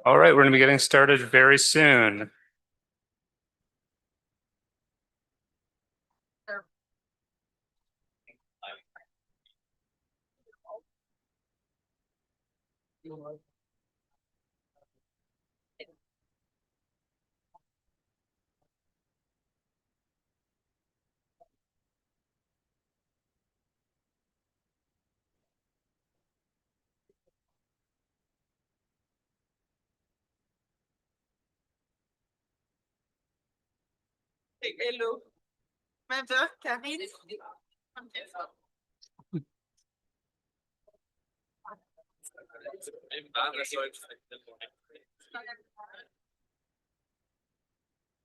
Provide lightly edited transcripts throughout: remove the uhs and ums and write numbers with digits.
All right, we're going to be getting started very soon. Hello. Mother, Karine.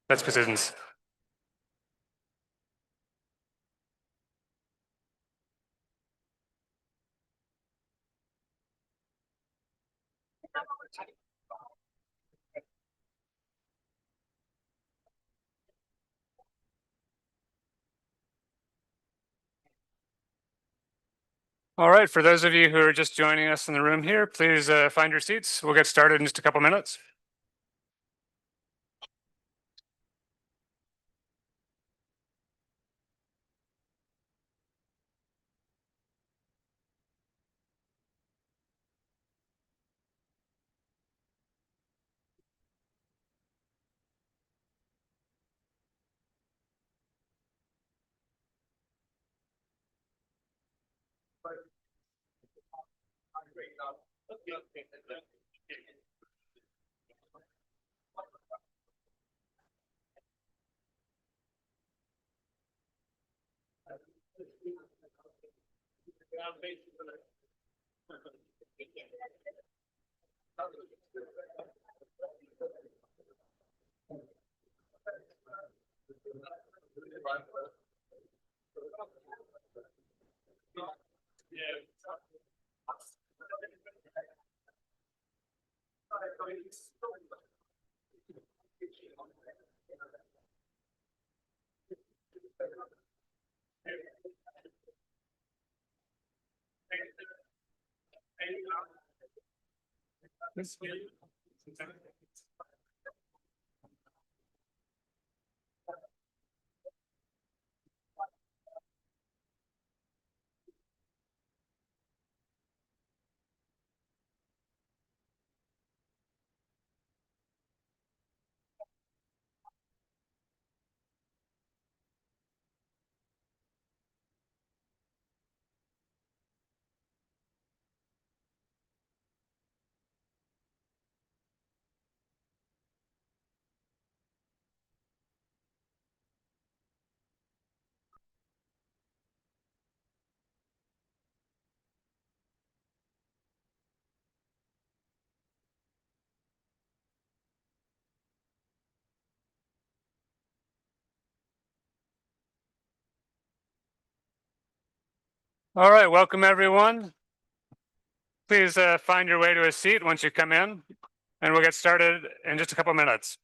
Let's positions. All right, for those of you who are just joining us in the room here, please find your seats. We'll get started in just a couple minutes. All right, welcome everyone. Please find your way to a seat once you come in, and we'll get started in just a couple minutes.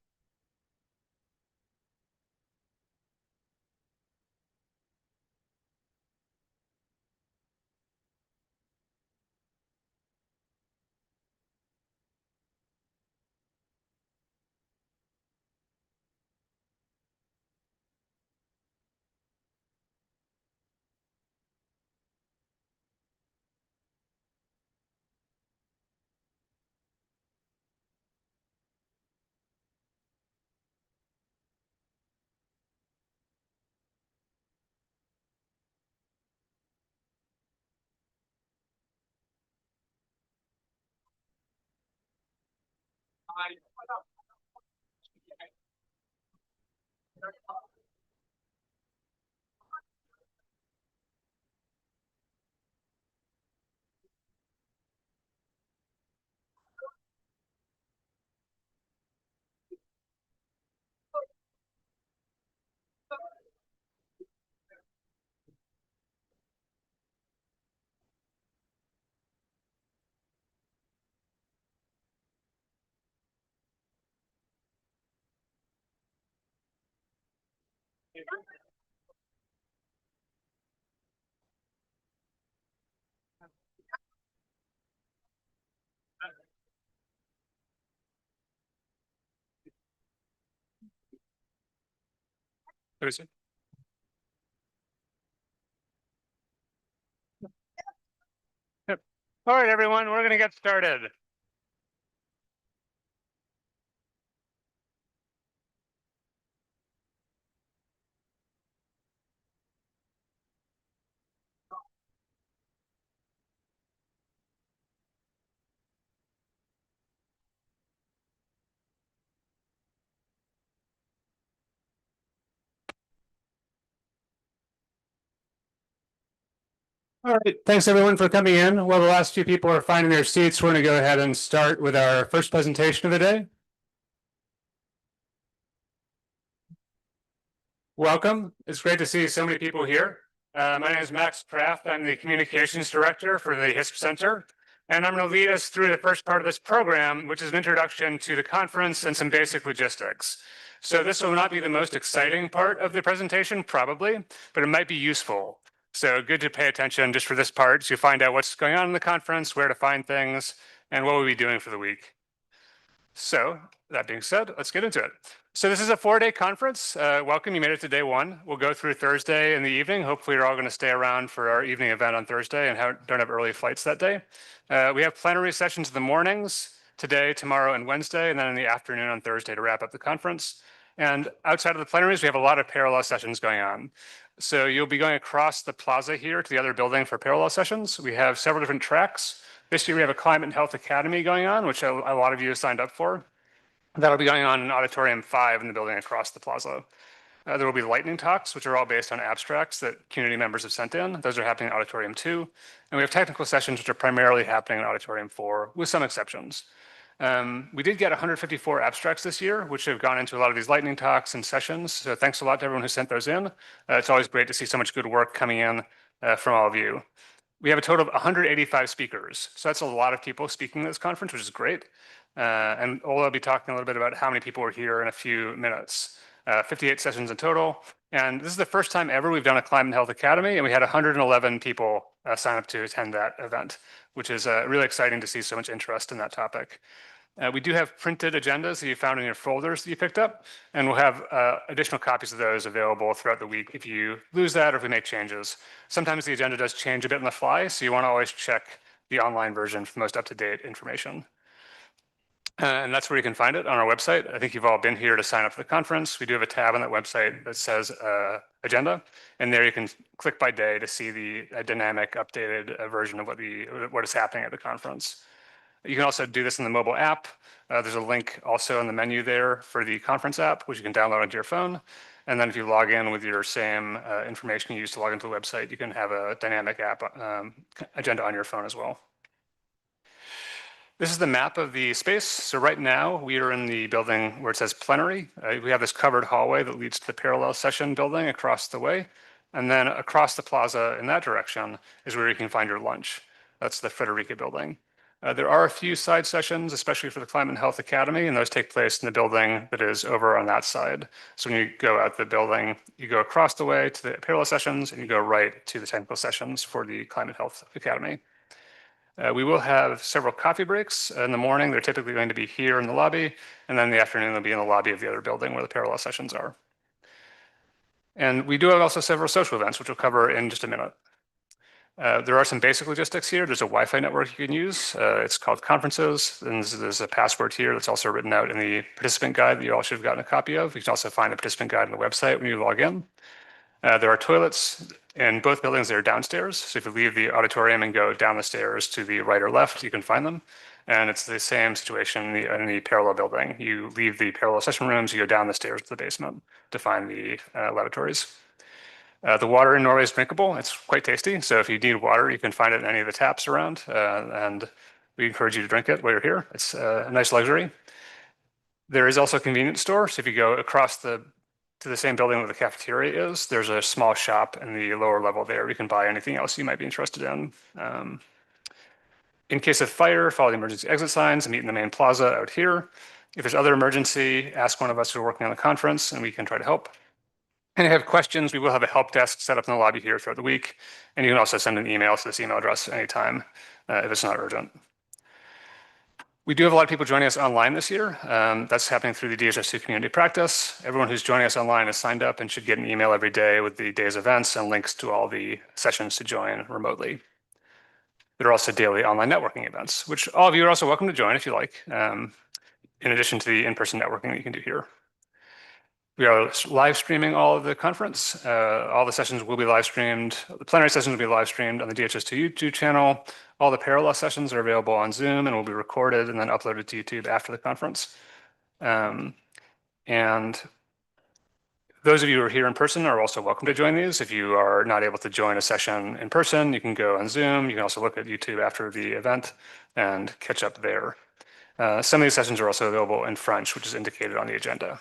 Yep. All right, everyone, we're going to get started. All right, thanks everyone for coming in. While the last few people are finding their seats, we're going to go ahead and start with our first presentation of the day. Welcome. It's great to see so many people here. My name is Max Kraft. I'm the Communications Director for the HISP Center, and I'm going to lead us through the first part of this program, which is an introduction to the conference and some basic logistics. So this will not be the most exciting part of the presentation, probably, but it might be useful. So good to pay attention just for this part to find out what's going on in the conference, where to find things, and what we'll be doing for the week. So that being said, let's get into it. So this is a 4-day conference. Welcome, you made it to day one. We'll go through Thursday in the evening. Hopefully you're all going to stay around for our evening event on Thursday and don't have early flights that day. We have plenary sessions in the mornings, today, tomorrow, and Wednesday, and then in the afternoon on Thursday to wrap up the conference. And outside of the plenaries, we have a lot of parallel sessions going on. So you'll be going across the plaza here to the other building for parallel sessions. We have several different tracks. This year we have a Climate and Health Academy going on, which a lot of you have signed up for. That'll be going on in Auditorium 5 in the building across the plaza. There will be lightning talks, which are all based on abstracts that community members have sent in. Those are happening in Auditorium 2. And we have technical sessions, which are primarily happening in Auditorium 4, with some exceptions. We did get 154 abstracts this year, which have gone into a lot of these lightning talks and sessions. So thanks a lot to everyone who sent those in. It's always great to see so much good work coming in from all of you. We have a total of 185 speakers. So that's a lot of people speaking at this conference, which is great. And Ola will be talking a little bit about how many people are here in a few minutes. 58 sessions in total. And this is the first time ever we've done a Climate and Health Academy, and we had 111 people sign up to attend that event, which is really exciting to see so much interest in that topic. We do have printed agendas that you found in your folders that you picked up, and we'll have additional copies of those available throughout the week if you lose that or if we make changes. Sometimes the agenda does change a bit on the fly, so you want to always check the online version for the most up-to-date information. And that's where you can find it on our website. I think you've all been here to sign up for the conference. We do have a tab on that website that says agenda, and there you can click by day to see the dynamic updated version of what is happening at the conference. You can also do this in the mobile app. There's a link also in the menu there for the conference app, which you can download onto your phone. And then if you log in with your same information you used to log into the website, you can have a dynamic app agenda on your phone as well. This is the map of the space. So right now we are in the building where it says plenary. We have this covered hallway that leads to the parallel session building across the way. And then across the plaza in that direction is where you can find your lunch. That's the Frederica building. There are a few side sessions, especially for the Climate and Health Academy, and those take place in the building that is over on that side. So when you go out the building, you go across the way to the parallel sessions and you go right to the technical sessions for the Climate Health Academy. We will have several coffee breaks in the morning. They're typically going to be here in the lobby, and then in the afternoon they'll be in the lobby of the other building where the parallel sessions are. And we do have also several social events, which we'll cover in just a minute. There are some basic logistics here. There's a Wi-Fi network you can use. It's called Conferences, and there's a password here that's also written out in the participant guide that you all should have gotten a copy of. You can also find the participant guide on the website when you log in. There are toilets in both buildings that are downstairs. So if you leave the auditorium and go down the stairs to the right or left, you can find them. And it's the same situation in the parallel building. You leave the parallel session rooms, you go down the stairs to the basement to find the lavatories. The water in Norway is drinkable. It's quite tasty. So if you need water, you can find it in any of the taps around. And we encourage you to drink it while you're here. It's a nice luxury. There is also a convenience store. So if you go across to the same building where the cafeteria is, there's a small shop in the lower level there. You can buy anything else you might be interested in. In case of fire, follow the emergency exit signs and meet in the main plaza out here. If there's other emergency, ask one of us who are working on the conference and we can try to help. And if you have questions, we will have a help desk set up in the lobby here throughout the week. And you can also send an email to this email address anytime if it's not urgent. We do have a lot of people joining us online this year. That's happening through the DHIS2 community practice. Everyone who's joining us online is signed up and should get an email every day with the day's events and links to all the sessions to join remotely. There are also daily online networking events, which all of you are also welcome to join if you like, in addition to the in-person networking that you can do here. We are live streaming all of the conference. All the sessions will be live streamed. The plenary sessions will be live streamed on the DHIS2 YouTube channel. All the parallel sessions are available on Zoom and will be recorded and then uploaded to YouTube after the conference. And those of you who are here in person are also welcome to join these. If you are not able to join a session in person, you can go on Zoom. You can also look at YouTube after the event and catch up there. Some of these sessions are also available in French, which is indicated on the agenda.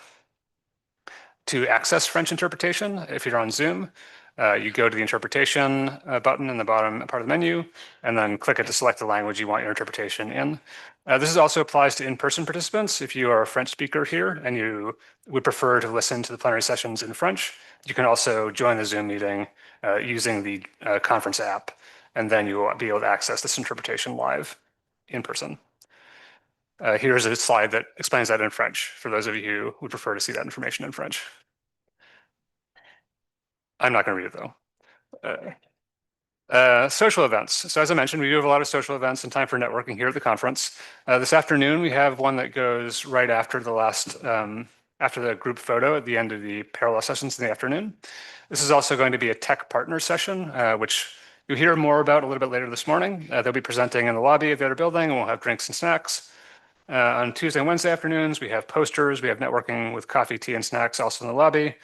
To access French interpretation, if you're on Zoom, you go to the interpretation button in the bottom part of the menu, and then click it to select the language you want your interpretation in. This also applies to in-person participants. If you are a French speaker here and you would prefer to listen to the plenary sessions in French, you can also join the Zoom meeting using the conference app, and then you will be able to access this interpretation live in person. Here's a slide that explains that in French for those of you who would prefer to see that information in French. I'm not going to read it though. Social events. So as I mentioned, we do have a lot of social events and time for networking here at the conference. This afternoon, we have one that goes right after the after the group photo at the end of the parallel sessions in the afternoon. This is also going to be a tech partner session, which you'll hear more about a little bit later this morning. They'll be presenting in the lobby of the other building, and we'll have drinks and snacks. On Tuesday and Wednesday afternoons, we have posters, we have networking with coffee, tea, and snacks also in the lobby.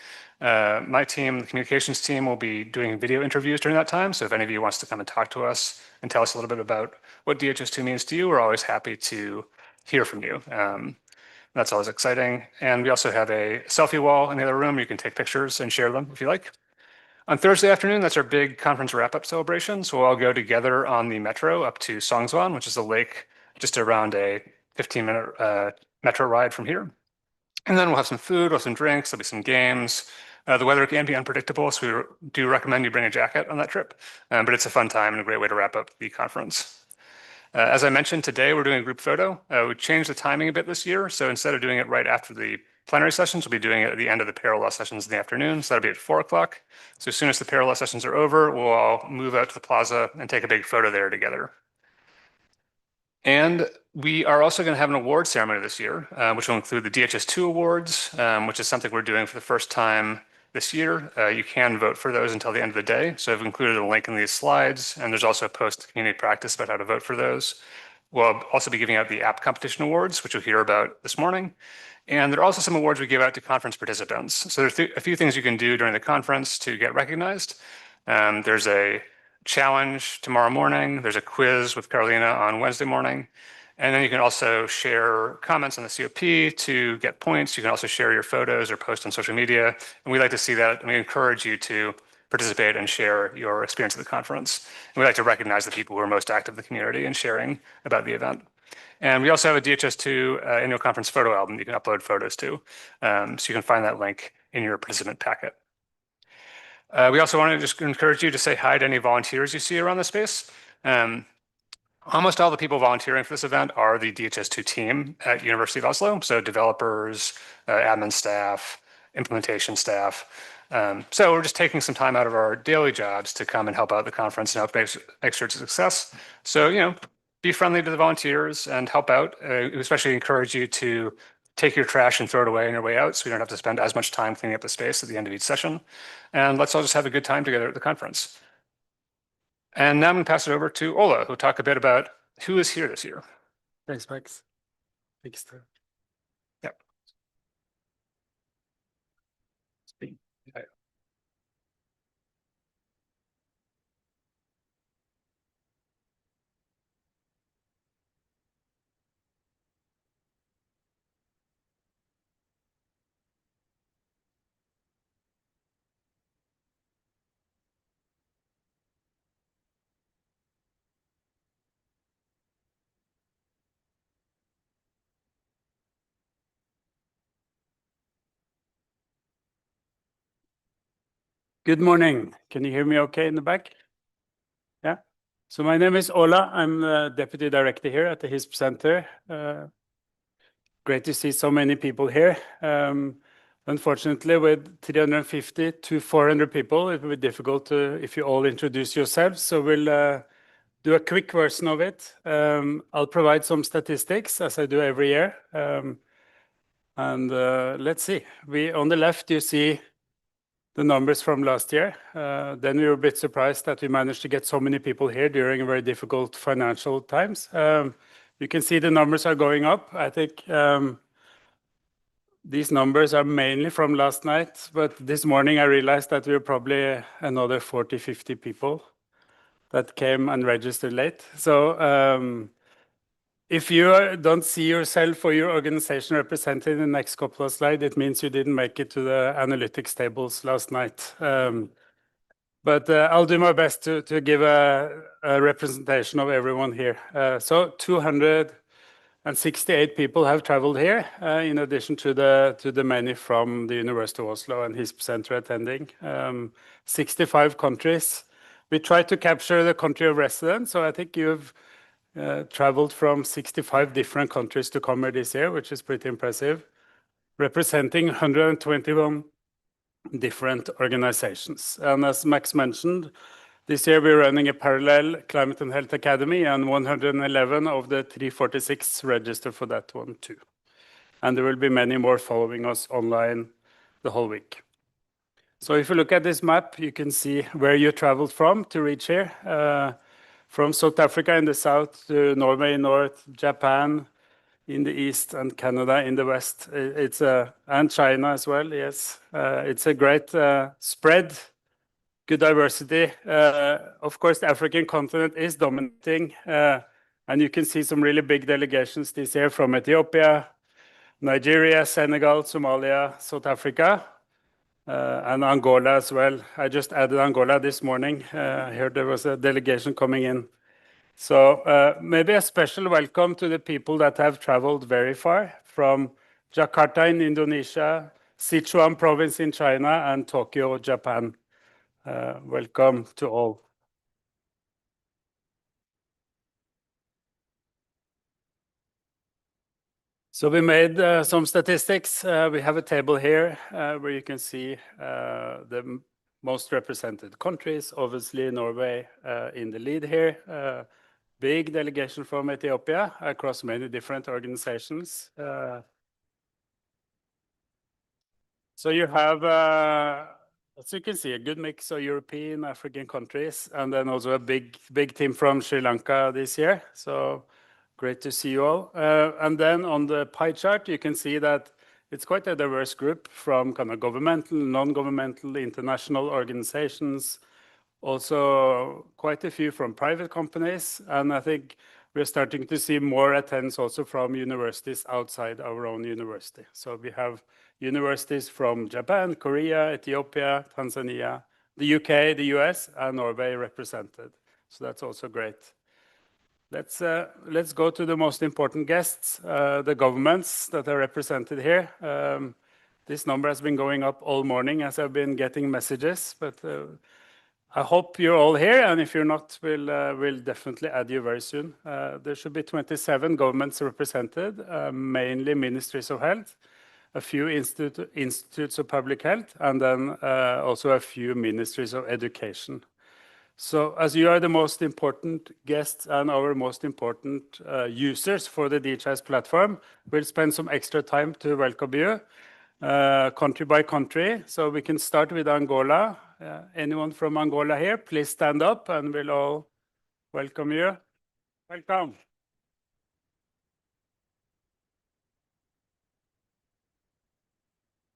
My team, the communications team, will be doing video interviews during that time. So if any of you wants to come and talk to us and tell us a little bit about what DHIS2 means to you, we're always happy to hear from you. That's always exciting. And we also have a selfie wall in the other room. You can take pictures and share them if you like. On Thursday afternoon, that's our big conference wrap-up celebration. So we'll all go together on the metro up to Songzwan, which is a lake just around a 15-minute metro ride from here. And then we'll have some food, we'll have some drinks, there'll be some games. The weather can be unpredictable, so we do recommend you bring a jacket on that trip. But it's a fun time and a great way to wrap up the conference. As I mentioned, today we're doing a group photo. We changed the timing a bit this year. So instead of doing it right after the plenary sessions, we'll be doing it at the end of the parallel sessions in the afternoon. So that'll be at 4 o'clock. So as soon as the parallel sessions are over, we'll all move out to the plaza and take a big photo there together. And we are also going to have an award ceremony this year, which will include the DHIS2 awards, which is something we're doing for the first time this year. You can vote for those until the end of the day. So I've included a link in these slides, and there's also a post community practice about how to vote for those. We'll also be giving out the app competition awards, which you'll hear about this morning. And there are also some awards we give out to conference participants. So there's a few things you can do during the conference to get recognized. There's a challenge tomorrow morning. There's a quiz with Carolina on Wednesday morning. And then you can also share comments on the COP to get points. You can also share your photos or post on social media. And we like to see that. And we encourage you to participate and share your experience at the conference. And we like to recognize the people who are most active in the community and sharing about the event. And we also have a DHIS2 Annual Conference photo album you can upload photos to. So you can find that link in your participant packet. We also want to just encourage you to say hi to any volunteers you see around the space. Almost all the people volunteering for this event are the DHIS2 team at University of Oslo. So developers, admin staff, implementation staff. So we're just taking some time out of our daily jobs to come and help out the conference and help make sure it's a success. So, be friendly to the volunteers and help out. We especially encourage you to take your trash and throw it away on your way out so you don't have to spend as much time cleaning up the space at the end of each session. And let's all just have a good time together at the conference. And now I'm going to pass it over to Ola, who'll talk a bit about who is here this year. Thanks, Max. Thanks, Steve. Yep. Good morning. Can you hear me okay in the back? Yeah? So my name is Ola. I'm the Deputy Director here at the HISP Center. Great to see so many people here. Unfortunately, with 350 to 400 people, it will be difficult if you all introduce yourselves. So we'll do a quick version of it. I'll provide some statistics as I do every year. Let's see. On the left, you see the numbers from last year. Then we were a bit surprised that we managed to get so many people here during very difficult financial times. You can see the numbers are going up. I think these numbers are mainly from last night, but this morning I realized that we were probably another 40, 50 people that came and registered late. So if you don't see yourself or your organization represented in the next couple of slides, it means you didn't make it to the analytics tables last night. But I'll do my best to give a representation of everyone here. So 268 people have traveled here, in addition to the many from the University of Oslo and HISP Center attending. 65 countries. We tried to capture the country of residence, so I think you've traveled from 65 different countries to come here this year, which is pretty impressive, representing 121 different organizations. And as Max mentioned, this year we're running a parallel Climate and Health Academy, and 111 of the 346 registered for that one too. And there will be many more following us online the whole week. So if you look at this map, you can see where you traveled from to reach here. From South Africa in the south to Norway in north, Japan in the east, and Canada in the west. And China as well, yes. It's a great spread, good diversity. Of course, the African continent is dominating, and you can see some really big delegations this year from Ethiopia, Nigeria, Senegal, Somalia, South Africa, and Angola as well. I just added Angola this morning. I heard there was a delegation coming in. So maybe a special welcome to the people that have traveled very far from Jakarta in Indonesia, Sichuan province in China, and Tokyo, Japan. Welcome to all. So we made some statistics. We have a table here where you can see the most represented countries. Obviously, Norway in the lead here. Big delegation from Ethiopia across many different organizations. So you have, as you can see, a good mix of European, African countries, and then also a big team from Sri Lanka this year. So great to see you all. And then on the pie chart, you can see that it's quite a diverse group from kind of governmental, non-governmental, international organizations, also quite a few from private companies. And I think we're starting to see more attendance also from universities outside our own university. So we have universities from Japan, Korea, Ethiopia, Tanzania, the UK, the US, and Norway represented. So that's also great. Let's go to the most important guests, the governments that are represented here. This number has been going up all morning as I've been getting messages, but I hope you're all here, and if you're not, we'll definitely add you very soon. There should be 27 governments represented, mainly ministries of health, a few institutes of public health, and then also a few ministries of education. So as you are the most important guests and our most important users for the DHIS platform, we'll spend some extra time to welcome you, country by country. So we can start with Angola. Anyone from Angola here, please stand up and we'll all welcome you. Welcome.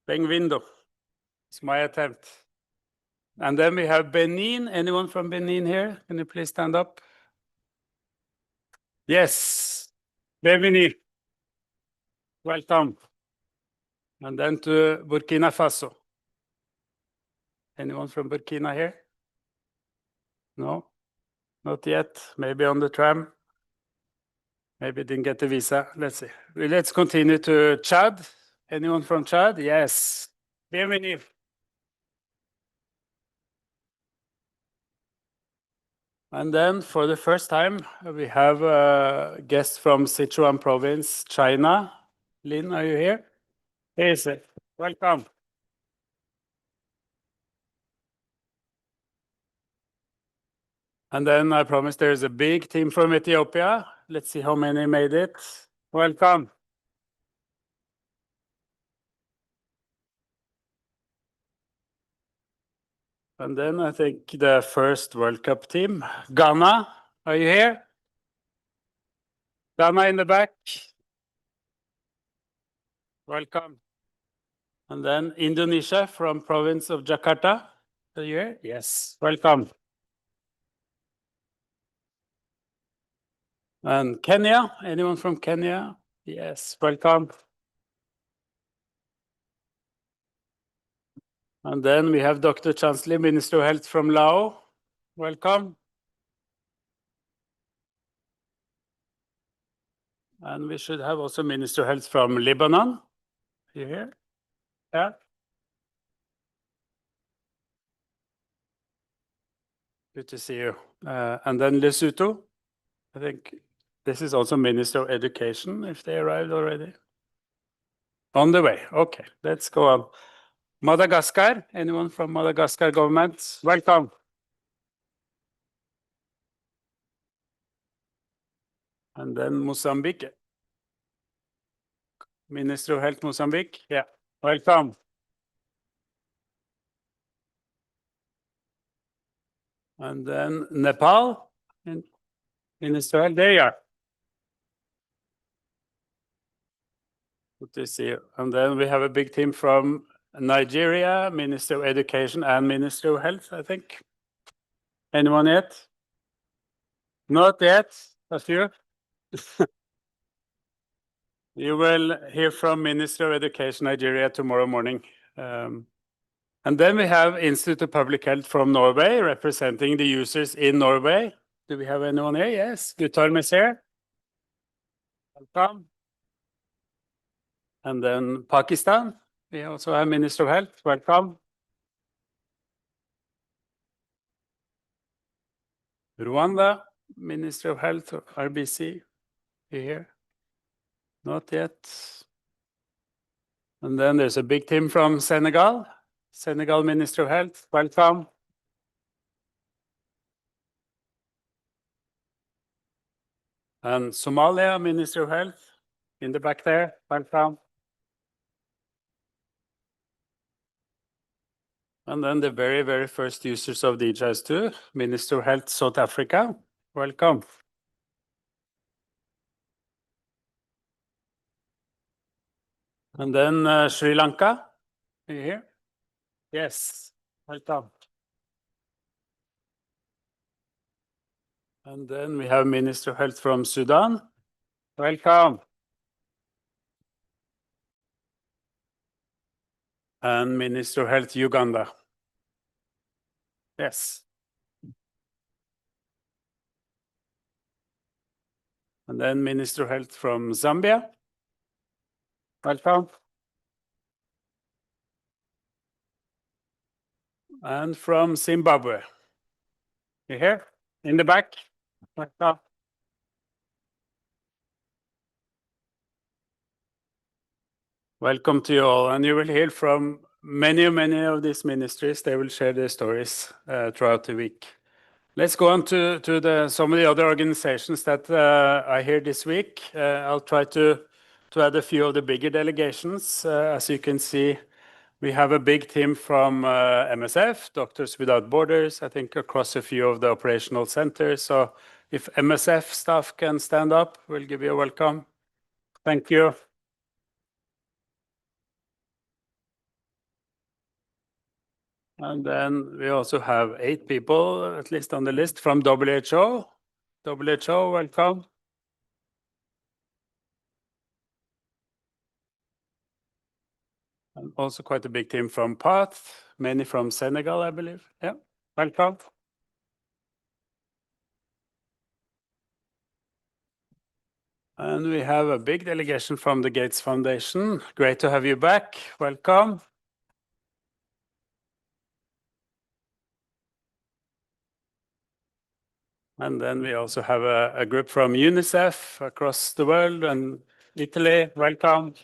Bem-vindo. It's my attempt. And then we have Benin. Anyone from Benin here? Can you please stand up? Yes. Bienvenue. Welcome. And then to Burkina Faso. Anyone from Burkina here? No? Not yet. Maybe on the tram. Maybe didn't get the visa. Let's see. Let's continue to Chad. Anyone from Chad? Yes. Bienvenue. And then for the first time, we have a guest from Sichuan province, China. Lin, are you here? Yes, welcome. And then I promised there's a big team from Ethiopia. Let's see how many made it. Welcome. And then I think the first World Cup team, Ghana, are you here? Ghana in the back. Welcome. And then Indonesia from province of Jakarta. Are you here? Yes, welcome. And Kenya, anyone from Kenya? Yes, welcome. And then we have Dr. Chansley, Minister of Health from Laos. Welcome. And we should have also Minister of Health from Lebanon. You here? Yeah. Good to see you. And then Lesotho. I think this is also Minister of Education, if they arrived already. On the way. Okay, let's go on. Madagascar. Anyone from Madagascar government? Welcome. And then Mozambique. Minister of Health, Mozambique. Yeah, welcome. And then Nepal. And Minister of Health, there you are. Good to see you. And then we have a big team from Nigeria, Minister of Education and Minister of Health, I think. Anyone yet? Not yet. A few. You will hear from Minister of Education Nigeria tomorrow morning. And then we have Institute of Public Health from Norway, representing the users in Norway. Do we have anyone here? Yes, Guttorm is here. Welcome. And then Pakistan, we also have Minister of Health. Welcome. Rwanda, Minister of Health, RBC, here. Not yet. And then there's a big team from Senegal. Senegal Minister of Health, welcome. And Somalia Minister of Health, in the back there, welcome. And then the very, very first users of DHIS2, Minister of Health, South Africa, welcome. And then Sri Lanka, are you here? Yes, welcome. And then we have Minister of Health from Sudan, welcome. And Minister of Health, Uganda. Yes. And then Minister of Health from Zambia. Welcome. And from Zimbabwe. You here? In the back? Welcome. Welcome to you all. And you will hear from many of these ministries. They will share their stories throughout the week. Let's go on to some of the other organizations that are here this week. I'll try to add a few of the bigger delegations. As you can see, we have a big team from MSF, Doctors Without Borders, I think across a few of the operational centers. So if MSF staff can stand up, we'll give you a welcome. Thank you. And then we also have 8 people, at least on the list, from WHO. WHO, welcome. And also quite a big team from PATH, many from Senegal, I believe. Yeah, welcome. And we have a big delegation from the Gates Foundation. Great to have you back. Welcome. And then we also have a group from UNICEF across the world and Italy. Welcome.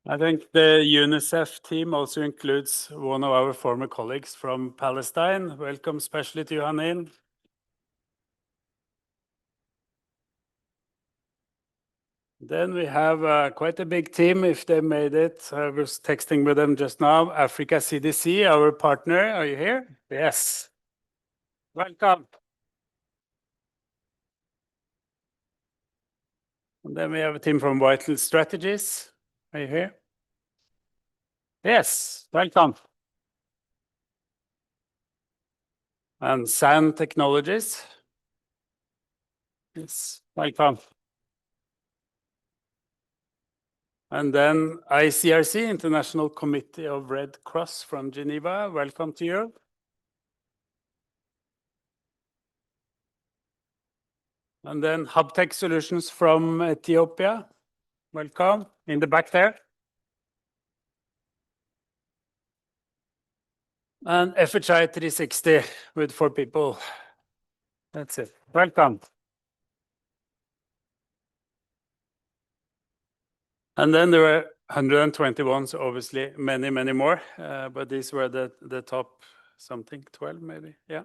I think the UNICEF team also includes one of our former colleagues from Palestine. Welcome, especially to Hanin. Then we have quite a big team, if they made it. I was texting with them just now. Africa CDC, our partner. Are you here? Yes. Welcome. And then we have a team from Vital Strategies. Are you here? Yes, welcome. And SAN Technologies. Yes, welcome. And then ICRC, International Committee of Red Cross from Geneva. Welcome to you. And then HubTech Solutions from Ethiopia. Welcome, in the back there. And FHI 360 with 4 people. That's it. Welcome. And then there were 121, so obviously many, many more. But these were the top something, 12 maybe, yeah.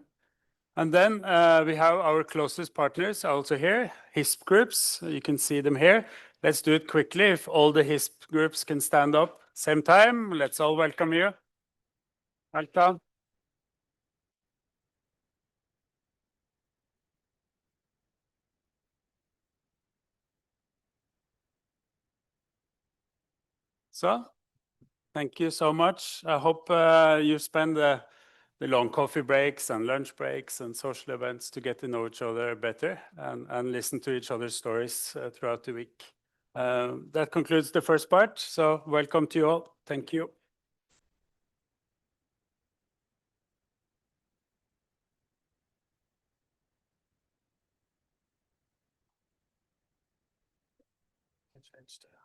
And then we have our closest partners also here, HISP groups. You can see them here. Let's do it quickly. If all the HISP groups can stand up same time, let's all welcome you. Welcome. So, thank you so much. I hope you spend the long coffee breaks and lunch breaks and social events to get to know each other better and listen to each other's stories throughout the week. That concludes the first part. So welcome to you all. Thank you.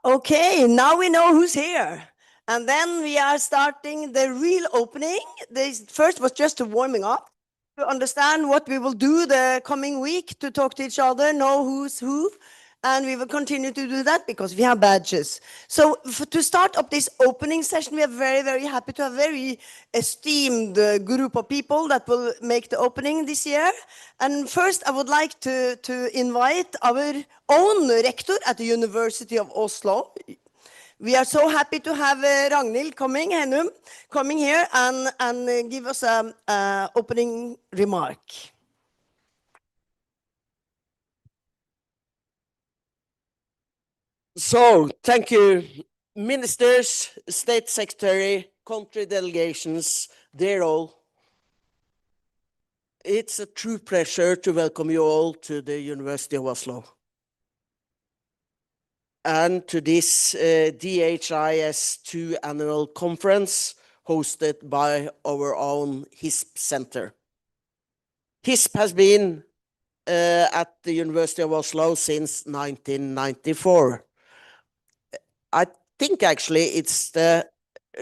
Okay, now we know who's here. And then we are starting the real opening. This first was just a warming up to understand what we will do the coming week, to talk to each other, know who's who. And we will continue to do that because we have badges. So to start up this opening session, we are very, very happy to have a very esteemed group of people that will make the opening this year. And first, I would like to invite our own rector at the University of Oslo. We are so happy to have Ragnhild Hennum coming here and give us an opening remark. So, thank you, ministers, state secretary, country delegations, dear all. It's a true pleasure to welcome you all to the University of Oslo and to this DHIS2 Annual Conference hosted by our own HISP Center. HISP has been at the University of Oslo since 1994. I think actually it's the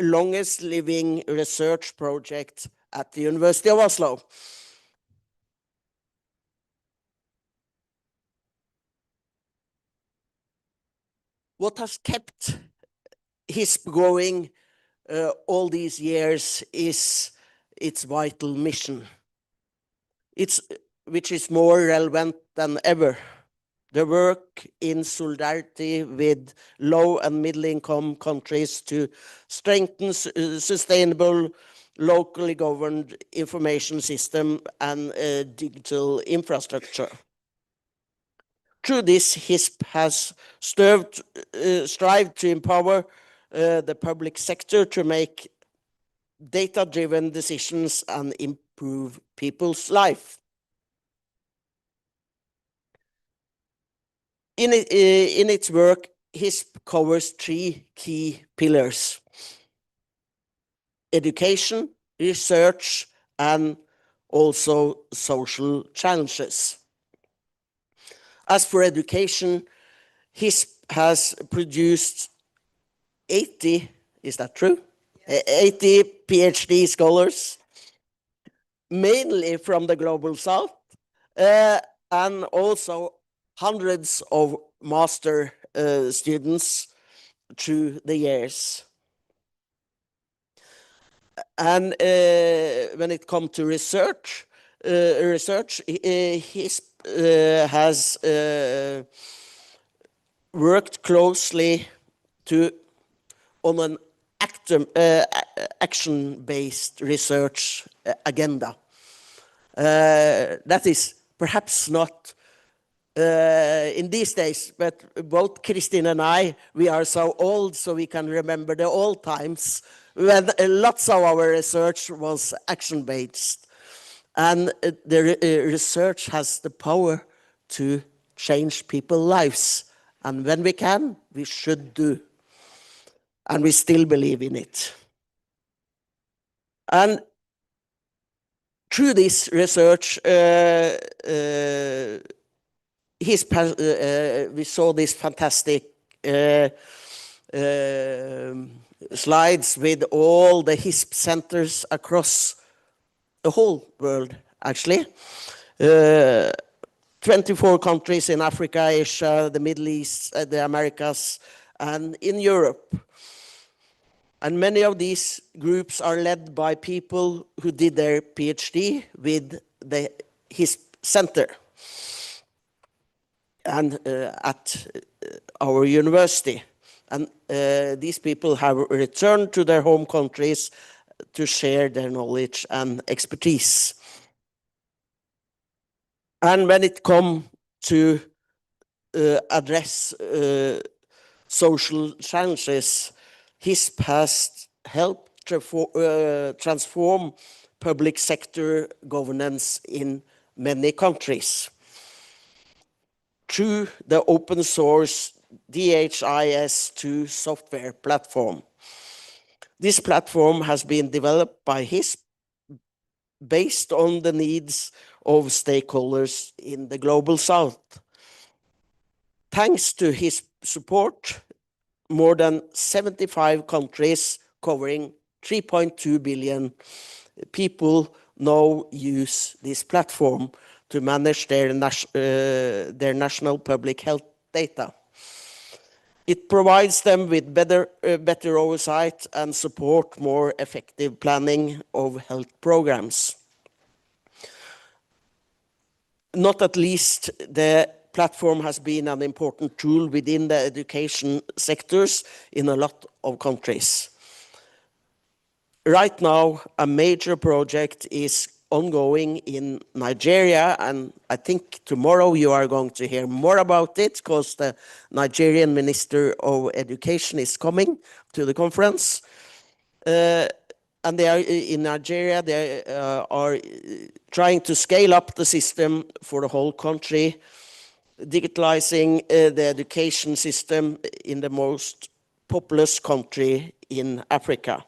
longest living research project at the University of Oslo. What has kept HISP going all these years is its vital mission, which is more relevant than ever. The work in solidarity with low and middle income countries to strengthen sustainable, locally governed information system and digital infrastructure. Through this, HISP has strived to empower the public sector to make data-driven decisions and improve people's life. In its work, HISP covers 3 key pillars: education, research, and also social challenges. As for education, HISP has produced 80, is that true? Yeah. 80 PhD scholars, mainly from the Global South, and also hundreds of master students through the years. And when it comes to research, HISP has worked closely on an action-based research agenda. That is perhaps not in these days, but both Kristin and I, we are so old, so we can remember the old times when lots of our research was action-based. And the research has the power to change people's lives. And when we can, we should do. And we still believe in it. And through this research, we saw these fantastic slides with all the HISP centers across the whole world, actually. 24 countries in Africa, Asia, the Middle East, the Americas, and in Europe. And many of these groups are led by people who did their PhD with the HISP Center and at our university. And these people have returned to their home countries to share their knowledge and expertise. And when it comes to address social challenges, HISP has helped transform public sector governance in many countries through the open source DHIS2 software platform. This platform has been developed by HISP based on the needs of stakeholders in the Global South. Thanks to his support, more than 75 countries covering 3.2 billion people now use this platform to manage their national public health data. It provides them with better oversight and support more effective planning of health programs. Not at least, the platform has been an important tool within the education sectors in a lot of countries. Right now, a major project is ongoing in Nigeria, and I think tomorrow you are going to hear more about it because the Nigerian Minister of Education is coming to the conference. And they are in Nigeria, they are trying to scale up the system for the whole country, digitalizing the education system in the most populous country in Africa.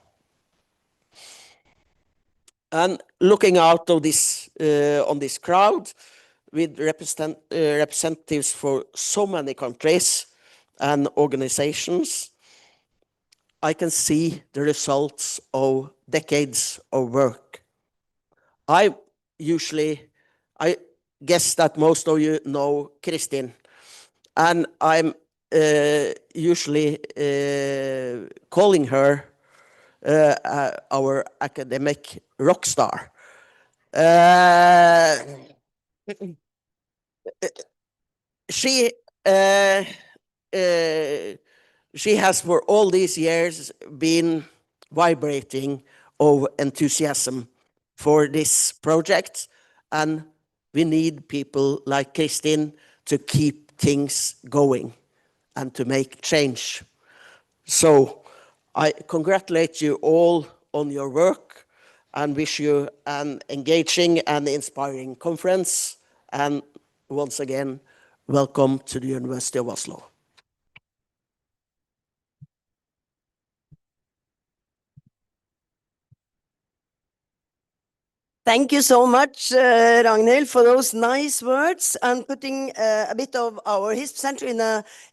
And looking out of this on this crowd with representatives for so many countries and organizations, I can see the results of decades of work. I guess that most of you know Kristin, and I'm usually calling her our academic rock star. She has for all these years been vibrating of enthusiasm for this project, and we need people like Kristin to keep things going and to make change. So I congratulate you all on your work and wish you an engaging and inspiring conference. And once again, welcome to the University of Oslo. Thank you so much, Ragnhild, for those nice words and putting a bit of our HISP Center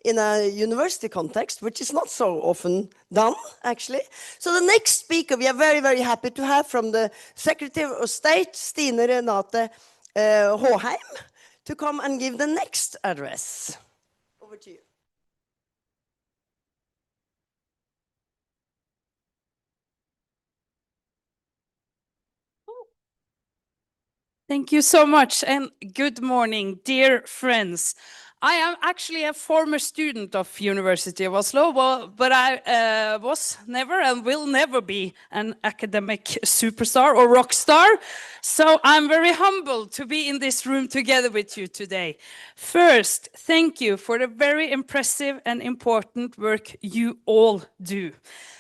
in a university context, which is not so often done, actually. So the next speaker we are very, very happy to have from the Secretary of State, Stine Renate Håheim, to come and give the next address. Over to you. Thank you so much, and good morning, dear friends. I am actually a former student of University of Oslo, but I was never and will never be an academic superstar or rock star. So I'm very humbled to be in this room together with you today. First, thank you for the very impressive and important work you all do.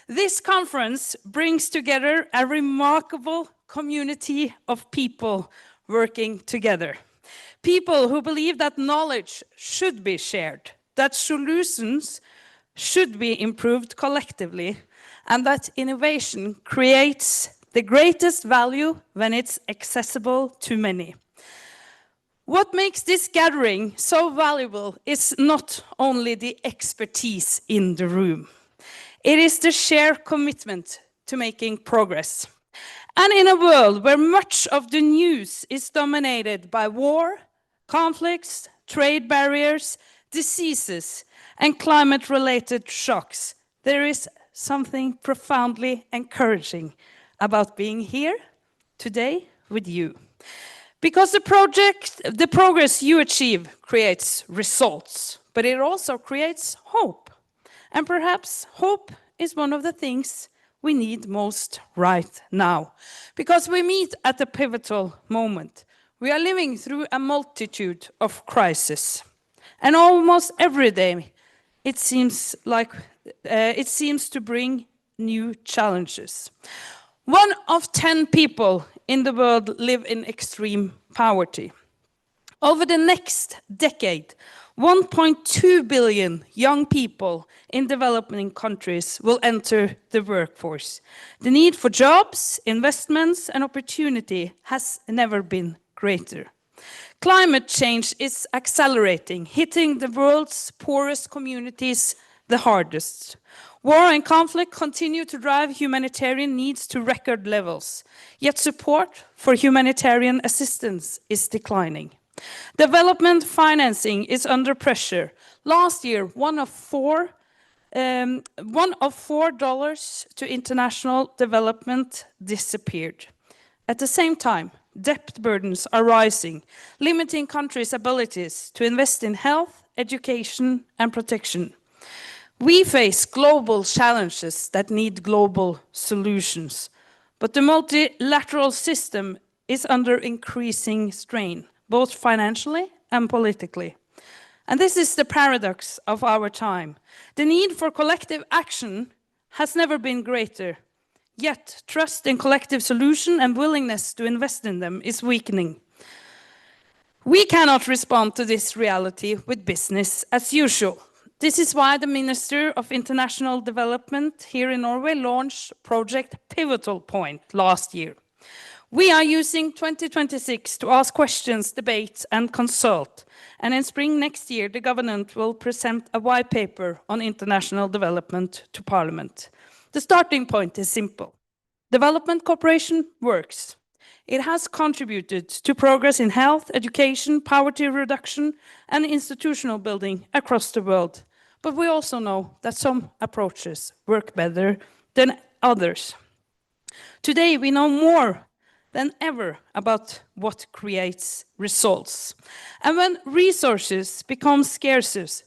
This conference brings together a remarkable community of people working together. People who believe that knowledge should be shared, that solutions should be improved collectively, and that innovation creates the greatest value when it's accessible to many. What makes this gathering so valuable is not only the expertise in the room. It is the shared commitment to making progress. And in a world where much of the news is dominated by war, conflicts, trade barriers, diseases, and climate-related shocks, there is something profoundly encouraging about being here today with you. Because the progress you achieve creates results, but it also creates hope. And perhaps hope is one of the things we need most right now, because we meet at a pivotal moment. We are living through a multitude of crises, and almost every day it seems to bring new challenges. 1 of 10 people in the world live in extreme poverty. Over the next decade, 1.2 billion young people in developing countries will enter the workforce. The need for jobs, investments, and opportunity has never been greater. Climate change is accelerating, hitting the world's poorest communities the hardest. War and conflict continue to drive humanitarian needs to record levels, yet support for humanitarian assistance is declining. Development financing is under pressure. Last year, one of $4 to international development disappeared. At the same time, debt burdens are rising, limiting countries' abilities to invest in health, education, and protection. We face global challenges that need global solutions, but the multilateral system is under increasing strain, both financially and politically. And this is the paradox of our time. The need for collective action has never been greater, yet trust in collective solution and willingness to invest in them is weakening. We cannot respond to this reality with business as usual. This is why the Minister of International Development here in Norway launched Project Pivotal Point last year. We are using 2026 to ask questions, debate, and consult. And in spring next year, the government will present a white paper on international development to Parliament. The starting point is simple. Development cooperation works. It has contributed to progress in health, education, poverty reduction, and institutional building across the world. But we also know that some approaches work better than others. Today, we know more than ever about what creates results. And when resources become scarcer,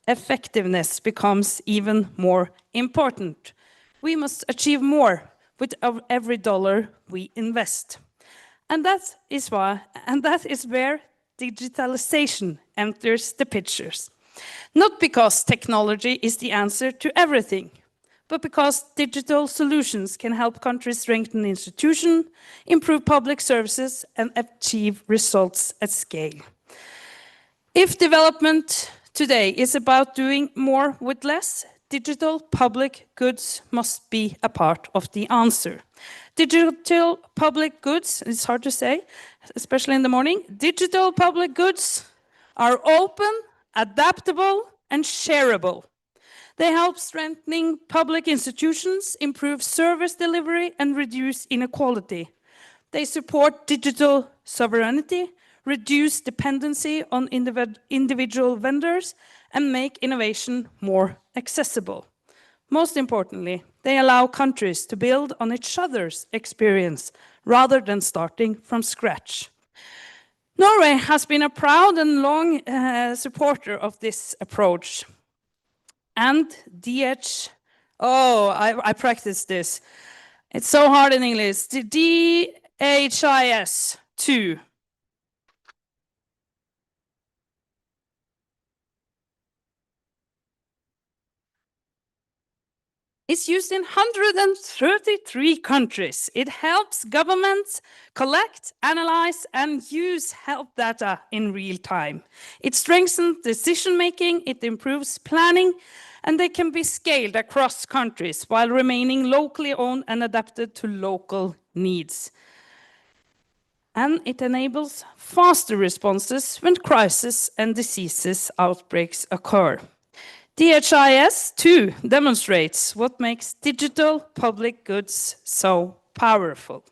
effectiveness becomes even more important. We must achieve more with every dollar we invest. And that is where digitalization enters the pictures. Not because technology is the answer to everything, but because digital solutions can help countries strengthen institutions, improve public services, and achieve results at scale. If development today is about doing more with less, digital public goods must be a part of the answer. Digital public goods, it's hard to say, especially in the morning. Digital public goods are open, adaptable, and shareable. They help strengthening public institutions, improve service delivery, and reduce inequality. They support digital sovereignty, reduce dependency on individual vendors, and make innovation more accessible. Most importantly, they allow countries to build on each other's experience rather than starting from scratch. Norway has been a proud and long supporter of this approach. And I practiced this. It's so hard in English. The DHIS2 is used in 133 countries. It helps governments collect, analyze, and use health data in real time. It strengthens decision-making, it improves planning, and they can be scaled across countries while remaining locally owned and adapted to local needs. And it enables faster responses when crises and diseases outbreaks occur. DHIS2 demonstrates what makes digital public goods so powerful.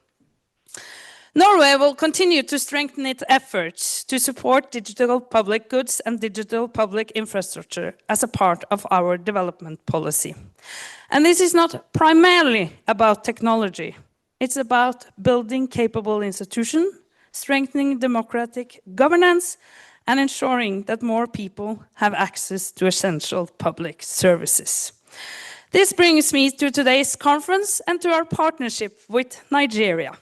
Norway will continue to strengthen its efforts to support digital public goods and digital public infrastructure as a part of our development policy. And this is not primarily about technology. It's about building capable institutions, strengthening democratic governance, and ensuring that more people have access to essential public services. This brings me to today's conference and to our partnership with Nigeria.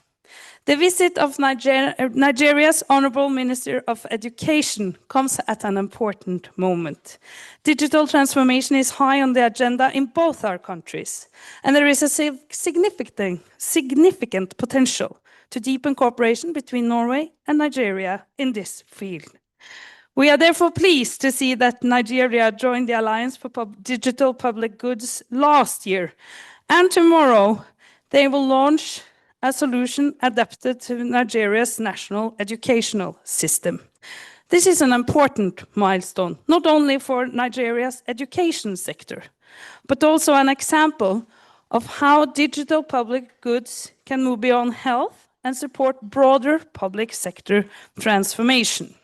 The visit of Nigeria's Honorable Minister of Education comes at an important moment. Digital transformation is high on the agenda in both our countries, and there is a significant potential to deepen cooperation between Norway and Nigeria in this field. We are therefore pleased to see that Nigeria joined the Alliance for Digital Public Goods last year, and tomorrow they will launch a solution adapted to Nigeria's national educational system. This is an important milestone, not only for Nigeria's education sector, but also an example of how digital public goods can move beyond health and support broader public sector transformation.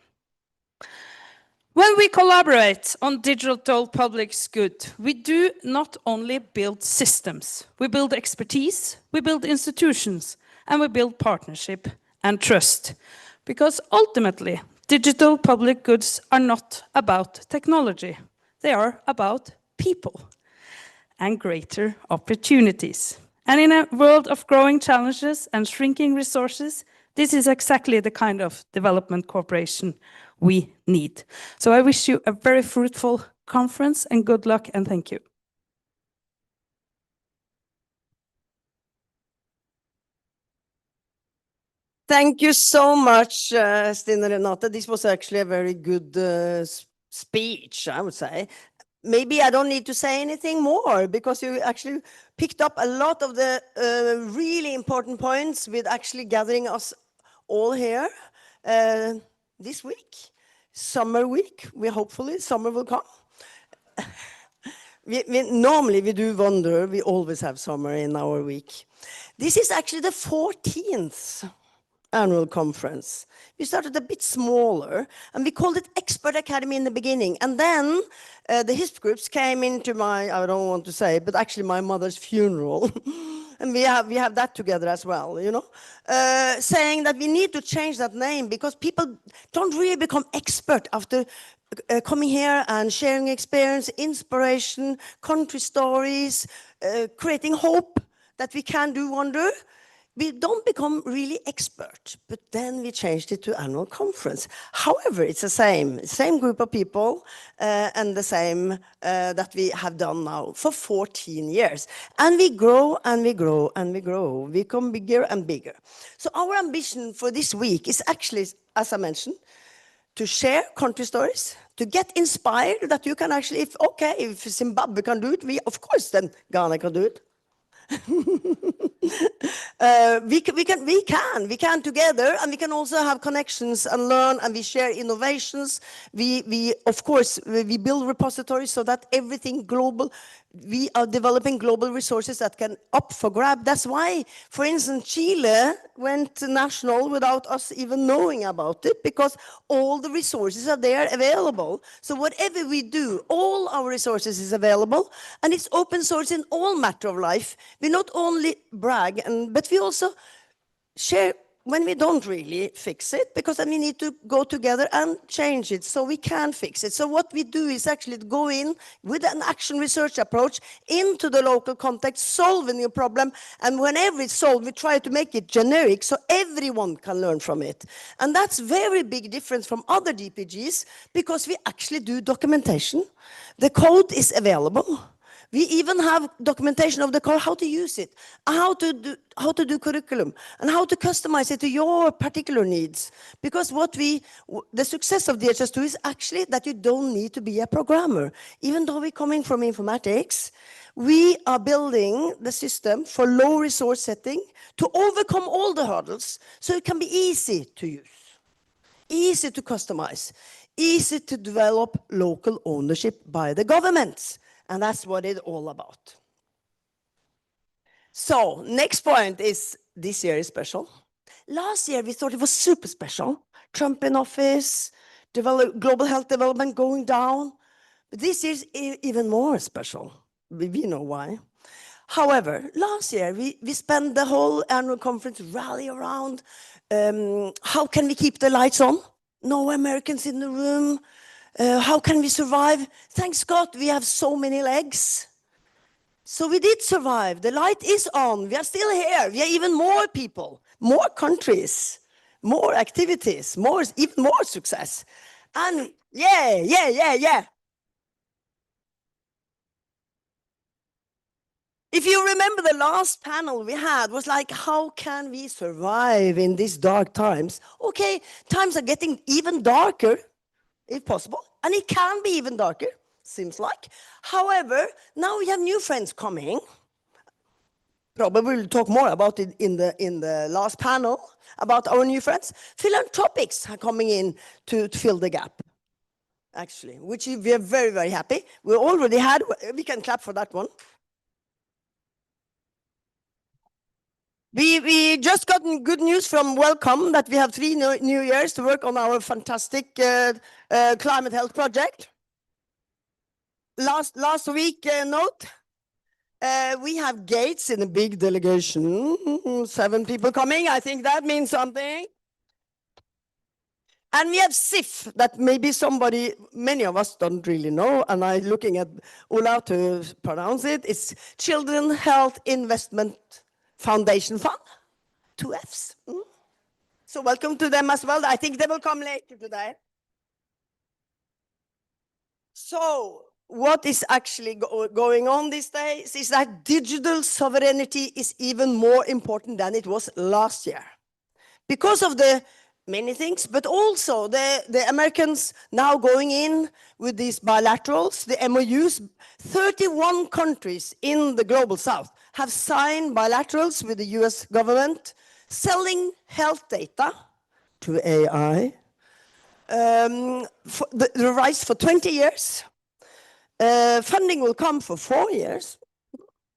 When we collaborate on digital public goods, we do not only build systems, we build expertise, we build institutions, and we build partnership and trust. Because ultimately, digital public goods are not about technology, they are about people and greater opportunities. And in a world of growing challenges and shrinking resources, this is exactly the kind of development cooperation we need. So I wish you a very fruitful conference and good luck and thank you. Thank you so much, Stine Renate. This was actually a very good speech, I would say. Maybe I don't need to say anything more because you actually picked up a lot of the really important points with actually gathering us all here this week. Summer week, hopefully summer will come. Normally we do wonder, we always have summer in our week. This is actually the 14th annual conference. We started a bit smaller and we called it Expert Academy in the beginning. And then the HISP groups came into my, I don't want to say, but actually my mother's funeral. And we have that together as well, you know, saying that we need to change that name because people don't really become expert after coming here and sharing experience, inspiration, country stories, creating hope that we can do wonder. We don't become really expert, but then we changed it to annual conference. However, it's the same group of people and the same that we have done now for 14 years. And we grow and we grow and we grow. We become bigger and bigger. So our ambition for this week is actually, as I mentioned, to share country stories, to get inspired that you can actually, if Zimbabwe can do it, of course then Ghana can do it. We can together, and we can also have connections and learn, and we share innovations. Of course, we build repositories so that everything global, we are developing global resources that can up for grab. That's why, for instance, Chile went national without us even knowing about it, because all the resources are there available. So whatever we do, all our resources is available, and it's open source in all matter of life. We not only brag, but we also share when we don't really fix it, because then we need to go together and change it so we can fix it. So what we do is actually go in with an action research approach into the local context, solving a problem, and whenever it's solved, we try to make it generic so everyone can learn from it. And that's very big difference from other DPGs, because we actually do documentation. The code is available. We even have documentation of the code, how to use it, how to do curriculum, and how to customize it to your particular needs. Because the success of DHIS2 is actually that you don't need to be a programmer. Even though we're coming from informatics, we are building the system for low resource setting to overcome all the hurdles, so it can be easy to use, easy to customize, easy to develop local ownership by the governments. And that's what it's all about. So next point is, this year is special. Last year we thought it was super special. Trump in office, global health development going down. But this year is even more special. We know why. However, last year we spent the whole annual conference rally around how can we keep the lights on? No Americans in the room. How can we survive? Thanks God we have so many legs. So we did survive. The light is on. We are still here. We are even more people, more countries, more activities, even more success. And yeah. If you remember, the last panel we had was like, how can we survive in these dark times? Okay, times are getting even darker, if possible, and it can be even darker, seems like. However, now we have new friends coming. Probably we'll talk more about it in the last panel, about our new friends. Philanthropics are coming in to fill the gap, actually, which we are very, very happy. We already had, we can clap for that one. We just got good news from Welcome that we have 3 new years to work on our fantastic climate health project. Last week note, we have Gates in a big delegation, 7 people coming. I think that means something. And we have SIF that maybe many of us don't really know, and I'm looking at Ola to pronounce it. It's Children Health Investment Foundation Fund, 2 Fs. So welcome to them as well. I think they will come later today. So what is actually going on these days is that digital sovereignty is even more important than it was last year. Because of the many things, but also the Americans now going in with these bilaterals, the MOUs. 31 countries in the global south have signed bilaterals with the US government, selling health data to AI, for the rights for 20 years. Funding will come for 4 years.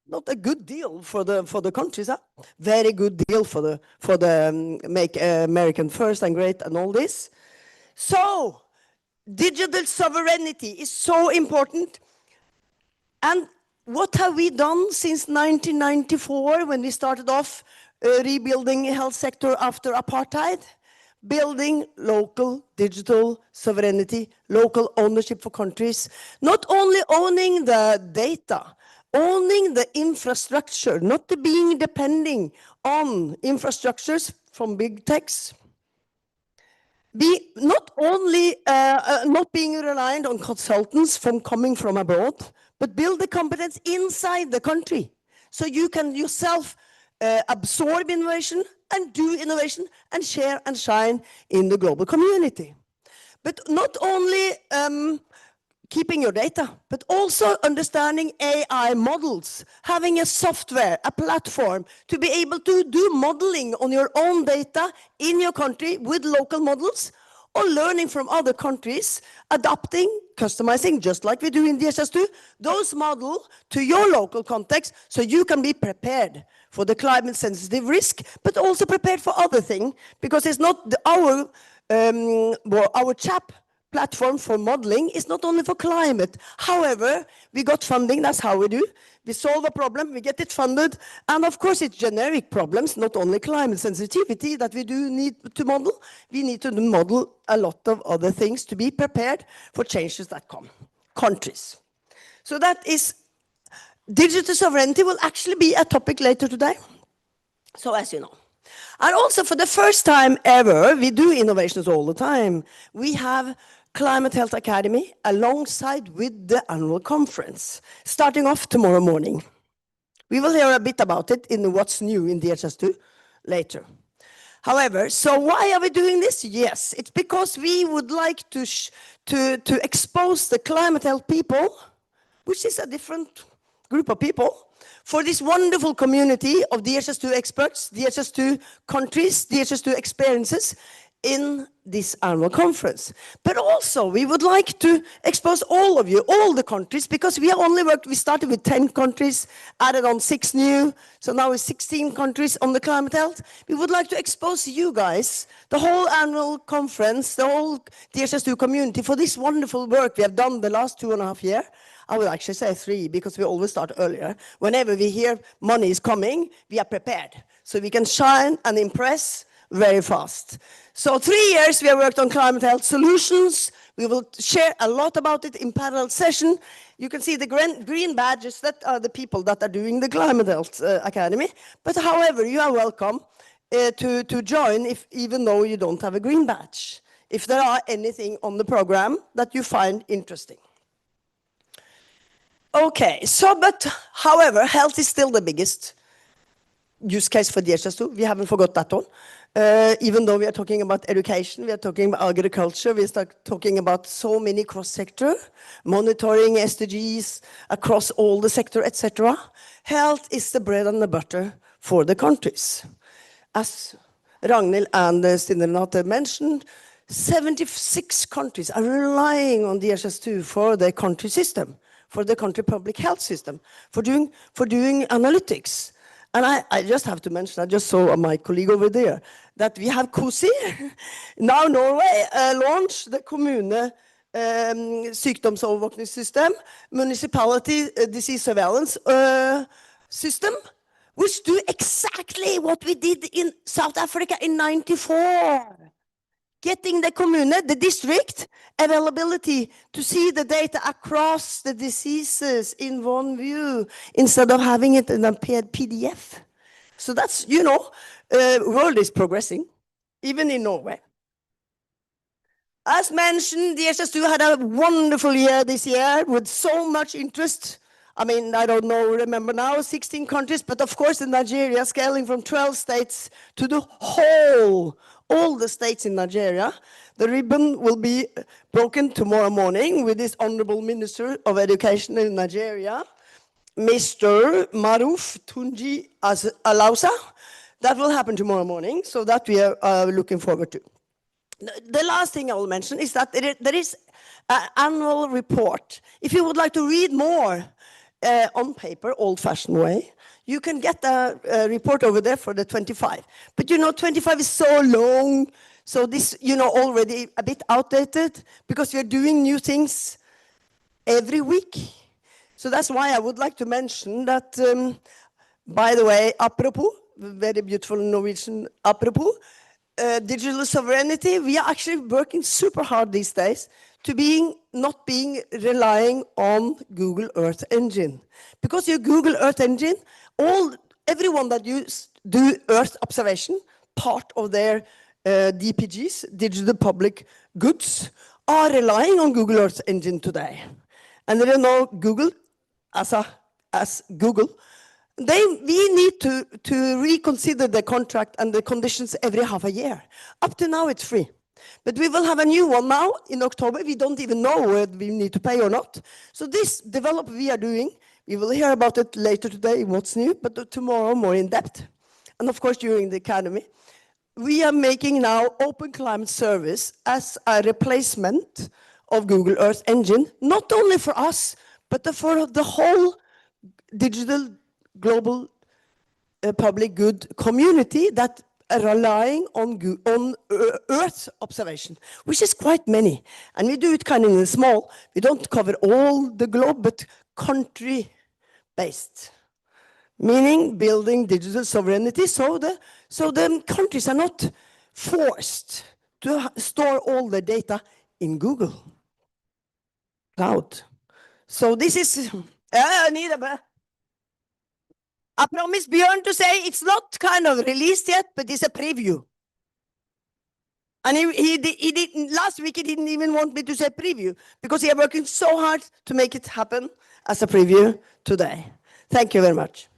Not a good deal for the countries, huh? Very good deal for the make American first and great and all this. So digital sovereignty is so important. And what have we done since 1994 when we started off rebuilding health sector after apartheid? Building local digital sovereignty, local ownership for countries, not only owning the data, owning the infrastructure, not being depending on infrastructures from big techs. Not only not being reliant on consultants coming from abroad, but build the competence inside the country. So you can yourself absorb innovation and do innovation and share and shine in the global community. But not only keeping your data, but also understanding AI models, having a software, a platform to be able to do modeling on your own data in your country with local models, or learning from other countries, adapting, customizing, just like we do in DHIS2, those models to your local context so you can be prepared for the climate sensitive risk, but also prepared for other things, because it's not our CHAP platform for modeling is not only for climate. However, we got funding, that's how we do. We solve a problem, we get it funded, and of course it's generic problems, not only climate sensitivity that we do need to model. We need to model a lot of other things to be prepared for changes that come. Countries. So that is, digital sovereignty will actually be a topic later today. So as you know. And also for the first time ever, we do innovations all the time. We have Climate Health Academy alongside with the annual conference, starting off tomorrow morning. We will hear a bit about it in What's New in DHIS2 later. However, so why are we doing this? Yes, it's because we would like to expose the climate health people, which is a different group of people, for this wonderful community of DHIS2 experts, DHIS2 countries, DHIS2 experiences in this annual conference. But also, we would like to expose all of you, all the countries, because we started with 10 countries, added on 6 new, so now it's 16 countries on the climate health. We would like to expose you guys, the whole annual conference, the whole DHIS2 community for this wonderful work we have done the last 2.5 years. I would actually say 3, because we always start earlier. Whenever we hear money is coming, we are prepared. So we can shine and impress very fast. So 3 years we have worked on climate health solutions. We will share a lot about it in parallel session. You can see the green badges, that are the people that are doing the Climate Health Academy. But however, you are welcome to join, even though you don't have a green badge, if there are anything on the program that you find interesting. Okay, so but however, health is still the biggest use case for DHIS2. We haven't forgot that one. Even though we are talking about education, we are talking about agriculture, we start talking about so many cross-sector, monitoring SDGs across all the sector, etc. Health is the bread and the butter for the countries. As Ragnhild and Stine Renate mentioned, 76 countries are relying on DHIS2 for their country system, for the country public health system, for doing analytics. And I just have to mention, I just saw my colleague over there, that we have COSI. Now Norway launched the kommune sykdomsovervåkningssystem, municipality disease surveillance system, which do exactly what we did in South Africa in '94. Getting the commune, the district, availability to see the data across the diseases in one view instead of having it in a PDF. So that's, you know, world is progressing, even in Norway. As mentioned, DHIS2 had a wonderful year this year with so much interest. I mean, I don't know, remember now, 16 countries, but of course in Nigeria, scaling from 12 states to the whole, all the states in Nigeria. The ribbon will be broken tomorrow morning with this Honorable Minister of Education in Nigeria, Mr. Maruf Tunji Alausa. That will happen tomorrow morning, so that we are looking forward to. The last thing I will mention is that there is an annual report. If you would like to read more on paper, old-fashioned way, you can get a report over there for the 25. But you know, 25 is so long, so this, you know, already a bit outdated, because we are doing new things every week. So that's why I would like to mention that, by the way, apropos, very beautiful Norwegian apropos, digital sovereignty, we are actually working super hard these days to not relying on Google Earth Engine. Because your Google Earth Engine, everyone that do Earth observation, part of their DPGs, digital public goods, are relying on Google Earth Engine today. And they don't know Google as Google. We need to reconsider the contract and the conditions every half a year. Up to now, it's free. But we will have a new one now in October. We don't even know whether we need to pay or not. So this develop we are doing, we will hear about it later today, what's new, but tomorrow more in depth. And of course, during the academy, we are making now Open Climate Service as a replacement of Google Earth Engine, not only for us, but for the whole digital global public good community that are relying on Earth observation, which is quite many. And we do it kind of in small. We don't cover all the globe, but country-based, meaning building digital sovereignty so the countries are not forced to store all the data in Google Cloud. So this is, I promised Björn to say it's not kind of released yet, but it's a preview. And he didn't, last week he didn't even want me to say preview because he is working so hard to make it happen as a preview today. Thank you very much.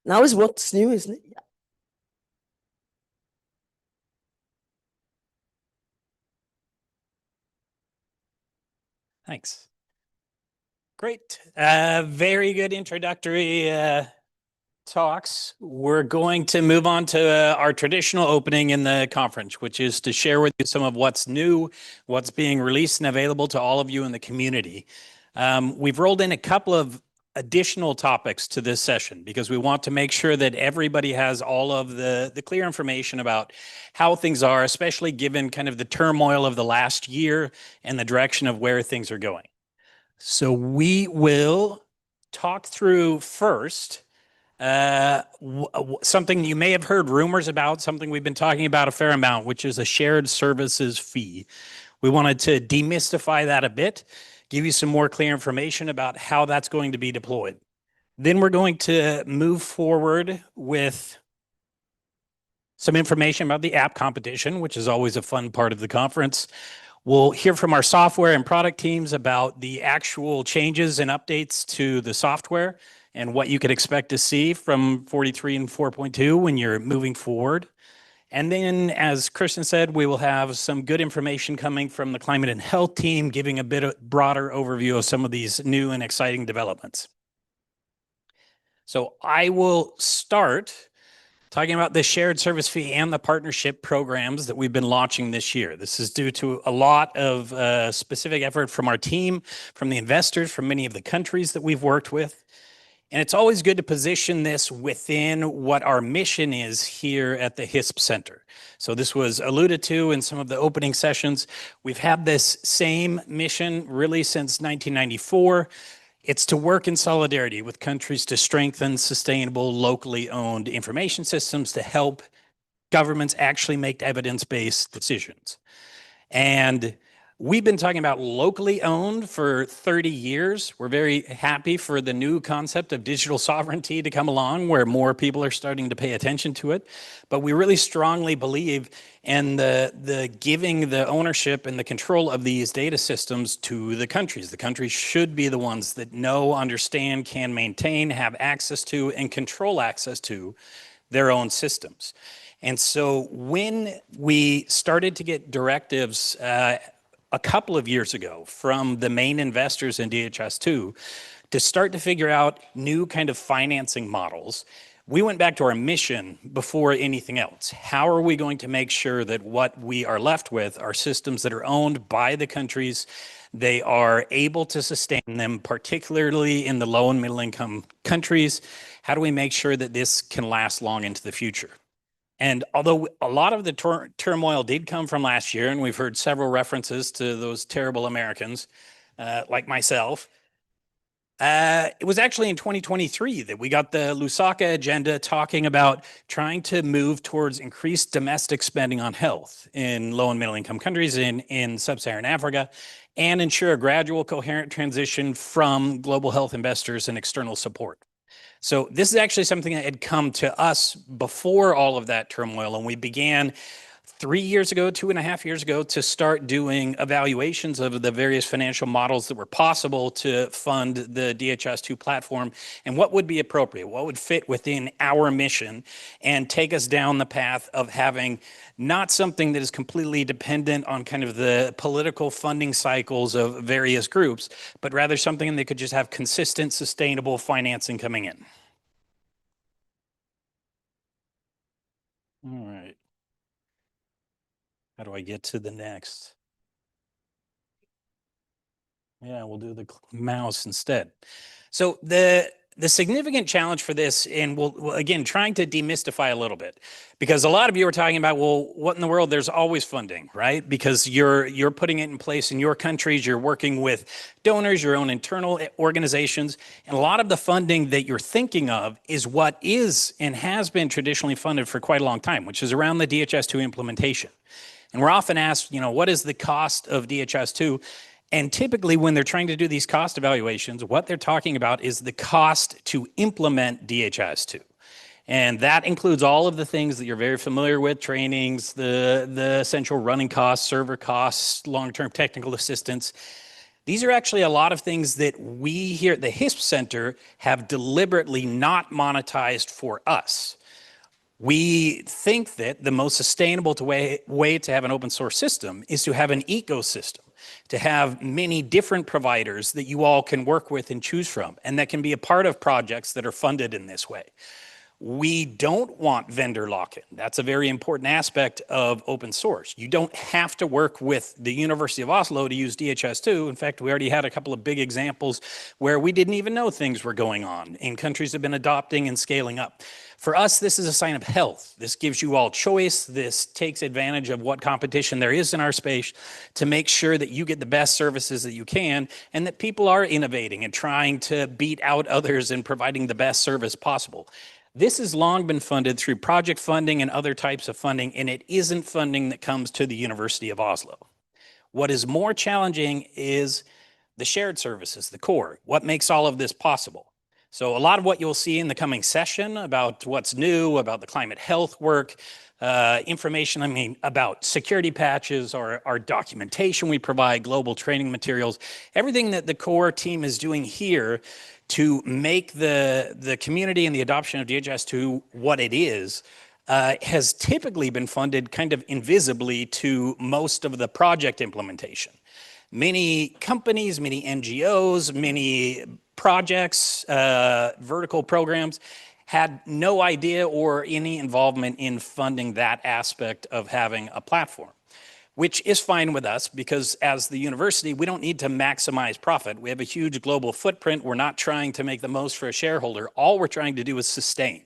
Now is what's new, isn't it? Yeah. Thanks. Great. Very good introductory talks. We're going to move on to our traditional opening in the conference, which is to share with you some of what's new, what's being released and available to all of you in the community. We've rolled in a couple of additional topics to this session because we want to make sure that everybody has all of the clear information about how things are, especially given kind of the turmoil of the last year and the direction of where things are going. So we will talk through first something you may have heard rumors about, something we've been talking about a fair amount, which is a shared services fee. We wanted to demystify that a bit, give you some more clear information about how that's going to be deployed. Then we're going to move forward with some information about the app competition, which is always a fun part of the conference. We'll hear from our software and product teams about the actual changes and updates to the software and what you could expect to see from 43 and 4.2 when you're moving forward. And then, as Kristen said, we will have some good information coming from the climate and health team, giving a bit of broader overview of some of these new and exciting developments. So I will start talking about the shared service fee and the partnership programs that we've been launching this year. This is due to a lot of specific effort from our team, from the investors, from many of the countries that we've worked with. And it's always good to position this within what our mission is here at the HISP Center. So this was alluded to in some of the opening sessions. We've had this same mission really since 1994. It's to work in solidarity with countries to strengthen sustainable, locally owned information systems to help governments actually make evidence-based decisions. And we've been talking about locally owned for 30 years. We're very happy for the new concept of digital sovereignty to come along where more people are starting to pay attention to it. But we really strongly believe in the giving the ownership and the control of these data systems to the countries. The countries should be the ones that know, understand, can maintain, have access to, and control access to their own systems. And so when we started to get directives a couple of years ago from the main investors in DHIS2 to start to figure out new kind of financing models, we went back to our mission before anything else. How are we going to make sure that what we are left with are systems that are owned by the countries, they are able to sustain them, particularly in the low and middle income countries? How do we make sure that this can last long into the future? And although a lot of the turmoil did come from last year, and we've heard several references to those terrible Americans like myself, it was actually in 2023 that we got the Lusaka agenda talking about trying to move towards increased domestic spending on health in low and middle income countries in sub-Saharan Africa and ensure a gradual coherent transition from global health investors and external support. So this is actually something that had come to us before all of that turmoil, and we began 2.5 years ago, to start doing evaluations of the various financial models that were possible to fund the DHIS2 platform and what would be appropriate, what would fit within our mission and take us down the path of having not something that is completely dependent on kind of the political funding cycles of various groups, but rather something that could just have consistent, sustainable financing coming in. All right. How do I get to the next? Yeah, we'll do the mouse instead. So the significant challenge for this, and we'll again, trying to demystify a little bit, because a lot of you are talking about, well, what in the world? There's always funding, right? Because you're putting it in place in your countries, you're working with donors, your own internal organizations, and a lot of the funding that you're thinking of is what is and has been traditionally funded for quite a long time, which is around the DHIS2 implementation. And we're often asked, what is the cost of DHIS2? And typically when they're trying to do these cost evaluations, what they're talking about is the cost to implement DHIS2. And that includes all of the things that you're very familiar with: trainings, the essential running costs, server costs, long-term technical assistance. These are actually a lot of things that we here at the HISP Center have deliberately not monetized for us. We think that the most sustainable way to have an open source system is to have an ecosystem, to have many different providers that you all can work with and choose from, and that can be a part of projects that are funded in this way. We don't want vendor lock-in. That's a very important aspect of open source. You don't have to work with the University of Oslo to use DHIS2. In fact, we already had a couple of big examples where we didn't even know things were going on in countries that have been adopting and scaling up. For us, this is a sign of health. This gives you all choice. This takes advantage of what competition there is in our space to make sure that you get the best services that you can, and that people are innovating and trying to beat out others and providing the best service possible. This has long been funded through project funding and other types of funding, and it isn't funding that comes to the University of Oslo. What is more challenging is the shared services, the core, what makes all of this possible. So a lot of what you'll see in the coming session about what's new, about the climate health work, information, about security patches, our documentation we provide, global training materials, everything that the core team is doing here to make the community and the adoption of DHIS2 what it is, has typically been funded kind of invisibly to most of the project implementation. Many companies, many NGOs, many projects, vertical programs had no idea or any involvement in funding that aspect of having a platform, which is fine with us because as the university, we don't need to maximize profit. We have a huge global footprint. We're not trying to make the most for a shareholder. All we're trying to do is sustain.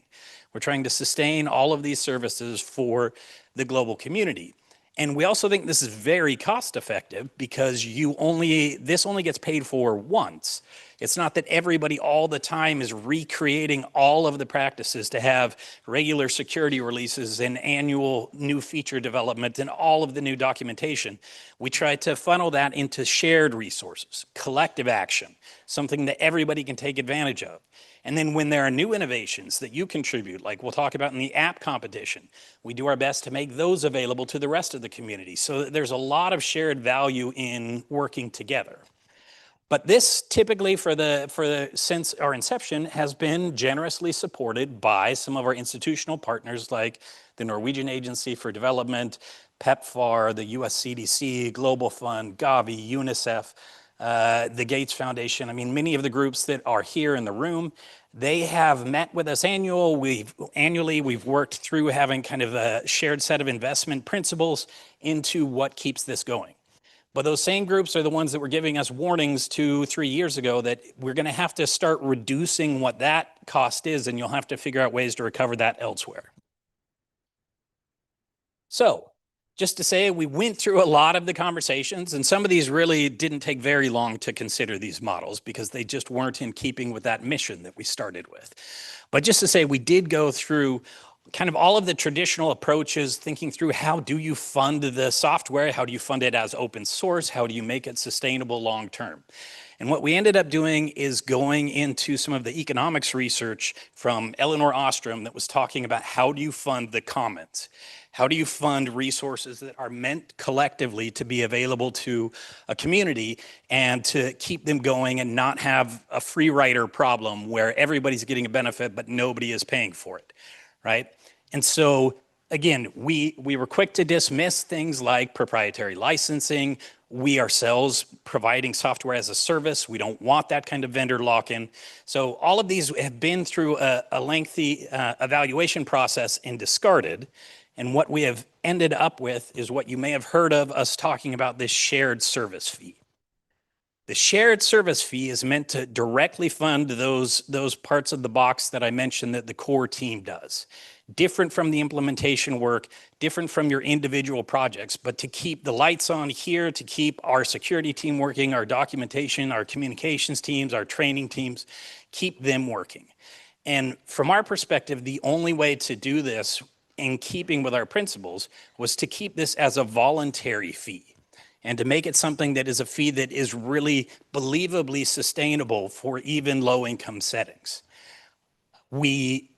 We're trying to sustain all of these services for the global community. And we also think this is very cost effective because this only gets paid for once. It's not that everybody all the time is recreating all of the practices to have regular security releases and annual new feature development and all of the new documentation. We try to funnel that into shared resources, collective action, something that everybody can take advantage of. And then when there are new innovations that you contribute, like we'll talk about in the app competition, we do our best to make those available to the rest of the community. So there's a lot of shared value in working together. But this typically since our inception has been generously supported by some of our institutional partners like the Norwegian Agency for Development, PEPFAR, the US CDC, Global Fund, Gavi, UNICEF, the Gates Foundation. Many of the groups that are here in the room, they have met with us annually. We've worked through having kind of a shared set of investment principles into what keeps this going. But those same groups are the ones that were giving us warnings 2-3 years ago that we're going to have to start reducing what that cost is, and you'll have to figure out ways to recover that elsewhere. So, just to say, we went through a lot of the conversations, and some of these really didn't take very long to consider these models because they just weren't in keeping with that mission that we started with. But just to say, we did go through kind of all of the traditional approaches, thinking through how do you fund the software? How do you fund it as open source? How do you make it sustainable long term? And what we ended up doing is going into some of the economics research from Elinor Ostrom that was talking about how do you fund the commons? How do you fund resources that are meant collectively to be available to a community and to keep them going and not have a free rider problem where everybody's getting a benefit but nobody is paying for it, right? And so again, we were quick to dismiss things like proprietary licensing. We ourselves providing software as a service. We don't want that kind of vendor lock-in. So all of these have been through a lengthy evaluation process and discarded. And what we have ended up with is what you may have heard of us talking about, this shared service fee. The shared service fee is meant to directly fund those parts of the box that I mentioned that the core team does. Different from the implementation work, different from your individual projects, but to keep the lights on here, to keep our security team working, our documentation, our communications teams, our training teams, keep them working. And from our perspective, the only way to do this in keeping with our principles was to keep this as a voluntary fee and to make it something that is a fee that is really believably sustainable for even low income settings. We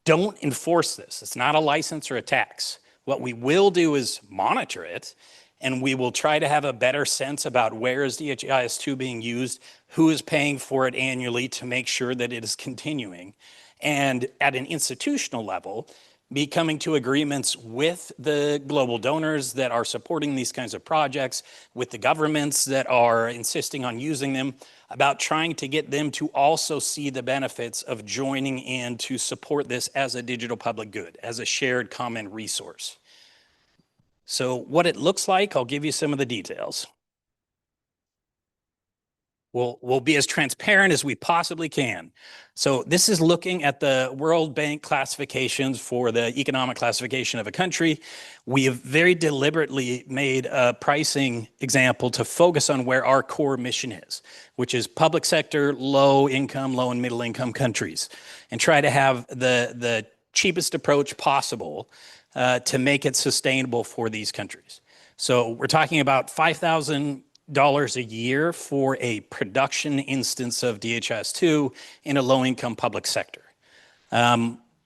don't enforce this. It's not a license or a tax. What we will do is monitor it, and we will try to have a better sense about where is DHIS2 being used, who is paying for it annually to make sure that it is continuing. And at an institutional level, be coming to agreements with the global donors that are supporting these kinds of projects, with the governments that are insisting on using them, about trying to get them to also see the benefits of joining in to support this as a digital public good, as a shared common resource. So what it looks like, I'll give you some of the details. We'll be as transparent as we possibly can. So this is looking at the World Bank classifications for the economic classification of a country. We have very deliberately made a pricing example to focus on where our core mission is, which is public sector, low income, low and middle income countries, and try to have the cheapest approach possible to make it sustainable for these countries. So we're talking about $5,000 a year for a production instance of DHIS2 in a low-income public sector.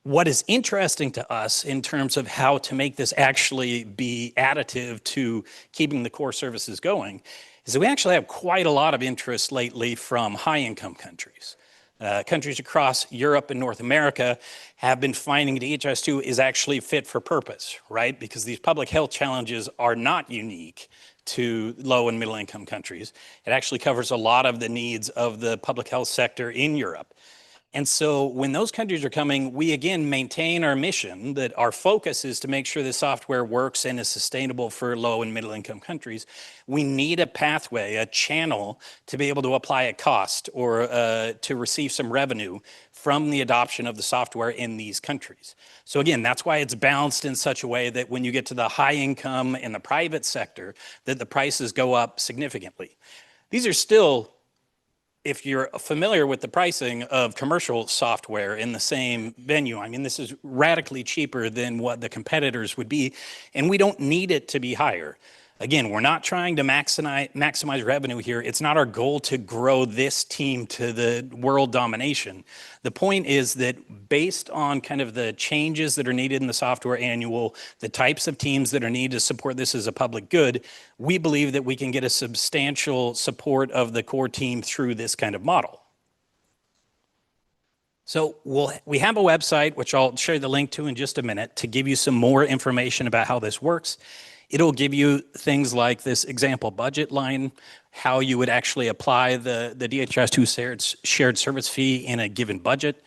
What is interesting to us in terms of how to make this actually be additive to keeping the core services going is that we actually have quite a lot of interest lately from high-income countries. Countries across Europe and North America have been finding DHIS2 is actually fit for purpose, right? Because these public health challenges are not unique to low and middle income countries. It actually covers a lot of the needs of the public health sector in Europe. And so when those countries are coming, we again maintain our mission that our focus is to make sure the software works and is sustainable for low and middle income countries. We need a pathway, a channel to be able to apply a cost or to receive some revenue from the adoption of the software in these countries. So again, that's why it's balanced in such a way that when you get to the high income and the private sector, that the prices go up significantly. These are still, if you're familiar with the pricing of commercial software in the same venue, I mean, this is radically cheaper than what the competitors would be, and we don't need it to be higher. Again, we're not trying to maximize revenue here. It's not our goal to grow this team to the world domination. The point is that based on kind of the changes that are needed in the software annual, the types of teams that are needed to support this as a public good, we believe that we can get a substantial support of the core team through this kind of model. So we have a website, which I'll share the link to in just a minute, to give you some more information about how this works. It'll give you things like this example budget line, how you would actually apply the DHIS2 shared service fee in a given budget.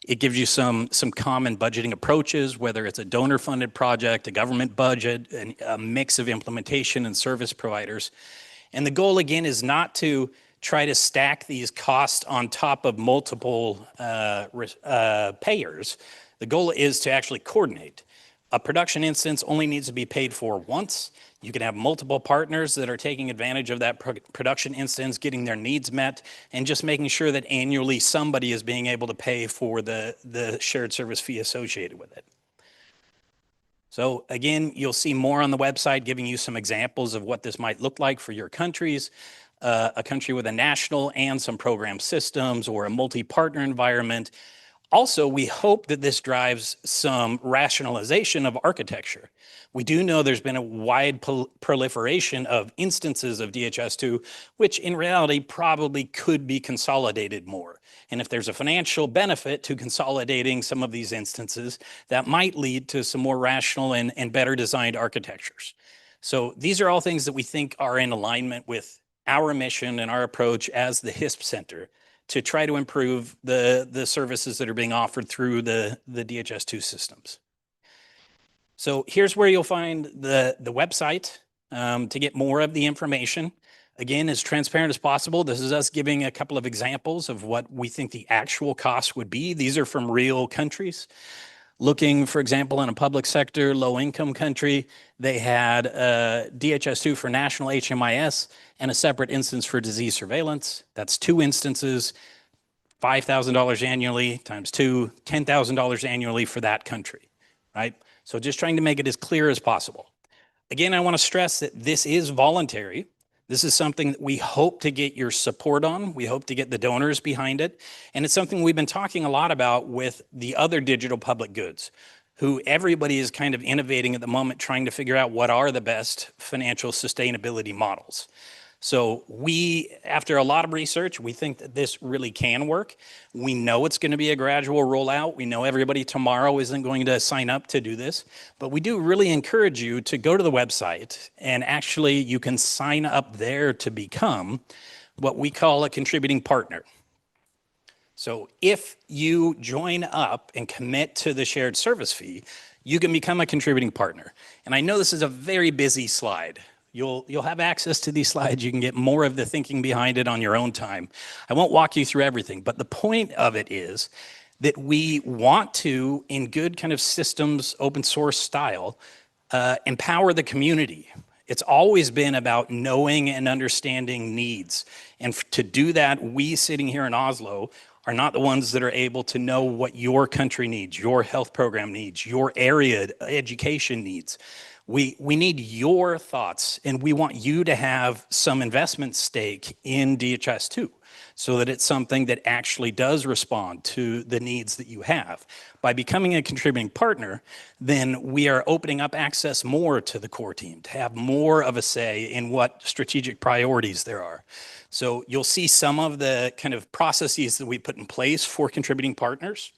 It gives you some common budgeting approaches, whether it's a donor-funded project, a government budget, and a mix of implementation and service providers. And the goal, again, is not to try to stack these costs on top of multiple payers. The goal is to actually coordinate. A production instance only needs to be paid for once. You can have multiple partners that are taking advantage of that production instance, getting their needs met, and just making sure that annually somebody is being able to pay for the shared service fee associated with it. So again, you'll see more on the website giving you some examples of what this might look like for your countries. A country with a national and some program systems or a multi-partner environment. Also, we hope that this drives some rationalization of architecture. We do know there's been a wide proliferation of instances of DHIS2, which in reality probably could be consolidated more. And if there's a financial benefit to consolidating some of these instances, that might lead to some more rational and better designed architectures. So these are all things that we think are in alignment with our mission and our approach as the HISP Center to try to improve the services that are being offered through the DHIS2 systems. So here's where you'll find the website to get more of the information. Again, as transparent as possible. This is us giving a couple of examples of what we think the actual cost would be. These are from real countries. Looking, for example, in a public sector, low-income country, they had DHIS2 for national HMIS and a separate instance for disease surveillance. That's 2 instances, $5,000 annually times 2, $10,000 annually for that country, right? So just trying to make it as clear as possible. Again, I want to stress that this is voluntary. This is something that we hope to get your support on. We hope to get the donors behind it. And it's something we've been talking a lot about with the other digital public goods, who everybody is kind of innovating at the moment, trying to figure out what are the best financial sustainability models. So we, after a lot of research, we think that this really can work. We know it's going to be a gradual rollout. We know everybody tomorrow isn't going to sign up to do this, but we do really encourage you to go to the website and actually you can sign up there to become what we call a contributing partner. So if you join up and commit to the shared service fee, you can become a contributing partner. And I know this is a very busy slide. You'll have access to these slides. You can get more of the thinking behind it on your own time. I won't walk you through everything, but the point of it is that we want to, in good kind of systems, open source style, empower the community. It's always been about knowing and understanding needs. And to do that, we sitting here in Oslo are not the ones that are able to know what your country needs, your health program needs, your area education needs. We need your thoughts, and we want you to have some investment stake in DHIS2 so that it's something that actually does respond to the needs that you have. By becoming a contributing partner, then we are opening up access more to the core team, to have more of a say in what strategic priorities there are. So you'll see some of the kind of processes that we put in place for contributing partners.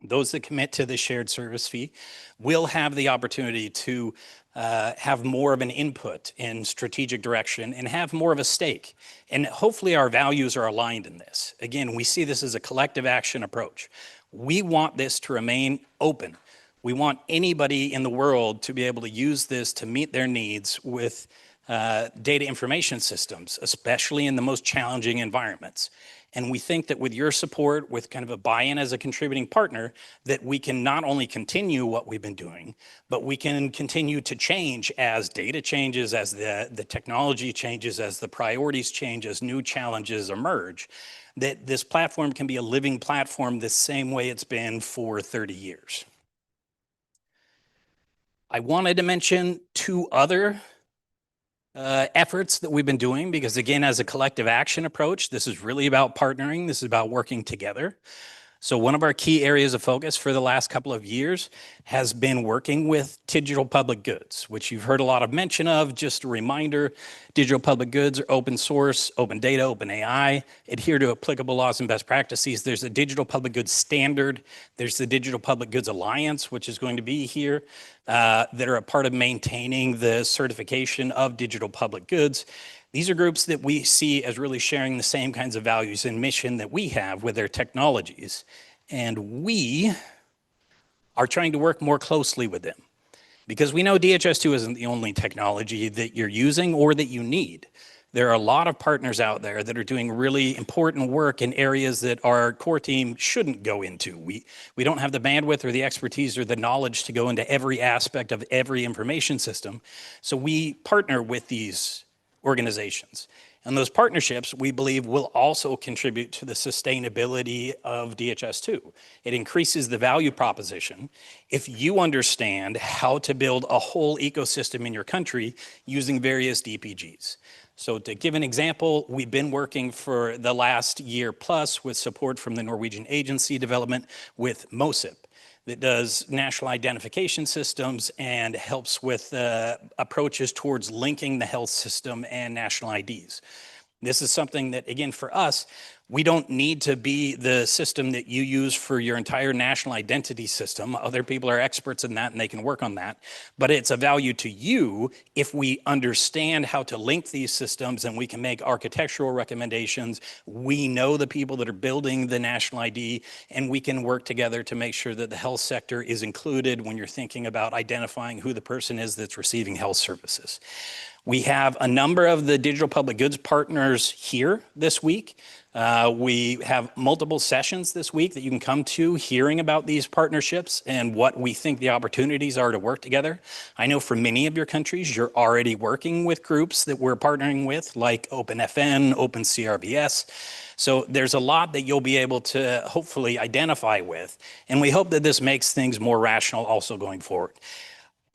Those that commit to the shared service fee will have the opportunity to have more of an input in strategic direction and have more of a stake. And hopefully our values are aligned in this. Again, we see this as a collective action approach. We want this to remain open. We want anybody in the world to be able to use this to meet their needs with data information systems, especially in the most challenging environments. And we think that with your support, with kind of a buy-in as a contributing partner, that we can not only continue what we've been doing, but we can continue to change as data changes, as the technology changes, as the priorities change, as new challenges emerge, that this platform can be a living platform the same way it's been for 30 years. I wanted to mention 2 other efforts that we've been doing, because again, as a collective action approach, this is really about partnering. This is about working together. So one of our key areas of focus for the last couple of years has been working with digital public goods, which you've heard a lot of mention of. Just a reminder, digital public goods are open source, open data, open AI, adhere to applicable laws and best practices. There's a digital public goods standard. There's the Digital Public Goods Alliance, which is going to be here, that are a part of maintaining the certification of digital public goods. These are groups that we see as really sharing the same kinds of values and mission that we have with their technologies. And we are trying to work more closely with them, because we know DHIS2 isn't the only technology that you're using or that you need. There are a lot of partners out there that are doing really important work in areas that our core team shouldn't go into. We don't have the bandwidth or the expertise or the knowledge to go into every aspect of every information system. So we partner with these organizations. And those partnerships, we believe, will also contribute to the sustainability of DHIS2. It increases the value proposition if you understand how to build a whole ecosystem in your country using various DPGs. So to give an example, we've been working for the last year plus with support from the Norwegian Agency Development with MOSIP that does national identification systems and helps with approaches towards linking the health system and national IDs. This is something that, again, for us, we don't need to be the system that you use for your entire national identity system. Other people are experts in that and they can work on that. But it's a value to you if we understand how to link these systems and we can make architectural recommendations. We know the people that are building the national ID, and we can work together to make sure that the health sector is included when you're thinking about identifying who the person is that's receiving health services. We have a number of the digital public goods partners here this week. We have multiple sessions this week that you can come to hearing about these partnerships and what we think the opportunities are to work together. I know for many of your countries, you're already working with groups that we're partnering with, like OpenFN, OpenCRBS. So there's a lot that you'll be able to hopefully identify with. And we hope that this makes things more rational also going forward.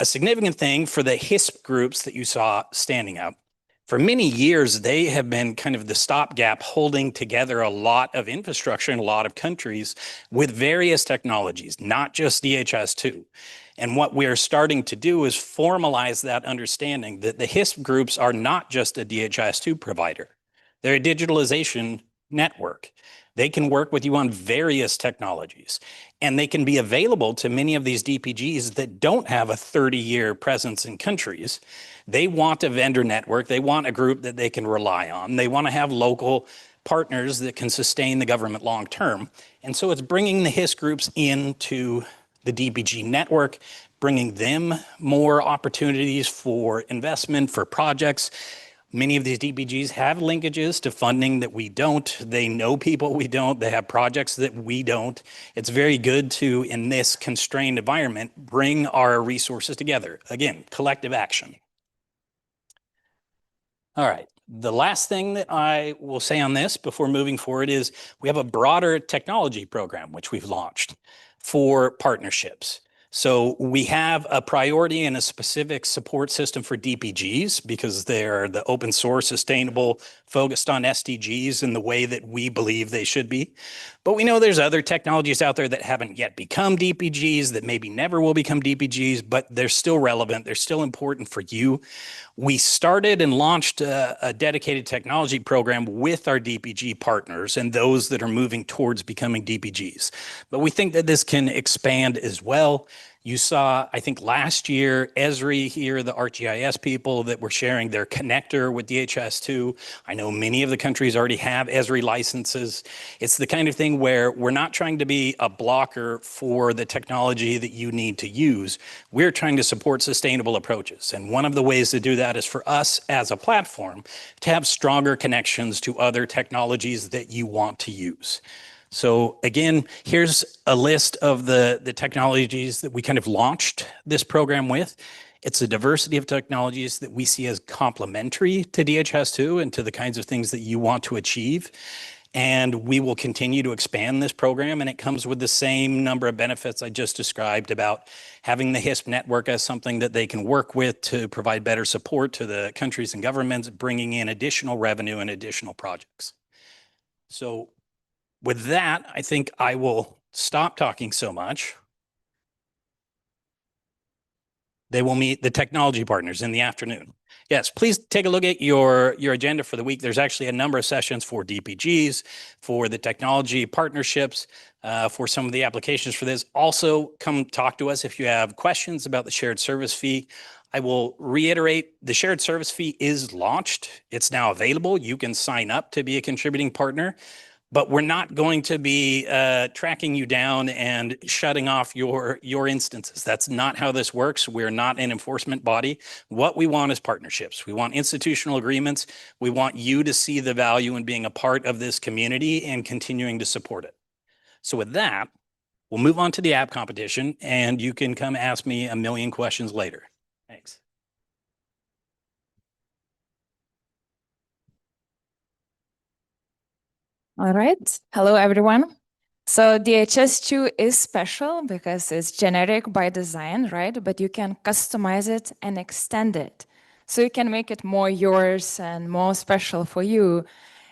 A significant thing for the HISP groups that you saw standing up, for many years, they have been kind of the stopgap holding together a lot of infrastructure in a lot of countries with various technologies, not just DHIS2. And what we're starting to do is formalize that understanding that the HISP groups are not just a DHIS2 provider. They're a digitalization network. They can work with you on various technologies, and they can be available to many of these DPGs that don't have a 30-year presence in countries. They want a vendor network. They want a group that they can rely on. They want to have local partners that can sustain the government long term. And so it's bringing the HIS groups into the DPG network, bringing them more opportunities for investment, for projects. Many of these DPGs have linkages to funding that we don't. They know people we don't. They have projects that we don't. It's very good to, in this constrained environment, bring our resources together. Again, collective action. All right. The last thing that I will say on this before moving forward is we have a broader technology program, which we've launched for partnerships. So we have a priority and a specific support system for DPGs because they're the open source, sustainable, focused on SDGs in the way that we believe they should be. But we know there's other technologies out there that haven't yet become DPGs, that maybe never will become DPGs, but they're still relevant. They're still important for you. We started and launched a dedicated technology program with our DPG partners and those that are moving towards becoming DPGs. But we think that this can expand as well. You saw, I think last year, Esri here, the ArcGIS people that were sharing their connector with DHIS2. I know many of the countries already have Esri licenses. It's the kind of thing where we're not trying to be a blocker for the technology that you need to use. We're trying to support sustainable approaches. And one of the ways to do that is for us as a platform to have stronger connections to other technologies that you want to use. So again, here's a list of the technologies that we kind of launched this program with. It's a diversity of technologies that we see as complementary to DHIS2 and to the kinds of things that you want to achieve. And we will continue to expand this program, and it comes with the same number of benefits I just described about having the HISP network as something that they can work with to provide better support to the countries and governments, bringing in additional revenue and additional projects. So with that, I think I will stop talking so much. They will meet the technology partners in the afternoon. Yes, please take a look at your agenda for the week. There's actually a number of sessions for DPGs, for the technology partnerships, for some of the applications for this. Also, come talk to us if you have questions about the shared service fee. I will reiterate, the shared service fee is launched. It's now available. You can sign up to be a contributing partner. But we're not going to be tracking you down and shutting off your instances. That's not how this works. We're not an enforcement body. What we want is partnerships. We want institutional agreements. We want you to see the value in being a part of this community and continuing to support it. So with that, we'll move on to the app competition, and you can come ask me a million questions later. Thanks. All right. Hello, everyone. So DHIS2 is special because it's generic by design, right? But you can customize it and extend it. so you can make it more yours and more special for you.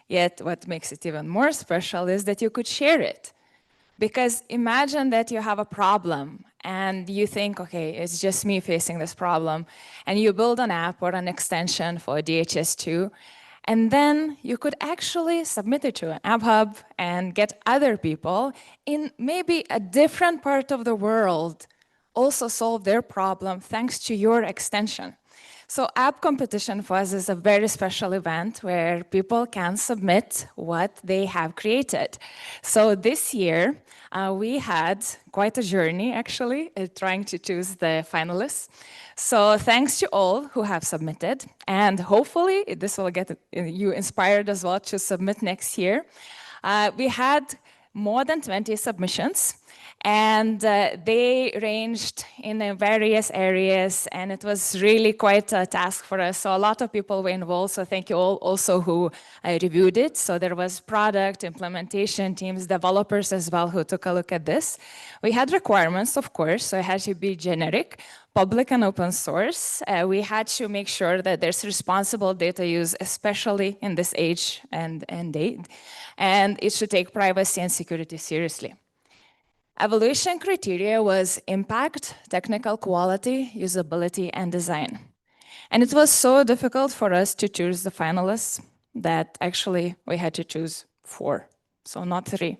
Yet what makes it even more special is that you could share it. Because imagine that you have a problem and you think, okay, it's just me facing this problem, and you build an app or an extension for DHIS2, and then you could actually submit it to an app hub and get other people in maybe a different part of the world also solve their problem thanks to your extension. So app competition for us is a very special event where people can submit what they have created. So this year, we had quite a journey, actually, trying to choose the finalists. So thanks to all who have submitted, and hopefully this will get you inspired as well to submit next year. We had more than 20 submissions, and they ranged in various areas, and it was really quite a task for us. So a lot of people were involved, so thank you all also who reviewed it. So there was product, implementation teams, developers as well who took a look at this. We had requirements, of course, so it had to be generic, public and open source. We had to make sure that there's responsible data use, especially in this age and date, and it should take privacy and security seriously. Evaluation criteria was impact, technical quality, usability, and design. And it was so difficult for us to choose the finalists that actually we had to choose 4, so not 3.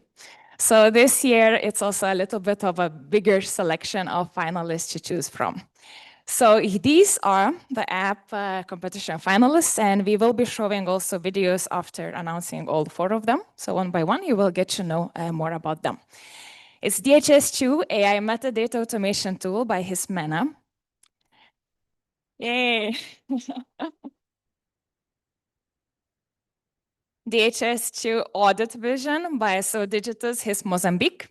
So this year, it's also a little bit of a bigger selection of finalists to choose from. So these are the app competition finalists, and we will be showing also videos after announcing all 4 of them. So one by one, you will get to know more about them. It's DHIS2 AI Metadata Automation Tool by HISP. Yay! DHIS2 Audit Vision by Digitus HISP Mozambique.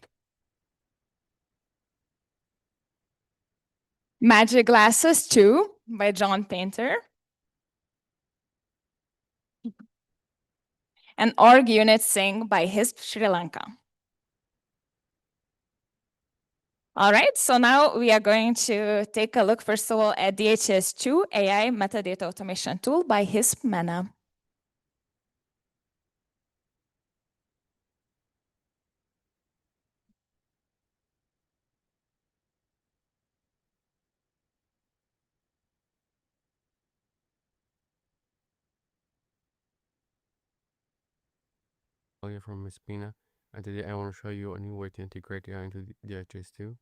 Magic Glasses 2 by John Painter. And Org Unit Sing by HISP Sri Lanka. All right, so now we are going to take a look, first of all, at DHIS2 AI Metadata Automation Tool by HISP. From Ms. Pina, and today I want to show you a new way to integrate AI into DHIS2.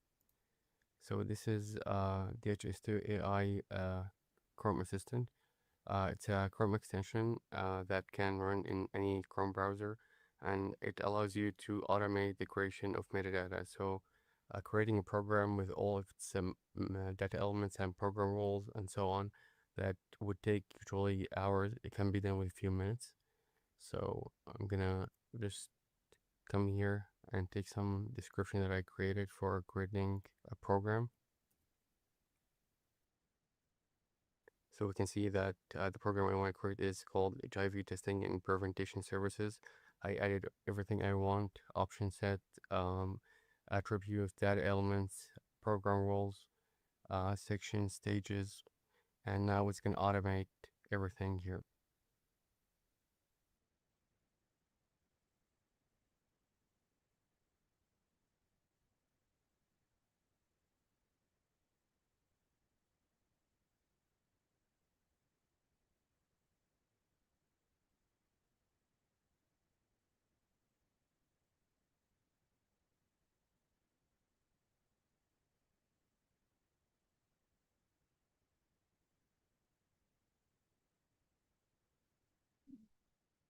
So this is DHIS2 AI Chrome Assistant. It's a Chrome extension that can run in any Chrome browser, and it allows you to automate the creation of metadata. So creating a program with all of its data elements and program roles and so on that would take usually hours, it can be done with a few minutes. So I'm gonna just come here and take some description that I created for creating a program. So we can see that the program I want to create is called HIV Testing and Prevention Services. I added everything I want: option set, attributes, data elements, program roles, sections, stages, and now it's going to automate everything here.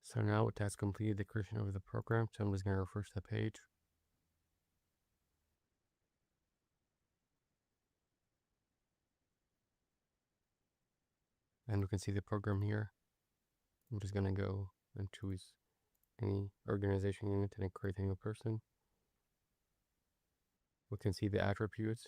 So now it has completed the creation of the program, so I'm just going to refresh the page. And we can see the program here. I'm just going to go and choose any organization unit and create a new person. We can see the attributes.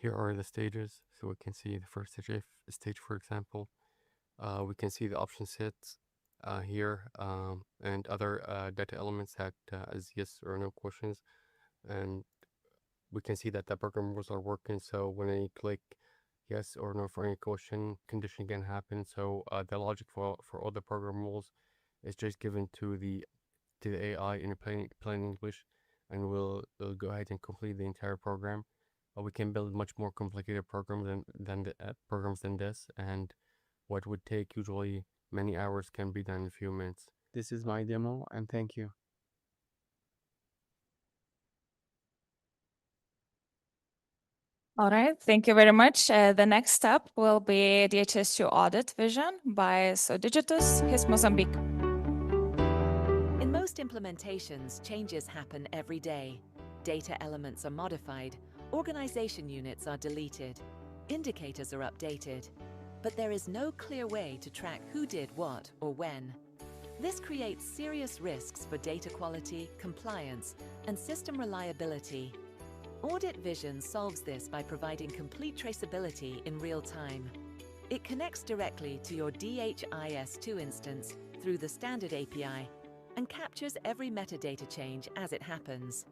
Here are the stages. So we can see the first stage, for example. We can see the option sets here and other data elements that as yes or no questions. And we can see that the program rules are working. So when I click yes or no for any question, condition can happen. So the logic for all the program rules is just given to the AI in plain English, and it'll go ahead and complete the entire program. We can build much more complicated programs than this, and what would take usually many hours can be done in a few minutes. This is my demo, and thank you. All right, thank you very much. The next step will be DHIS2 Audit Vision by Sodigitus, HIS Mozambique. In most implementations, changes happen every day. Data elements are modified, organization units are deleted, indicators are updated, but there is no clear way to track who did what or when. This creates serious risks for data quality, compliance, and system reliability. Audit Vision solves this by providing complete traceability in real time. It connects directly to your DHIS2 instance through the standard API and captures every metadata change as it happens.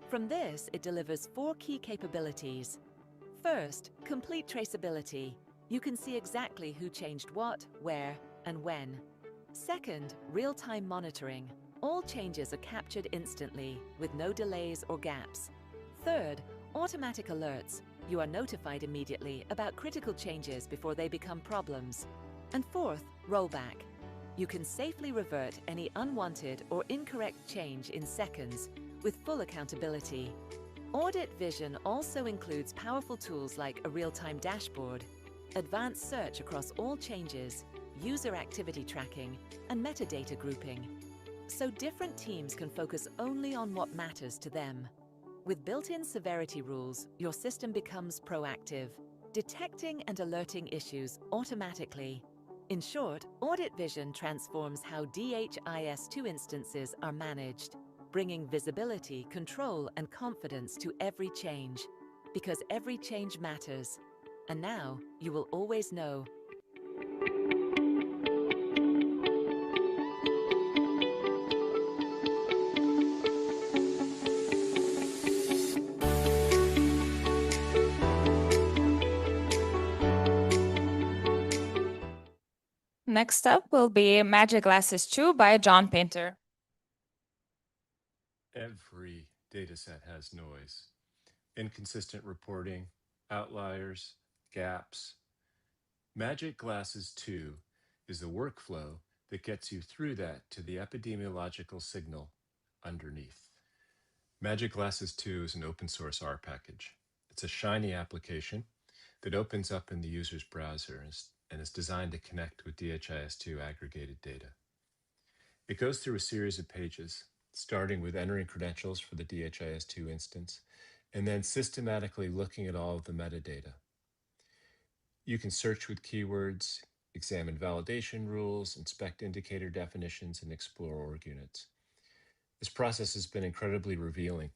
From this, it delivers 4 key capabilities. First, complete traceability. You can see exactly who changed what, where, and when. Second, real-time monitoring. All changes are captured instantly, with no delays or gaps. Third, automatic alerts. You are notified immediately about critical changes before they become problems. And fourth, rollback. You can safely revert any unwanted or incorrect change in seconds with full accountability. Audit Vision also includes powerful tools like a real-time dashboard, advanced search across all changes, user activity tracking, and metadata grouping. So different teams can focus only on what matters to them. With built-in severity rules, your system becomes proactive, detecting and alerting issues automatically. In short, Audit Vision transforms how DHIS2 instances are managed, bringing visibility, control, and confidence to every change. Because every change matters. And now, you will always know. Next up will be Magic Glasses 2 by John Painter. Every dataset has noise, inconsistent reporting, outliers, gaps. Magic Glasses 2 is the workflow that gets you through that to the epidemiological signal underneath. Magic Glasses 2 is an open source R package. It's a shiny application that opens up in the user's browser and is designed to connect with DHIS2 aggregated data. It goes through a series of pages, starting with entering credentials for the DHIS2 instance, and then systematically looking at all of the metadata. You can search with keywords, examine validation rules, inspect indicator definitions, and explore org units. This process has been incredibly revealing,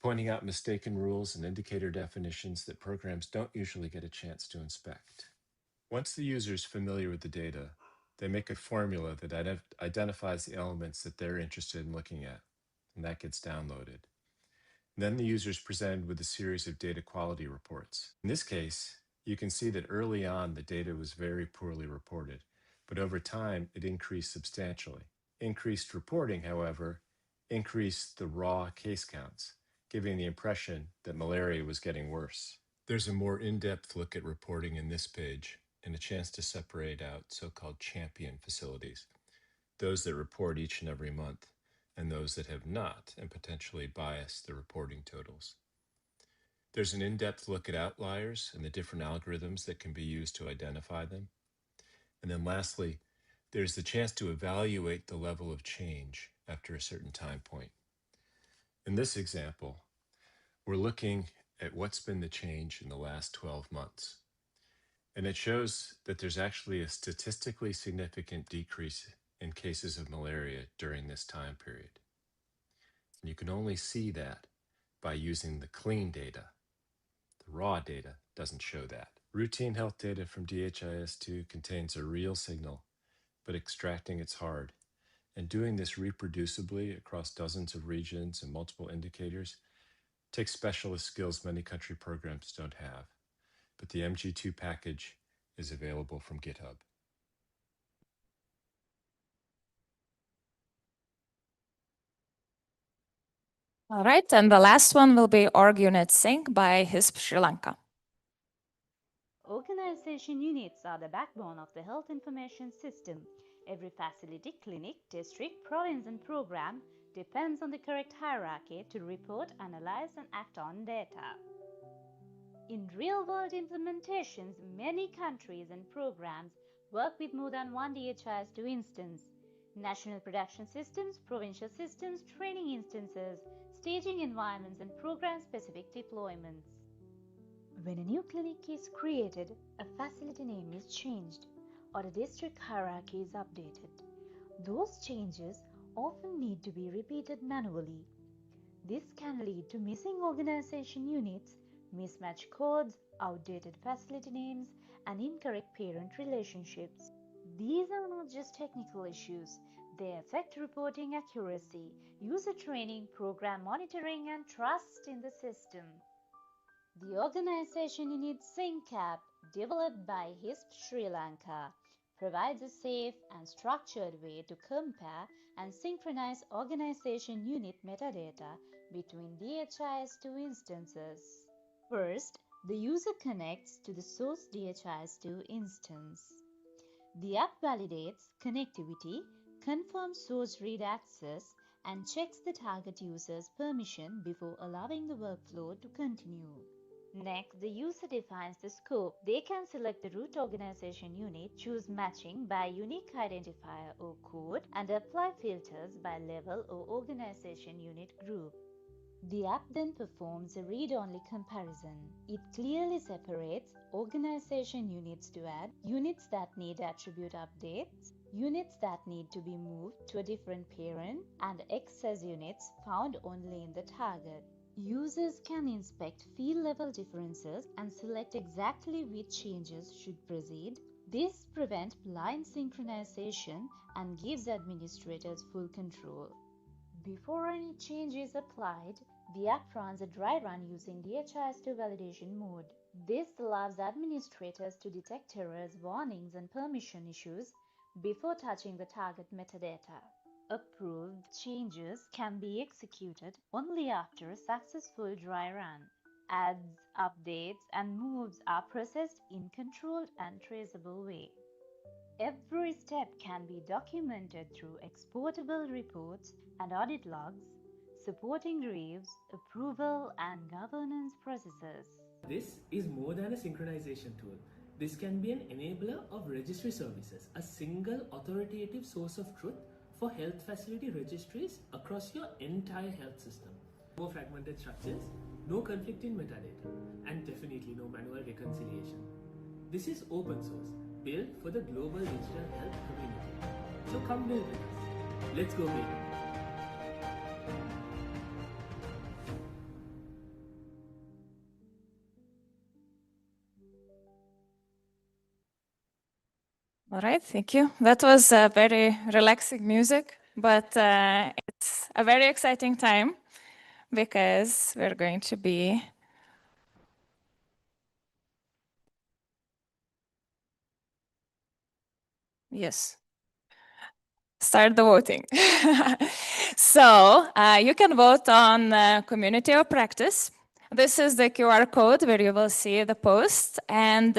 pointing out mistaken rules and indicator definitions that programs don't usually get a chance to inspect. Once the user is familiar with the data, they make a formula that identifies the elements that they're interested in looking at, and that gets downloaded. And then the user is presented with a series of data quality reports. In this case, you can see that early on the data was very poorly reported, but over time it increased substantially. Increased reporting, however, increased the raw case counts, giving the impression that malaria was getting worse. There's a more in-depth look at reporting in this page, and a chance to separate out so-called champion facilities, those that report each and every month, and those that have not and potentially bias the reporting totals. There's an in-depth look at outliers and the different algorithms that can be used to identify them. And then lastly, there's the chance to evaluate the level of change after a certain time point. In this example, we're looking at what's been the change in the last 12 months. And it shows that there's actually a statistically significant decrease in cases of malaria during this time period. And you can only see that by using the clean data, raw data doesn't show that. Routine health data from DHIS2 contains a real signal, but extracting it's hard. And doing this reproducibly across dozens of regions and multiple indicators takes specialist skills many country programs don't have. But the MG2 package is available from GitHub. All right, and the last one will be Org Unit Sync by HISP Sri Lanka. Organization units are the backbone of the health information system. Every facility, clinic, district, province and program depends on the correct hierarchy to report, analyze and act on data. In real-world implementations, many countries and programs work with more than one DHIS2 instance. National production systems, provincial systems, training instances, staging environments and program-specific deployments. When a new clinic is created, a facility name is changed or a district hierarchy is updated. Those changes often need to be repeated manually. This can lead to missing organization units, mismatched codes, outdated facility names, and incorrect parent relationships. These are not just technical issues. They affect reporting accuracy, user training, program monitoring, and trust in the system. The Organization Unit Sync app, developed by HISP Sri Lanka, provides a safe and structured way to compare and synchronize organization unit metadata between DHIS2 instances. First, the user connects to the source DHIS2 instance. The app validates connectivity, confirms source read access, and checks the target user's permission before allowing the workflow to continue. Next, the user defines the scope. They can select the root organization unit, choose matching by unique identifier or code, and apply filters by level or organization unit group. The app then performs a read-only comparison. It clearly separates organization units to add, units that need attribute updates, units that need to be moved to a different parent, and excess units found only in the target. Users can inspect field-level differences and select exactly which changes should proceed. This prevents blind synchronization and gives administrators full control. Before any change is applied, the app runs a dry run using DHIS2 validation mode. This allows administrators to detect errors, warnings, and permission issues before touching the target metadata. Approved changes can be executed only after a successful dry run. Adds, updates, and moves are processed in controlled and traceable way. Every step can be documented through exportable reports and audit logs, supporting reviews, approval, and governance processes. This is more than a synchronization tool. This can be an enabler of registry services, a single authoritative source of truth for health facility registries across your entire health system. No fragmented structures, no conflict in metadata, and definitely no manual reconciliation. This is open source, built for the global digital health community. So come build with us. Let's go big. All right, thank you. That was very relaxing music, but it's a very exciting time because we're going to be start the voting. So you can vote on community of practice. This is the QR code where you will see the post, and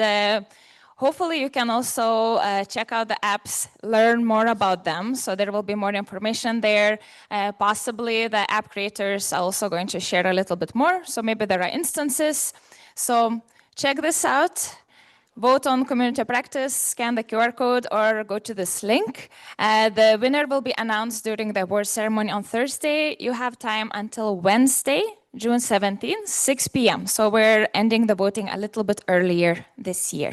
hopefully you can also check out the apps, learn more about them. So there will be more information there. Possibly the app creators are also going to share a little bit more. So maybe there are instances. So check this out. Vote on community practice, scan the QR code, or go to this link. The winner will be announced during the award ceremony on Thursday. You have time until Wednesday, June 17, 6 p.m. So we're ending the voting a little bit earlier this year.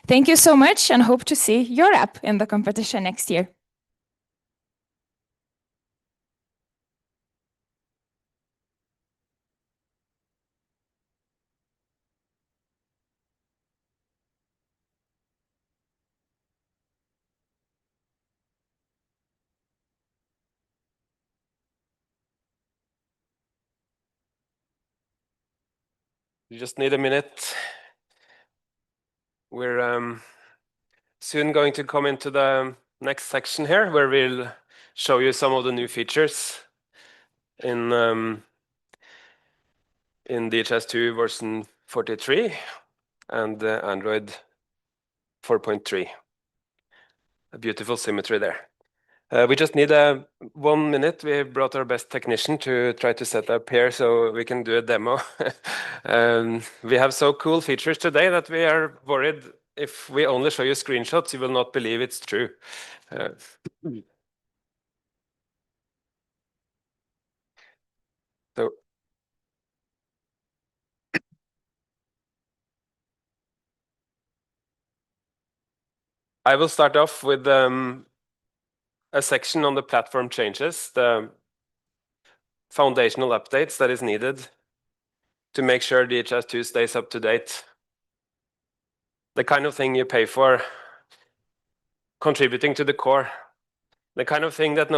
Thank you so much, and hope to see your app in the competition next year. You just need a minute. We're soon going to come into the next section here, where we'll show you some of the new features in DHIS2 version 43 and Android 4.3. A beautiful symmetry there. We just need 1 minute. We brought our best technician to try to set up here so we can do a demo. We have so cool features today that we are worried if we only show you screenshots, you will not believe it's true. So I will start off with a section on the platform changes, the foundational updates that is needed to make sure DHIS2 stays up to date. The kind of thing you pay for contributing to the core. The kind of thing that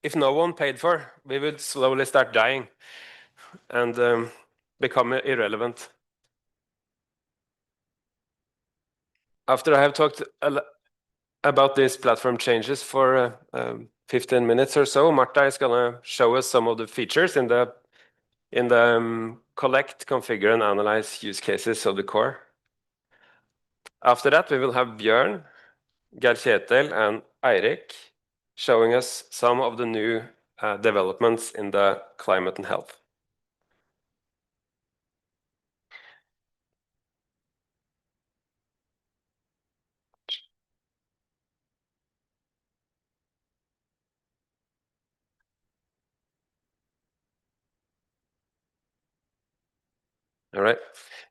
if no one paid for, we would slowly start dying and become irrelevant. After I have talked about these platform changes for 15 minutes or so, Marta is going to show us some of the features in the collect, configure, and analyze use cases of the core. After that, we will have Bjørn, Geir Kjetil, and Eirik showing us some of the new developments in the climate and health. All right,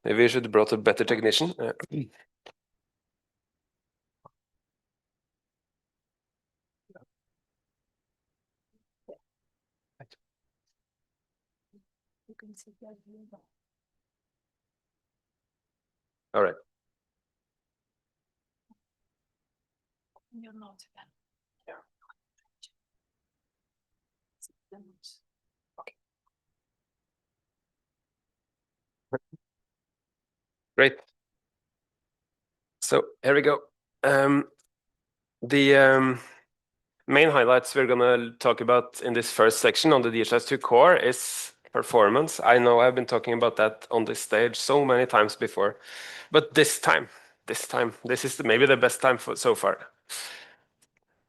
maybe we should have brought a better technician. All right. Okay. Great. So here we go. The main highlights we're going to talk about in this first section on the DHIS2 core is performance. I know I've been talking about that on this stage so many times before, but this time, this is maybe the best time so far.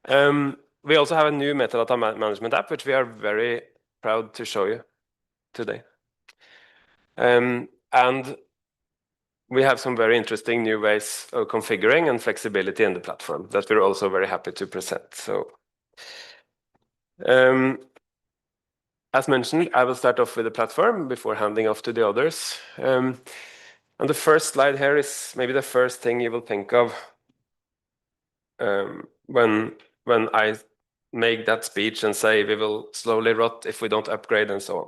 We also have a new metadata management app, which we are very proud to show you today. And we have some very interesting new ways of configuring and flexibility in the platform that we're also very happy to present. So, as mentioned, I will start off with the platform before handing off to the others. And the first slide here is maybe the first thing you will think of when I make that speech and say we will slowly rot if we don't upgrade and so on.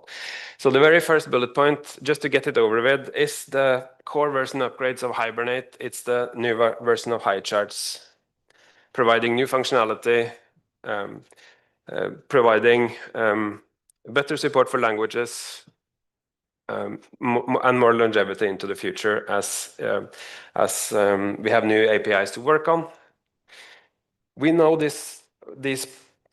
So the very first bullet point, just to get it over with, is the core version upgrades of Hibernate. It's the new version of HiCharts, providing new functionality, providing better support for languages, and more longevity into the future as we have new APIs to work on. We know these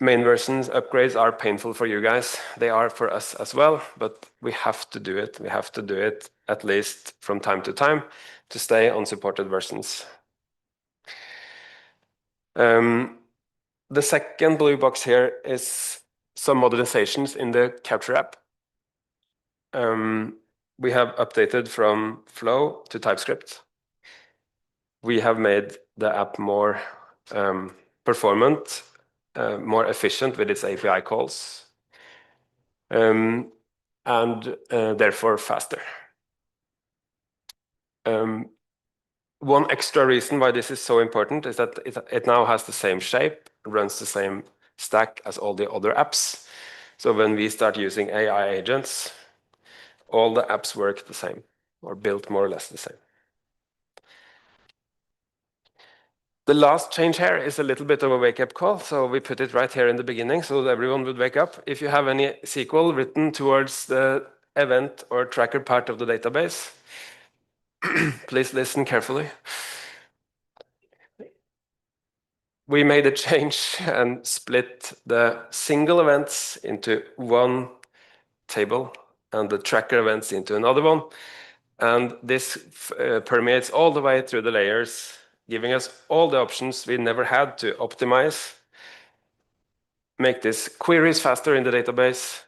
main versions upgrades are painful for you guys. They are for us as well, but we have to do it. We have to do it at least from time to time to stay on supported versions. The second blue box here is some modernizations in the Capture app. We have updated from Flow to TypeScript. We have made the app more performant, more efficient with its API calls, and therefore faster. One extra reason why this is so important is that it now has the same shape, runs the same stack as all the other apps. So when we start using AI agents, all the apps work the same or built more or less the same. The last change here is a little bit of a wake-up call, so we put it right here in the beginning so that everyone would wake up. If you have any SQL written towards the event or tracker part of the database, please listen carefully. We made a change and split the single events into one table and the tracker events into another one. And this permeates all the way through the layers, giving us all the options we never had to optimize, make these queries faster in the database,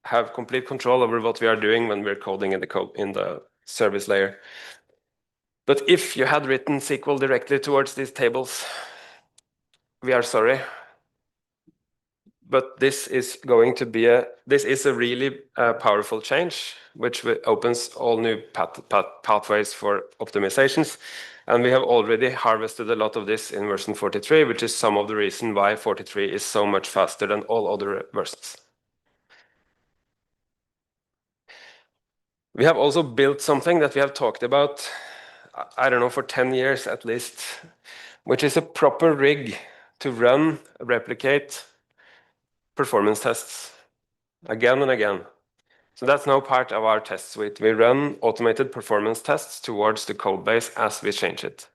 have complete control over what we are doing when we're coding in the service layer. But if you had written SQL directly towards these tables, we are sorry. But this is going to be a really powerful change, which opens all new pathways for optimizations. And we have already harvested a lot of this in version 43, which is some of the reason why 43 is so much faster than all other versions. We have also built something that we have talked about, I don't know, for 10 years at least, which is a proper rig to run, replicate performance tests again and again. So that's now part of our test suite. We run automated performance tests towards the code base as we change it.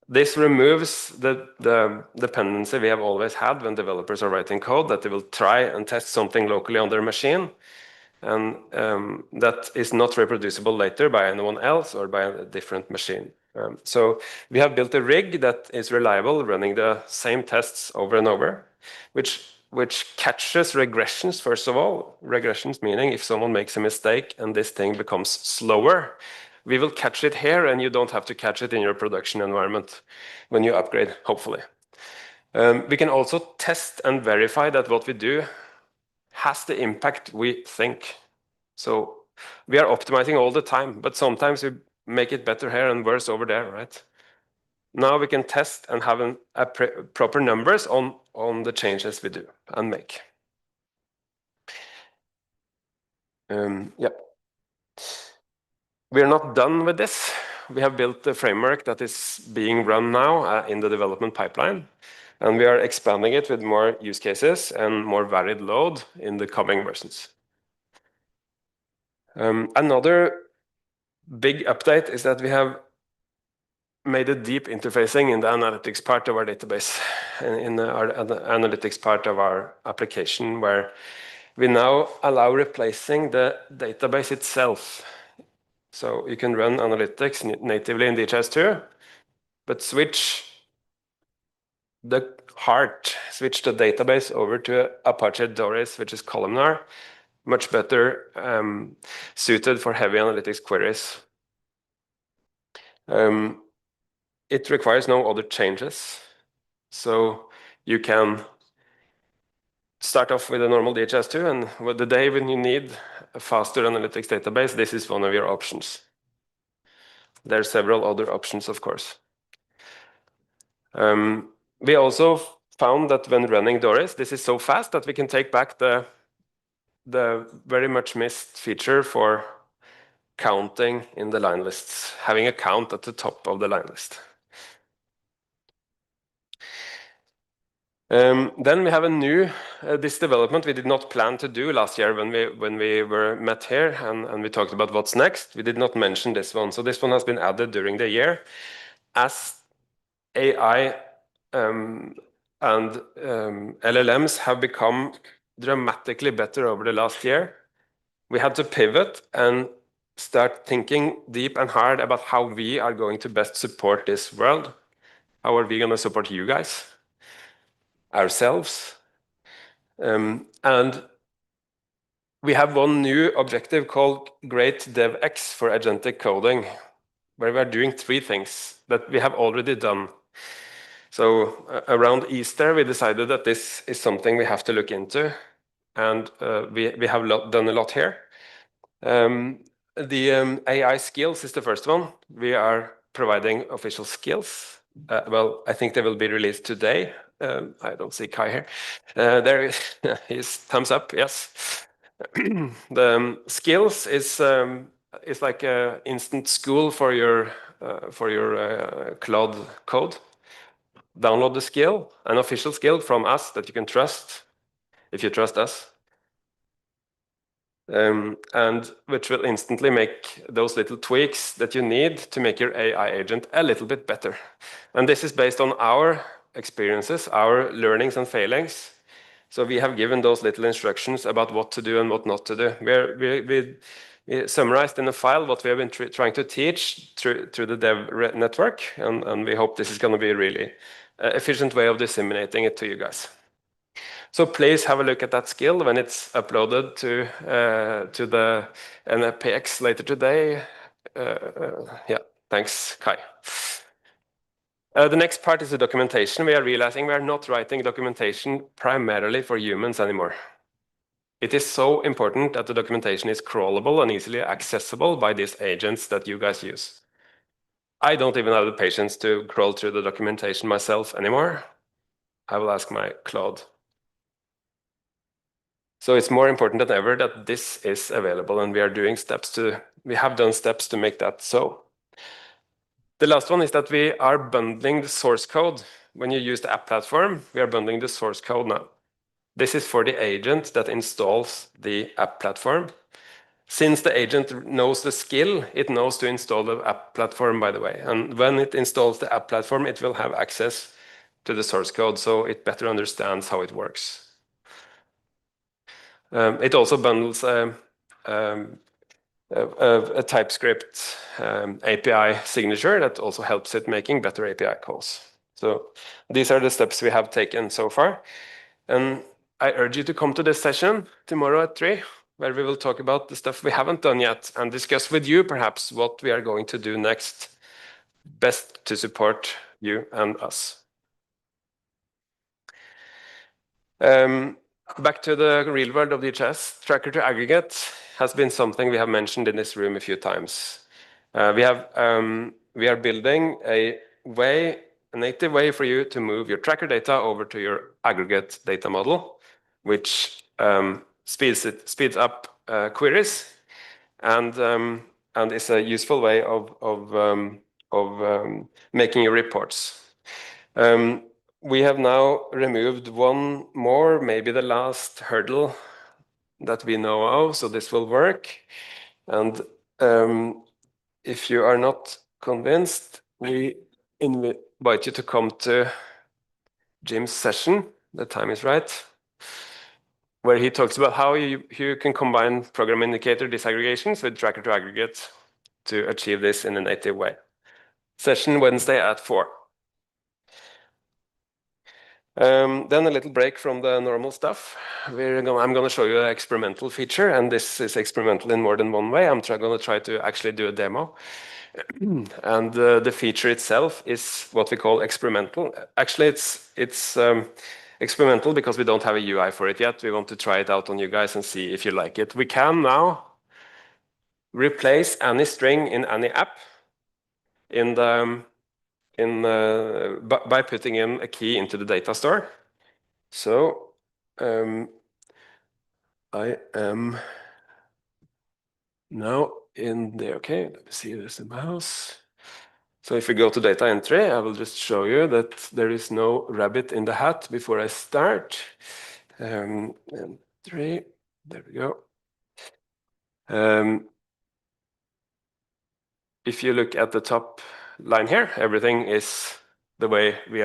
This removes the dependency we have always had when developers are writing code, that they will try and test something locally on their machine, and that is not reproducible later by anyone else or by a different machine. So we have built a rig that is reliable, running the same tests over and over, which catches regressions, first of all. Regressions meaning if someone makes a mistake and this thing becomes slower, we will catch it here and you don't have to catch it in your production environment when you upgrade, hopefully. We can also test and verify that what we do has the impact we think. So we are optimizing all the time, but sometimes we make it better here and worse over there, right? Now we can test and have proper numbers on the changes we do and make. Yep. We're not done with this. We have built a framework that is being run now in the development pipeline, and we are expanding it with more use cases and more varied load in the coming versions. Another big update is that we have made a deep interfacing in the analytics part of our database, in our analytics part of our application, where we now allow replacing the database itself. So you can run analytics natively in DHIS2, but switch the heart, switch the database over to Apache Doris, which is columnar, much better suited for heavy analytics queries. It requires no other changes. So you can start off with a normal DHIS2, and with the day when you need a faster analytics database, this is one of your options. There are several other options, of course. We also found that when running Doris, this is so fast that we can take back the very much missed feature for counting in the line lists, having a count at the top of the line list. Then we have a new this development we did not plan to do last year when we were met here and we talked about what's next. We did not mention this one, so this one has been added during the year as AI and LLMs have become dramatically better over the last year. We had to pivot and start thinking deep and hard about how we are going to best support this world. How are we going to support you guys? Ourselves. And we have one new objective called Great DevX for agentic coding, where we are doing 3 things that we have already done. So around Easter, we decided that this is something we have to look into, and we have done a lot here. The AI skills is the first one. We are providing official skills. Well, I think they will be released today. I don't see Kai here. There is his thumbs up, yes. The skills is like an instant school for your cloud code. Download the skill, an official skill from us that you can trust, if you trust us. and which will instantly make those little tweaks that you need to make your AI agent a little bit better. And this is based on our experiences, our learnings and failings. So we have given those little instructions about what to do and what not to do. We summarized in a file what we have been trying to teach through the dev network, and we hope this is going to be a really efficient way of disseminating it to you guys. So please have a look at that skill when it's uploaded to the NPX later today. Yeah, thanks, Kai. The next part is the documentation. We are realizing we are not writing documentation primarily for humans anymore. It is so important that the documentation is crawlable and easily accessible by these agents that you guys use. I don't even have the patience to crawl through the documentation myself anymore. I will ask my Claude. So it's more important than ever that this is available, and we have done steps to make that so. The last one is that we are bundling the source code. When you use the app platform, we are bundling the source code now. This is for the agent that installs the app platform. Since the agent knows the skill, it knows to install the app platform, by the way. And when it installs the app platform, it will have access to the source code, so it better understands how it works. It also bundles a TypeScript API signature that also helps it making better API calls. So these are the steps we have taken so far. And I urge you to come to this session tomorrow at 3, where we will talk about the stuff we haven't done yet and discuss with you perhaps what we are going to do next, best to support you and us. Back to the real world of DHIS, tracker to aggregate has been something we have mentioned in this room a few times. We are building a native way for you to move your tracker data over to your aggregate data model, which speeds up queries and is a useful way of making your reports. We have now removed one more, maybe the last hurdle that we know of, so this will work. And if you are not convinced, we invite you to come to Jim's session, the time is right, where he talks about how you can combine program indicator disaggregations with tracker to aggregate to achieve this in a native way. Session Wednesday at 4. Then a little break from the normal stuff. I'm going to show you an experimental feature, and this is experimental in more than one way. I'm going to try to actually do a demo. And the feature itself is what we call experimental. Actually, it's experimental because we don't have a UI for it yet. We want to try it out on you guys and see if you like it. We can now replace any string in any app by putting in a key into the data store. So I am now in there. Okay, let me see this in mouse. So if we go to data entry, I will just show you that there is no rabbit in the hat before I start. Entry, there we go. If you look at the top line here, everything is the way we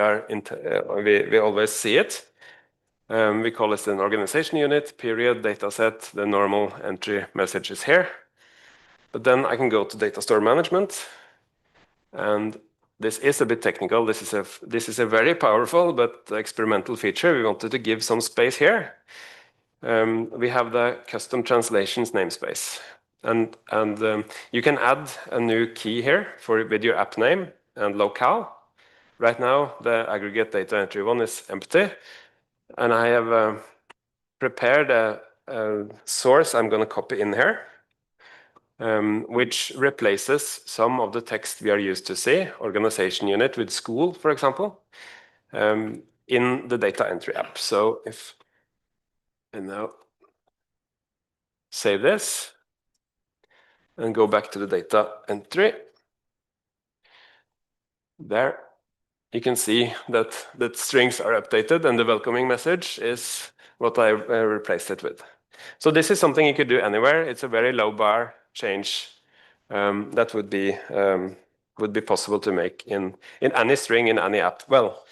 always see it. We call this an organization unit, period, dataset, the normal entry message is here. But then I can go to data store management, and this is a bit technical. This is a very powerful but experimental feature. We wanted to give some space here. We have the custom translations namespace. And you can add a new key here with your app name and locale. Right now, the aggregate data entry one is empty. And I have prepared a source I'm going to copy in here, which replaces some of the text we are used to see, organization unit with school, for example, in the data entry app. So and now save this and go back to the data entry. There, you can see that strings are updated and the welcoming message is what I replaced it with. So this is something you could do anywhere. It's a very low bar change that would be possible to make in any string, in any app. Well,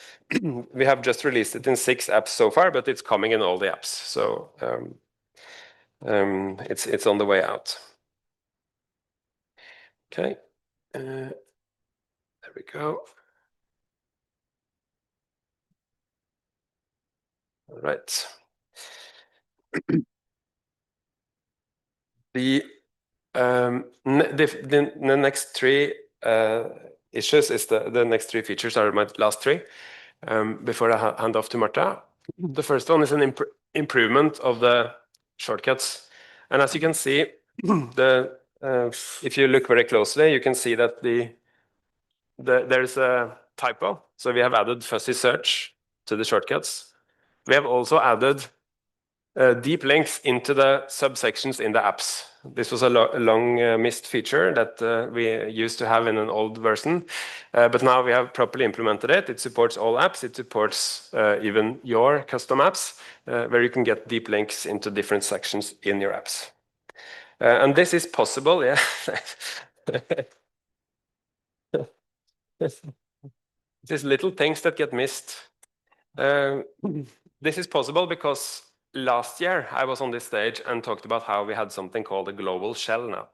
we have just released it in 6 apps so far, but it's coming in all the apps. So it's on the way out. Okay, there we go. All right. The next 3 issues is the next 3 features are my last 3 before I hand off to Marta. The first one is an improvement of the shortcuts, and as you can see, if you look very closely, you can see that there's a typo. So we have added fuzzy search to the shortcuts. We have also added deep links into the subsections in the apps. This was a long missed feature that we used to have in an old version, but now we have properly implemented it. It supports all apps. It supports even your custom apps, where you can get deep links into different sections in your apps. And this is possible, yeah. These little things that get missed. This is possible because last year I was on this stage and talked about how we had something called a global shell now,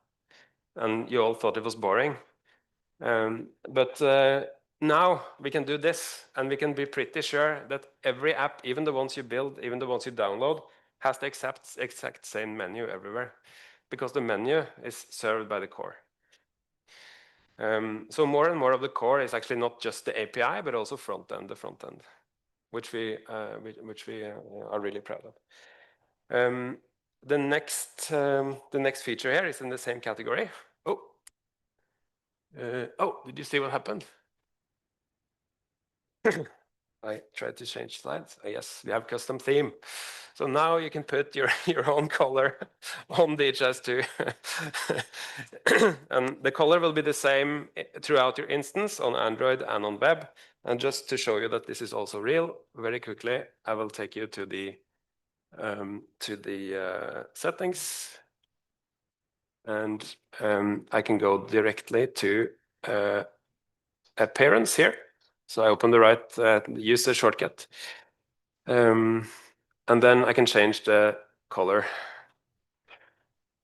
and you all thought it was boring. But now we can do this, and we can be pretty sure that every app, even the ones you build, even the ones you download, has the exact same menu everywhere, because the menu is served by the core. So more and more of the core is actually not just the API, but also the front end, which we are really proud of. The next feature here is in the same category. Did you see what happened? I tried to change slides. Yes, we have custom theme. So now you can put your own color on DHIS2. And the color will be the same throughout your instance on Android and on web. And just to show you that this is also real, very quickly, I will take you to the settings. And I can go directly to appearance here. So I open the right user shortcut. And then I can change the color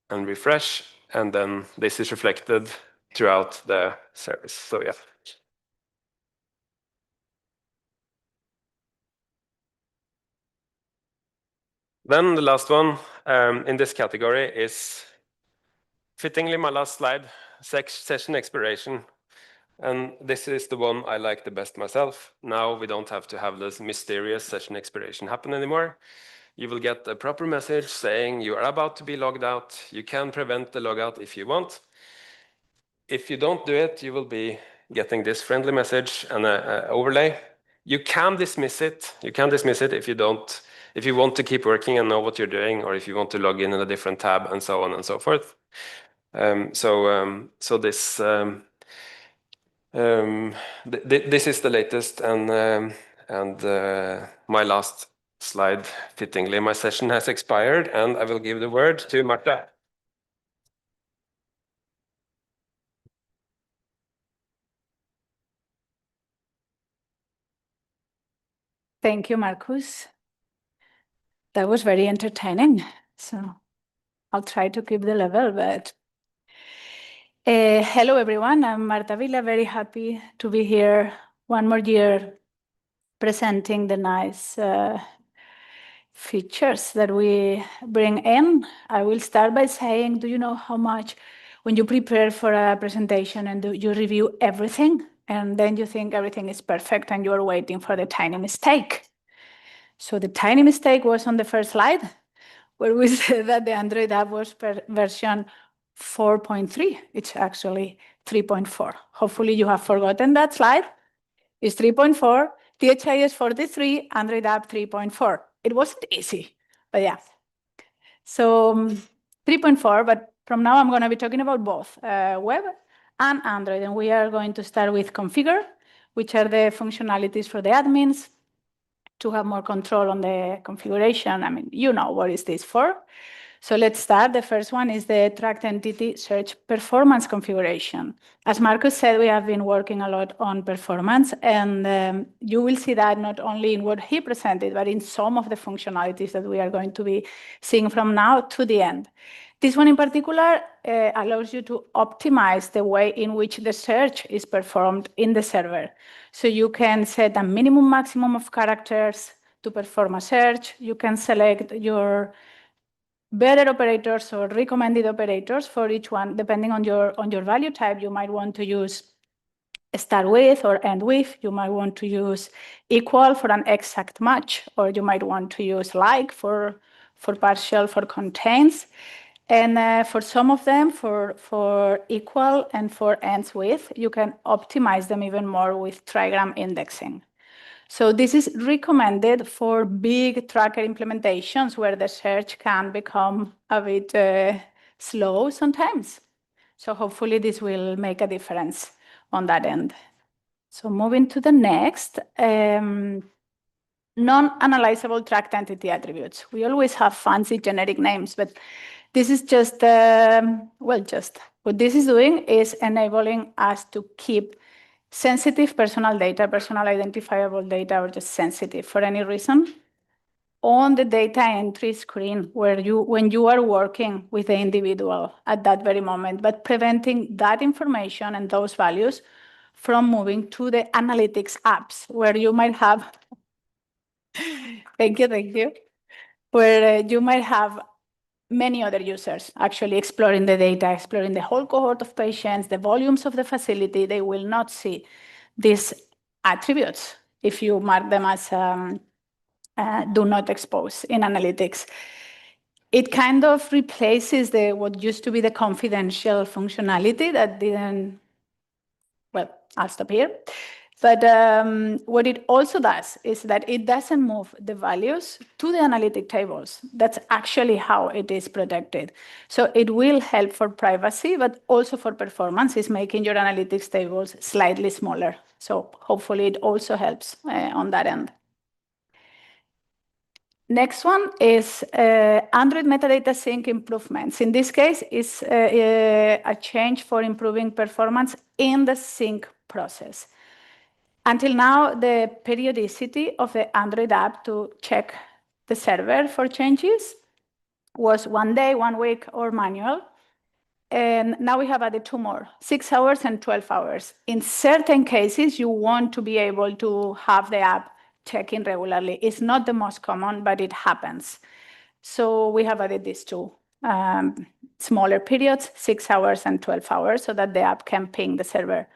and refresh. And then this is reflected throughout the service. So yeah. Then the last one in this category is fittingly my last slide, session expiration. And this is the one I like the best myself. Now we don't have to have this mysterious session expiration happen anymore. You will get a proper message saying you are about to be logged out. You can prevent the logout if you want. If you don't do it, you will be getting this friendly message and an overlay. You can dismiss it. You can dismiss it if you don't, if you want to keep working and know what you're doing, or if you want to log in a different tab and so on and so forth. So this this is the latest, and my last slide, fittingly, my session has expired, and I will give the word to Marta. Thank you, Marcus. That was very entertaining. So I'll try to keep the level, but hello, everyone. I'm Marta Villa, very happy to be here one more year presenting the nice features that we bring in. I will start by saying, do you know how much when you prepare for a presentation and you review everything, and then you think everything is perfect and you're waiting for the tiny mistake? So the tiny mistake was on the first slide, where we said that the Android app was version 4.3. It's actually 3.4. Hopefully you have forgotten that slide. It's 3.4, DHIS 43, Android app 3.4. It wasn't easy, but yeah. So 3.4, but from now I'm going to be talking about both web and Android. And we are going to start with configure, which are the functionalities for the admins. to have more control on the configuration. I mean, you know what is this for. So let's start. The first one is the tracked entity search performance configuration. As Marcus said, we have been working a lot on performance, and you will see that not only in what he presented, but in some of the functionalities that we are going to be seeing from now to the end. This one in particular allows you to optimize the way in which the search is performed in the server. So you can set a minimum, maximum of characters to perform a search. You can select your better operators or recommended operators for each one, depending on your value type. You might want to use start with or end with. You might want to use equal for an exact match, or you might want to use like for partial, for contains. And for some of them, for equal and for ends with, you can optimize them even more with trigram indexing. So this is recommended for big tracker implementations where the search can become a bit slow sometimes. So hopefully this will make a difference on that end. So moving to the next, non-analyzable tracked entity attributes. We always have fancy generic names, but this is just, what this is doing is enabling us to keep sensitive personal data, personal identifiable data, or just sensitive for any reason, on the data entry screen when you are working with the individual at that very moment, but preventing that information and those values from moving to the analytics apps where you might have, thank you, where you might have many other users actually exploring the data, exploring the whole cohort of patients, the volumes of the facility. They will not see these attributes if you mark them as do not expose in analytics. It kind of replaces what used to be the confidential functionality that didn't, well, I'll stop here. But what it also does is that it doesn't move the values to the analytic tables. That's actually how it is protected. So it will help for privacy, but also for performance, is making your analytics tables slightly smaller. So hopefully it also helps on that end. Next one is Android metadata sync improvements. In this case, it's a change for improving performance in the sync process. Until now, the periodicity of the Android app to check the server for changes was 1 day, 1 week, or manual. And now we have added 2 more, 6 hours and 12 hours. In certain cases, you want to be able to have the app checking regularly. It's not the most common, but it happens. So we have added these 2 smaller periods, 6 hours and 12 hours, so that the app can ping the server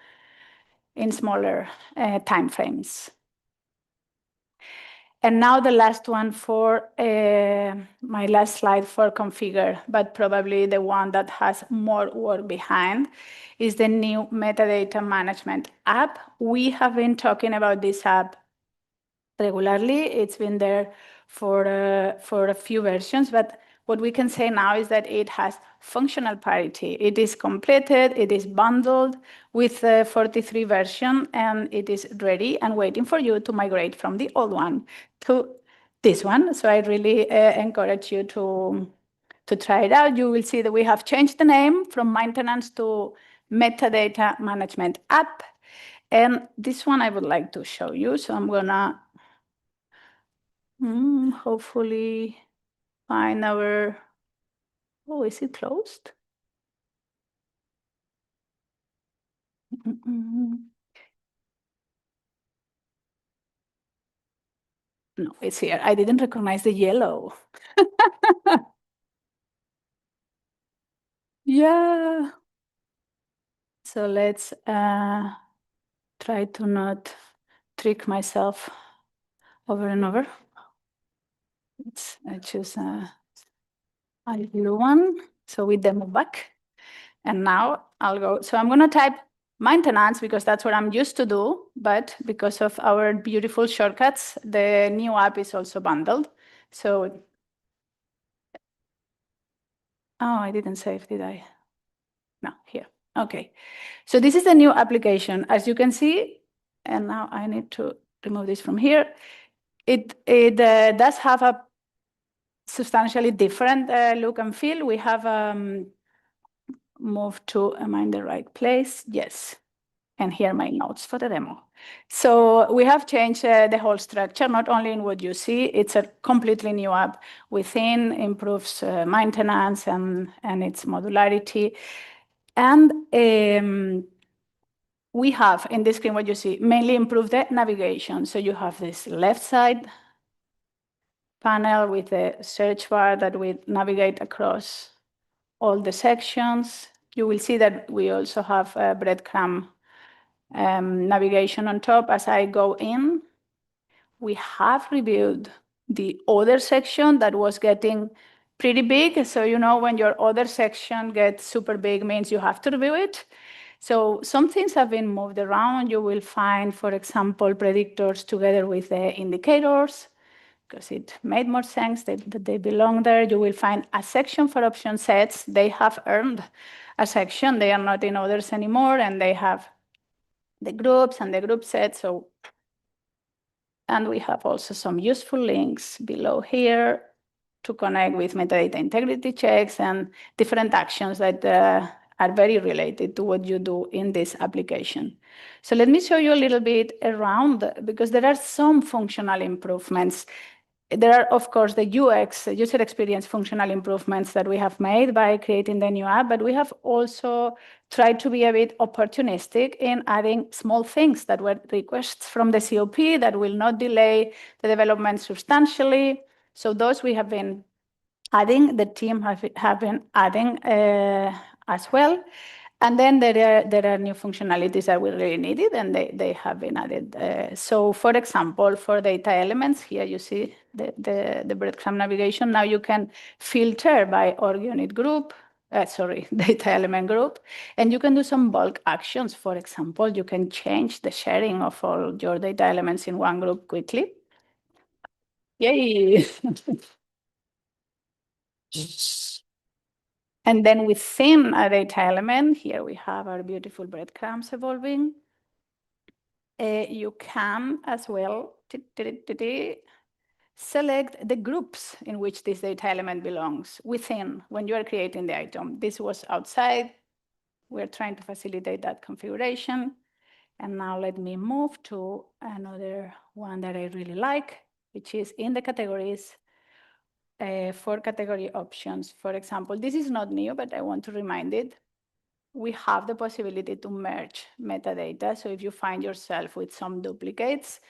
in smaller time frames. And now the last one for my last slide for configure, but probably the one that has more work behind, is the new metadata management app. We have been talking about this app regularly. It's been there for a few versions, but what we can say now is that it has functional parity. It is completed, it is bundled with the 43 version, and it is ready and waiting for you to migrate from the old one to this one. So I really encourage you to try it out. You will see that we have changed the name from maintenance to metadata management app. And this one I would like to show you. So I'm gonna hopefully find our, oh, is it closed? No, it's here. I didn't recognize the yellow. Yeah. So let's try to not trick myself over and over. I choose a blue one. So we demo back. And now I'll go. So I'm going to type maintenance because that's what I'm used to do. But because of our beautiful shortcuts, the new app is also bundled. So, oh, I didn't save, did I? No, here. Okay. So this is the new application. As you can see, and now I need to remove this from here. It does have a substantially different look and feel. We have moved to, am I in the right place? Yes. And here are my notes for the demo. So we have changed the whole structure, not only in what you see, it's a completely new app within, improves maintenance and its modularity. And we have in this screen what you see, mainly improved the navigation. So you have this left side panel with the search bar that we navigate across all the sections. You will see that we also have a breadcrumb navigation on top. As I go in, we have reviewed the other section that was getting pretty big. So, you know, when your other section gets super big means you have to review it. So some things have been moved around. You will find, for example, predictors together with the indicators, because it made more sense that they belong there. You will find a section for option sets. They have earned a section. They are not in others anymore, and they have the groups and the group sets. And we have also some useful links below here to connect with metadata integrity checks and different actions that are very related to what you do in this application. So let me show you a little bit around, because there are some functional improvements. There are, of course, the UX, user experience functional improvements that we have made by creating the new app, but we have also tried to be a bit opportunistic in adding small things that were requests from the COP that will not delay the development substantially. So those we have been adding, the team have been adding as well. And then there are new functionalities that we really needed, and they have been added. So for example, for data elements, here you see the breadcrumb navigation. Now you can filter by org unit group, data element group, and you can do some bulk actions. For example, you can change the sharing of all your data elements in one group quickly. Yay! And then within a data element, here we have our beautiful breadcrumbs evolving. You can as well select the groups in which this data element belongs within when you are creating the item. This was outside. We're trying to facilitate that configuration. And now let me move to another one that I really like, which is in the categories. For category options. For example, this is not new, but I want to remind it. We have the possibility to merge metadata. So if you find yourself with some duplicates,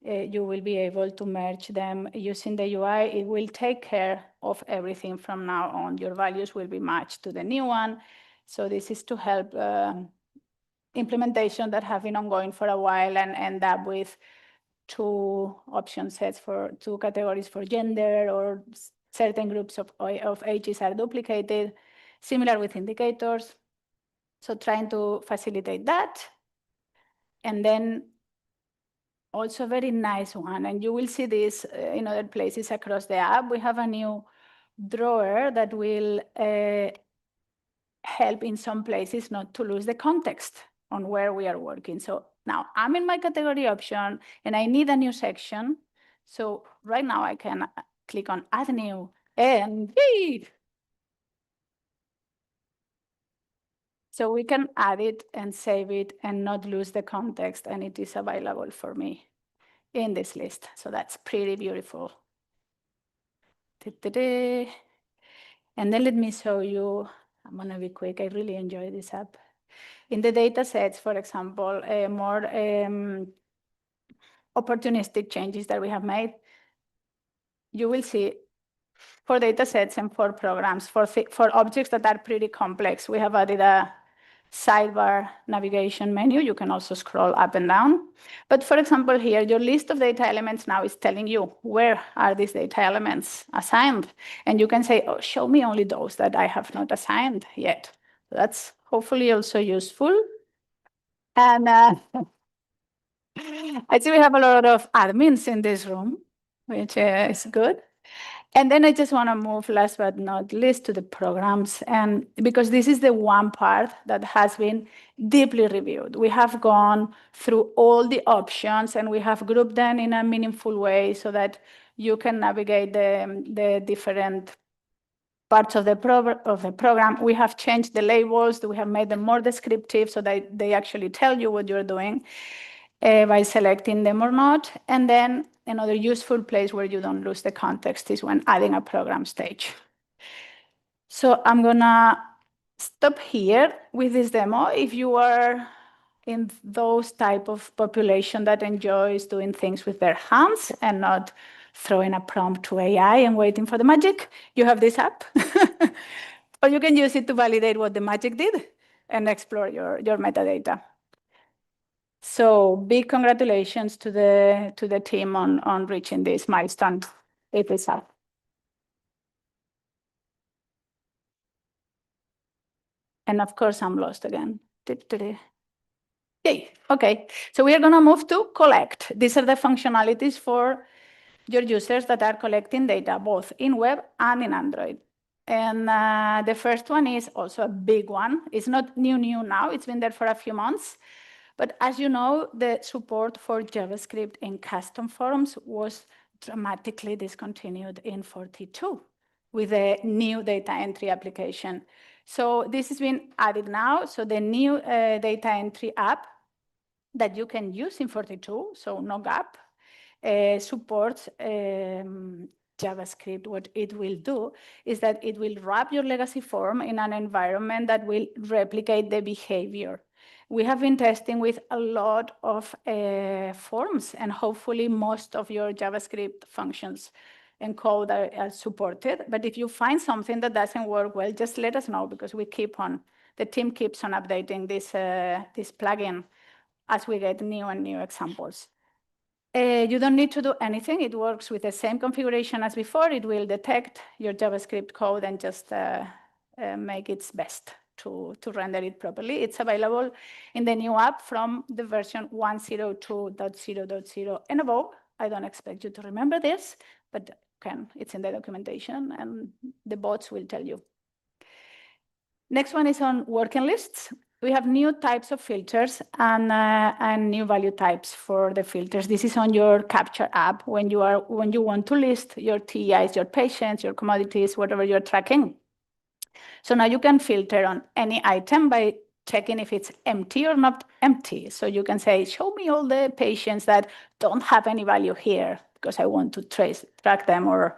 you will be able to merge them using the UI. It will take care of everything from now on. Your values will be matched to the new one. So this is to help implementation that have been ongoing for a while and end up with two option sets for two categories for gender, or certain groups of ages are duplicated, similar with indicators. So trying to facilitate that. And then also a very nice one, and you will see this in other places across the app. We have a new drawer that will help in some places not to lose the context on where we are working. So now I'm in my category option and I need a new section. So right now I can click on add new and yay! So we can add it and save it and not lose the context, and it is available for me in this list. So that's pretty beautiful. And then let me show you, I'm gonna be quick, I really enjoy this app. In the data sets, for example, more opportunistic changes that we have made, you will see for data sets and for programs, for objects that are pretty complex, we have added a sidebar navigation menu. You can also scroll up and down. But for example, here, your list of data elements now is telling you where are these data elements assigned. And you can say, oh, show me only those that I have not assigned yet. That's hopefully also useful. And I see we have a lot of admins in this room, which is good. And then I just want to move, last but not least, to the programs. And because this is the one part that has been deeply reviewed. We have gone through all the options and we have grouped them in a meaningful way so that you can navigate the different parts of the program. We have changed the labels. We have made them more descriptive so that they actually tell you what you're doing by selecting them or not. And then another useful place where you don't lose the context is when adding a program stage. So I'm gonna stop here with this demo. If you are in those type of population that enjoys doing things with their hands and not throwing a prompt to AI and waiting for the magic, you have this app. Or you can use it to validate what the magic did and explore your metadata. So big congratulations to the team on reaching this milestone. It is up. And of course, I'm lost again. Yay. Okay, so we are going to move to collect. These are the functionalities for your users that are collecting data, both in web and in Android. And the first one is also a big one. It's not new now. It's been there for a few months. But as you know, the support for JavaScript in custom forms was dramatically discontinued in 42 with a new data entry application. So this has been added now. So the new data entry app that you can use in 42, so no gap, supports JavaScript. What it will do is that it will wrap your legacy form in an environment that will replicate the behavior. We have been testing with a lot of forms, and hopefully most of your JavaScript functions and code are supported. But if you find something that doesn't work well, just let us know, because the team keeps on updating this plugin as we get new and new examples. You don't need to do anything. It works with the same configuration as before. It will detect your JavaScript code and just make its best to render it properly. It's available in the new app from the version 102.0.0 and above. I don't expect you to remember this, but it's in the documentation and the bots will tell you. Next one is on working lists. We have new types of filters and new value types for the filters. This is on your Capture app when you want to list your TIs, your patients, your commodities, whatever you're tracking. So now you can filter on any item by checking if it's empty or not empty. So you can say, show me all the patients that don't have any value here because I want to track them, or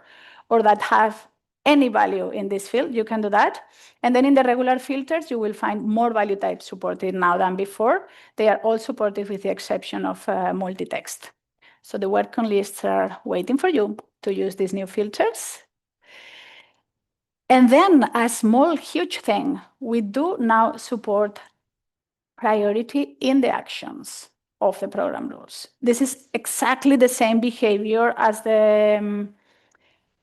that have any value in this field. You can do that. And then in the regular filters, you will find more value types supported now than before. They are all supported with the exception of multi-text. So the working lists are waiting for you to use these new filters. And then a small, huge thing, we do now support priority in the actions of the program rules. This is exactly the same behavior as the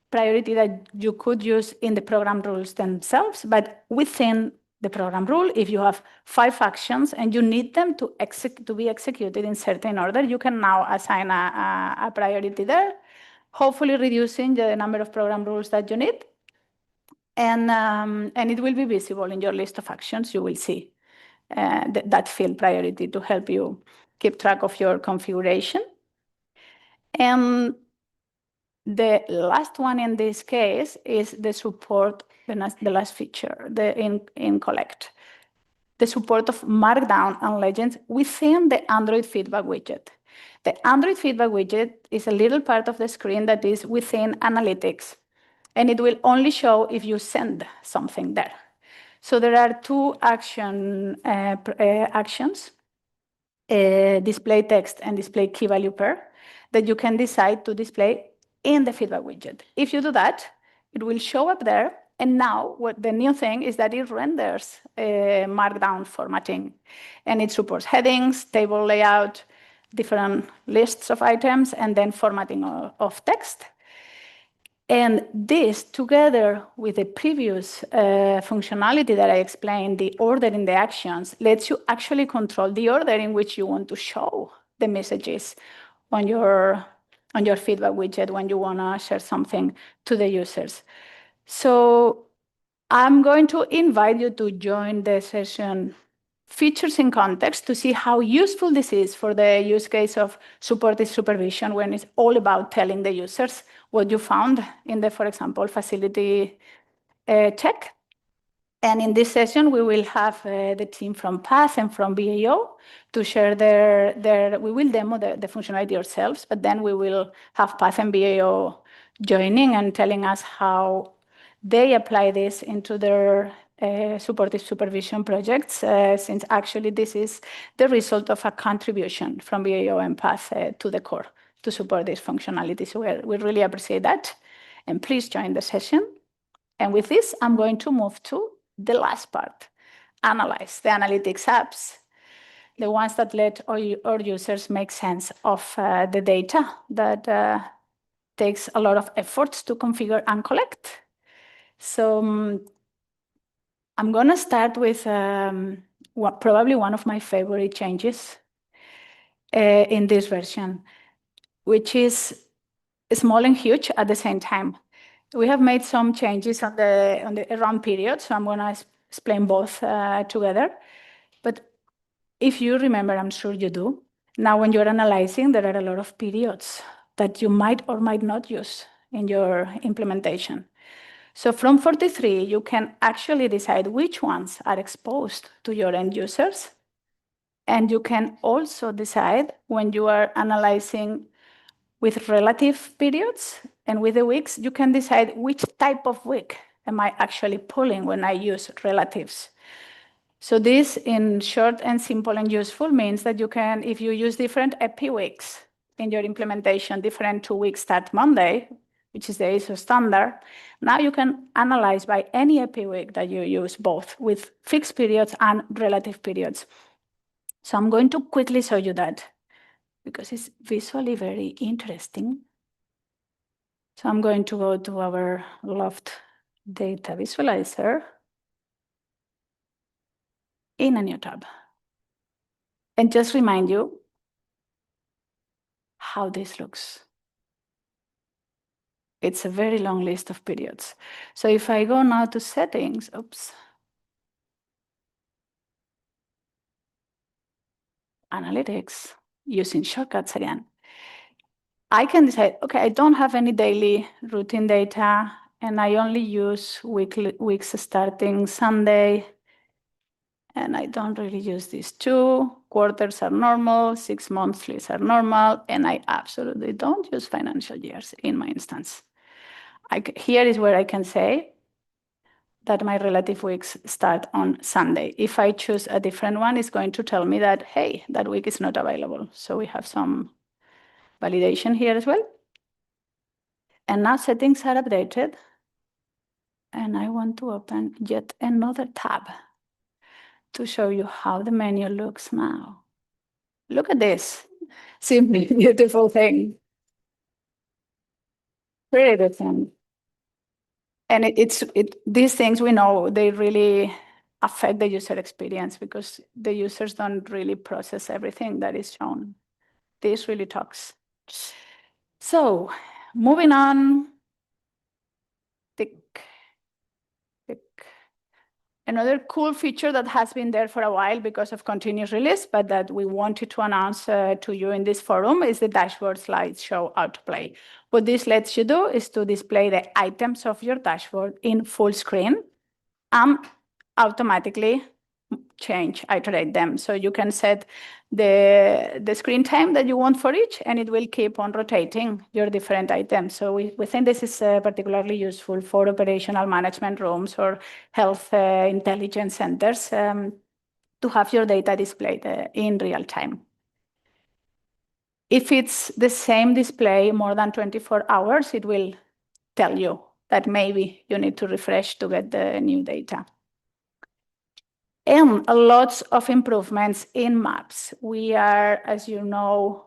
priority that you could use in the program rules themselves, but within the program rule, if you have 5 actions and you need them to be executed in certain order, you can now assign a priority there, hopefully reducing the number of program rules that you need. And it will be visible in your list of actions. You will see that field priority to help you keep track of your configuration. And the last one in this case is the support, the last feature, in Collect. The support of Markdown and Legends within the Android feedback widget. The Android feedback widget is a little part of the screen that is within Analytics, and it will only show if you send something there. So there are 2 actions, display text and display key value pair, that you can decide to display in the feedback widget. If you do that, it will show up there. And now what the new thing is that it renders Markdown formatting, and it supports headings, table layout, different lists of items, and then formatting of text. And this, together with the previous functionality that I explained, the order in the actions, lets you actually control the order in which you want to show the messages on your on your feedback widget when you want to share something to the users. So I'm going to invite you to join the session Features in Context to see how useful this is for the use case of supportive supervision when it's all about telling the users what you found in the, for example, facility check. And in this session, we will have the team from PATH and from BAO to share we will demo the functionality ourselves, but then we will have PATH and BAO joining and telling us how they apply this into their supportive supervision projects, since actually this is the result of a contribution from BAO and PATH to the core to support this functionality. So we really appreciate that. And please join the session. And with this, I'm going to move to the last part, analyze the analytics apps, the ones that let our users make sense of the data that takes a lot of efforts to configure and collect. So I'm going to start with probably one of my favorite changes in this version, which is small and huge at the same time. We have made some changes on the around period, so I'm going to explain both together. But if you remember, I'm sure you do, now when you're analyzing, there are a lot of periods that you might or might not use in your implementation. So from 43, you can actually decide which ones are exposed to your end users. And you can also decide when you are analyzing with relative periods and with the weeks, you can decide which type of week am I actually pulling when I use relatives. So this, in short and simple and useful, means that you can, if you use different epi weeks in your implementation, different 2 weeks start Monday, which is the ISO standard, now you can analyze by any epi week that you use, both with fixed periods and relative periods. So I'm going to quickly show you that, because it's visually very interesting. So I'm going to go to our loved data visualizer in a new tab. And just remind you how this looks. It's a very long list of periods. So if I go now to settings, analytics, using shortcuts again, I can decide, okay, I don't have any daily routine data, and I only use weeks starting Sunday, and I don't really use these 2. Quarters are normal, 6 monthlies are normal, and I absolutely don't use financial years in my instance. Here is where I can say that my relative weeks start on Sunday. If I choose a different one, it's going to tell me that, hey, that week is not available. So we have some validation here as well. And now settings are updated. And I want to open yet another tab to show you how the menu looks now. Look at this. Simply beautiful thing. Pretty good thing. And these things we know, they really affect the user experience because the users don't really process everything that is shown. This really talks. So moving on. Another cool feature that has been there for a while because of continuous release, but that we wanted to announce to you in this forum is the dashboard slideshow autoplay. What this lets you do is to display the items of your dashboard in full screen and automatically iterate them. So you can set the screen time that you want for each, and it will keep on rotating your different items. So we think this is particularly useful for operational management rooms or health intelligence centers to have your data displayed in real time. If it's the same display more than 24 hours, it will tell you that maybe you need to refresh to get the new data. And lots of improvements in maps. We are, as you know,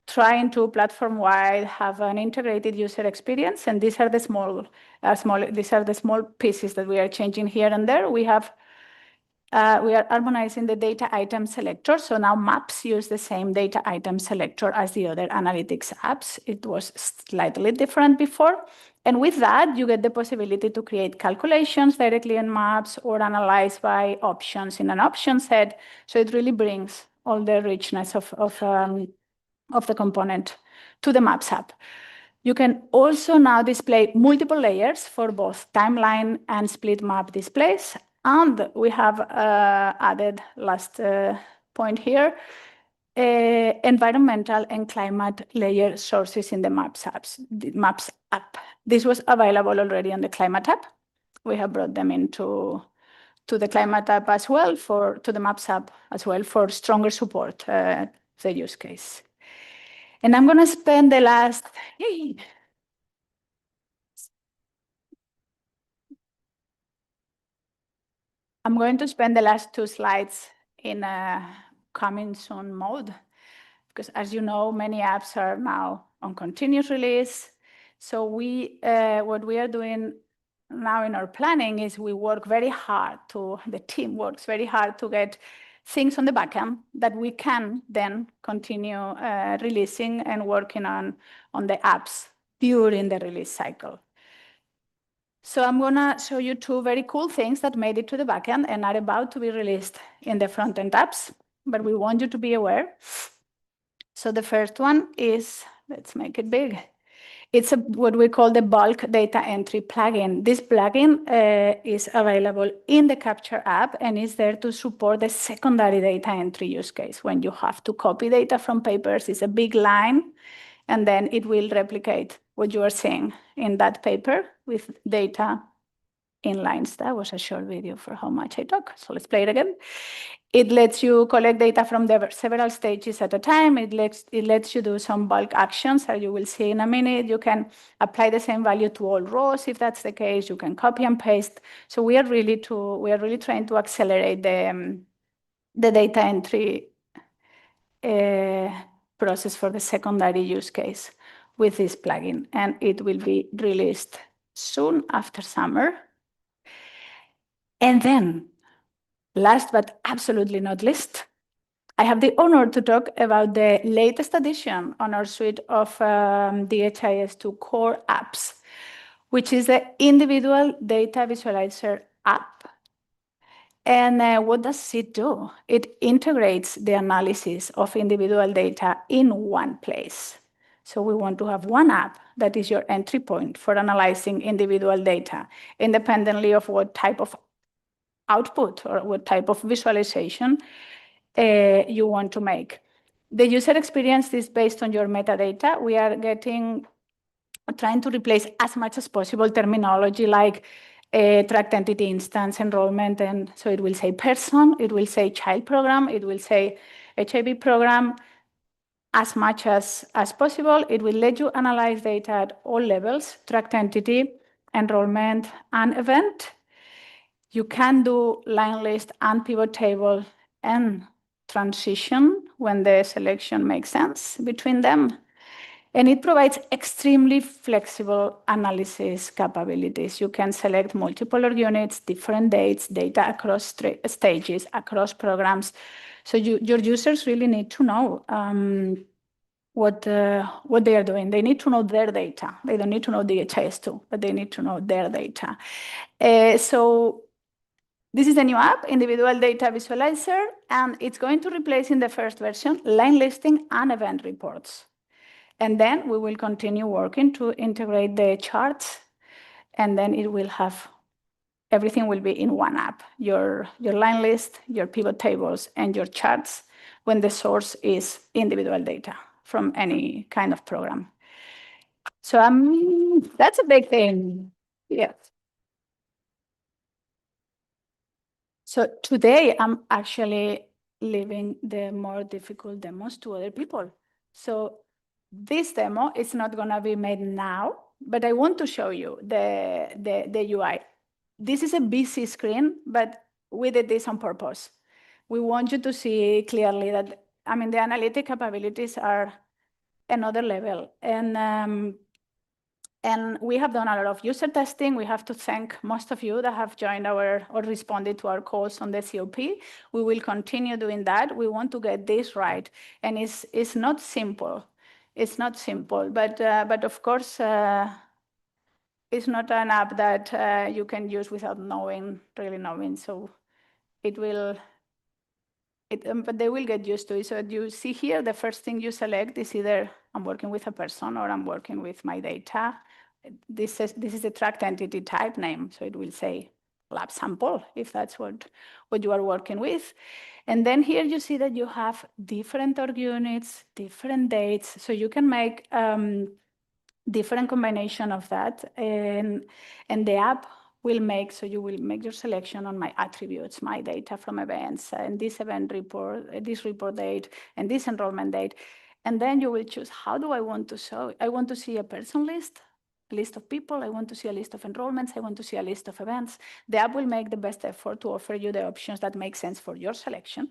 trying to platform-wide have an integrated user experience, and these are the small pieces that we are changing here and there. We have we are harmonizing the data item selector. So now maps use the same data item selector as the other analytics apps. It was slightly different before. And with that, you get the possibility to create calculations directly in maps or analyze by options in an option set. So it really brings all the richness of the component to the Maps app. You can also now display multiple layers for both timeline and split map displays. And we have added last point here, environmental and climate layer sources in the Maps app. This was available already on the Climate app. We have brought them into the Climate app as well, to the Maps app as well, for stronger support the use case. And I'm going to spend the last, I'm going to spend the last 2 slides in a coming soon mode, because as you know, many apps are now on continuous release. So what we are doing now in our planning is we work very hard the team works very hard to get things on the backend that we can then continue releasing and working on the apps during the release cycle. So I'm going to show you 2 very cool things that made it to the backend and are about to be released in the front-end apps, but we want you to be aware. So the first one is, let's make it big. It's what we call the bulk data entry plugin. This plugin is available in the Capture app and is there to support the secondary data entry use case. When you have to copy data from papers, it's a big line, and then it will replicate what you are seeing in that paper with data in lines. That was a short video for how much I talk. So let's play it again. It lets you collect data from several stages at a time. It lets you do some bulk actions, as you will see in a minute. You can apply the same value to all rows if that's the case. You can copy and paste. So we are really trying to accelerate the data entry process for the secondary use case with this plugin, and it will be released soon after summer. And then, last but absolutely not least, I have the honor to talk about the latest addition on our suite of DHIS2 core apps, which is the Individual Data Visualizer app. And what does it do? It integrates the analysis of individual data in one place. So we want to have one app that is your entry point for analyzing individual data, independently of what type of output or what type of visualization you want to make. The user experience is based on your metadata. We are trying to replace as much as possible terminology like tracked entity instance enrollment, and so it will say person, it will say child program, it will say HIV program, as much as possible. It will let you analyze data at all levels, tracked entity, enrollment, and event. You can do line list and pivot table and transition when the selection makes sense between them. And it provides extremely flexible analysis capabilities. You can select multiple units, different dates, data across stages, across programs. So your users really need to know what they are doing. They need to know their data. They don't need to know DHIS2, but they need to know their data. So this is a new app, Individual Data Visualizer, and it's going to replace in the first version line listing and event reports. And then we will continue working to integrate the charts, and then everything will be in one app, your line list, your pivot tables, and your charts when the source is individual data from any kind of program. So that's a big thing. Yes. So today I'm actually leaving the more difficult demos to other people. So this demo is not going to be made now, but I want to show you the UI. This is a busy screen, but we did this on purpose. We want you to see clearly that, the analytic capabilities are another level. And And we have done a lot of user testing. We have to thank most of you that have joined or responded to our calls on the COP. We will continue doing that. We want to get this right. And it's not simple. It's not simple, but of course, it's not an app that you can use without really knowing. So it will, but they will get used to it. So you see here, the first thing you select is either I'm working with a person or I'm working with my data. This is the tracked entity type name. So it will say lab sample, if that's what you are working with. And then here you see that you have different org units, different dates. So you can make different combination of that. And the app will make, so you will make your selection on my attributes, my data from events, and this event report, this report date, and this enrollment date. And then you will choose, how do I want to show? I want to see a person list, a list of people. I want to see a list of enrollments. I want to see a list of events. The app will make the best effort to offer you the options that make sense for your selection.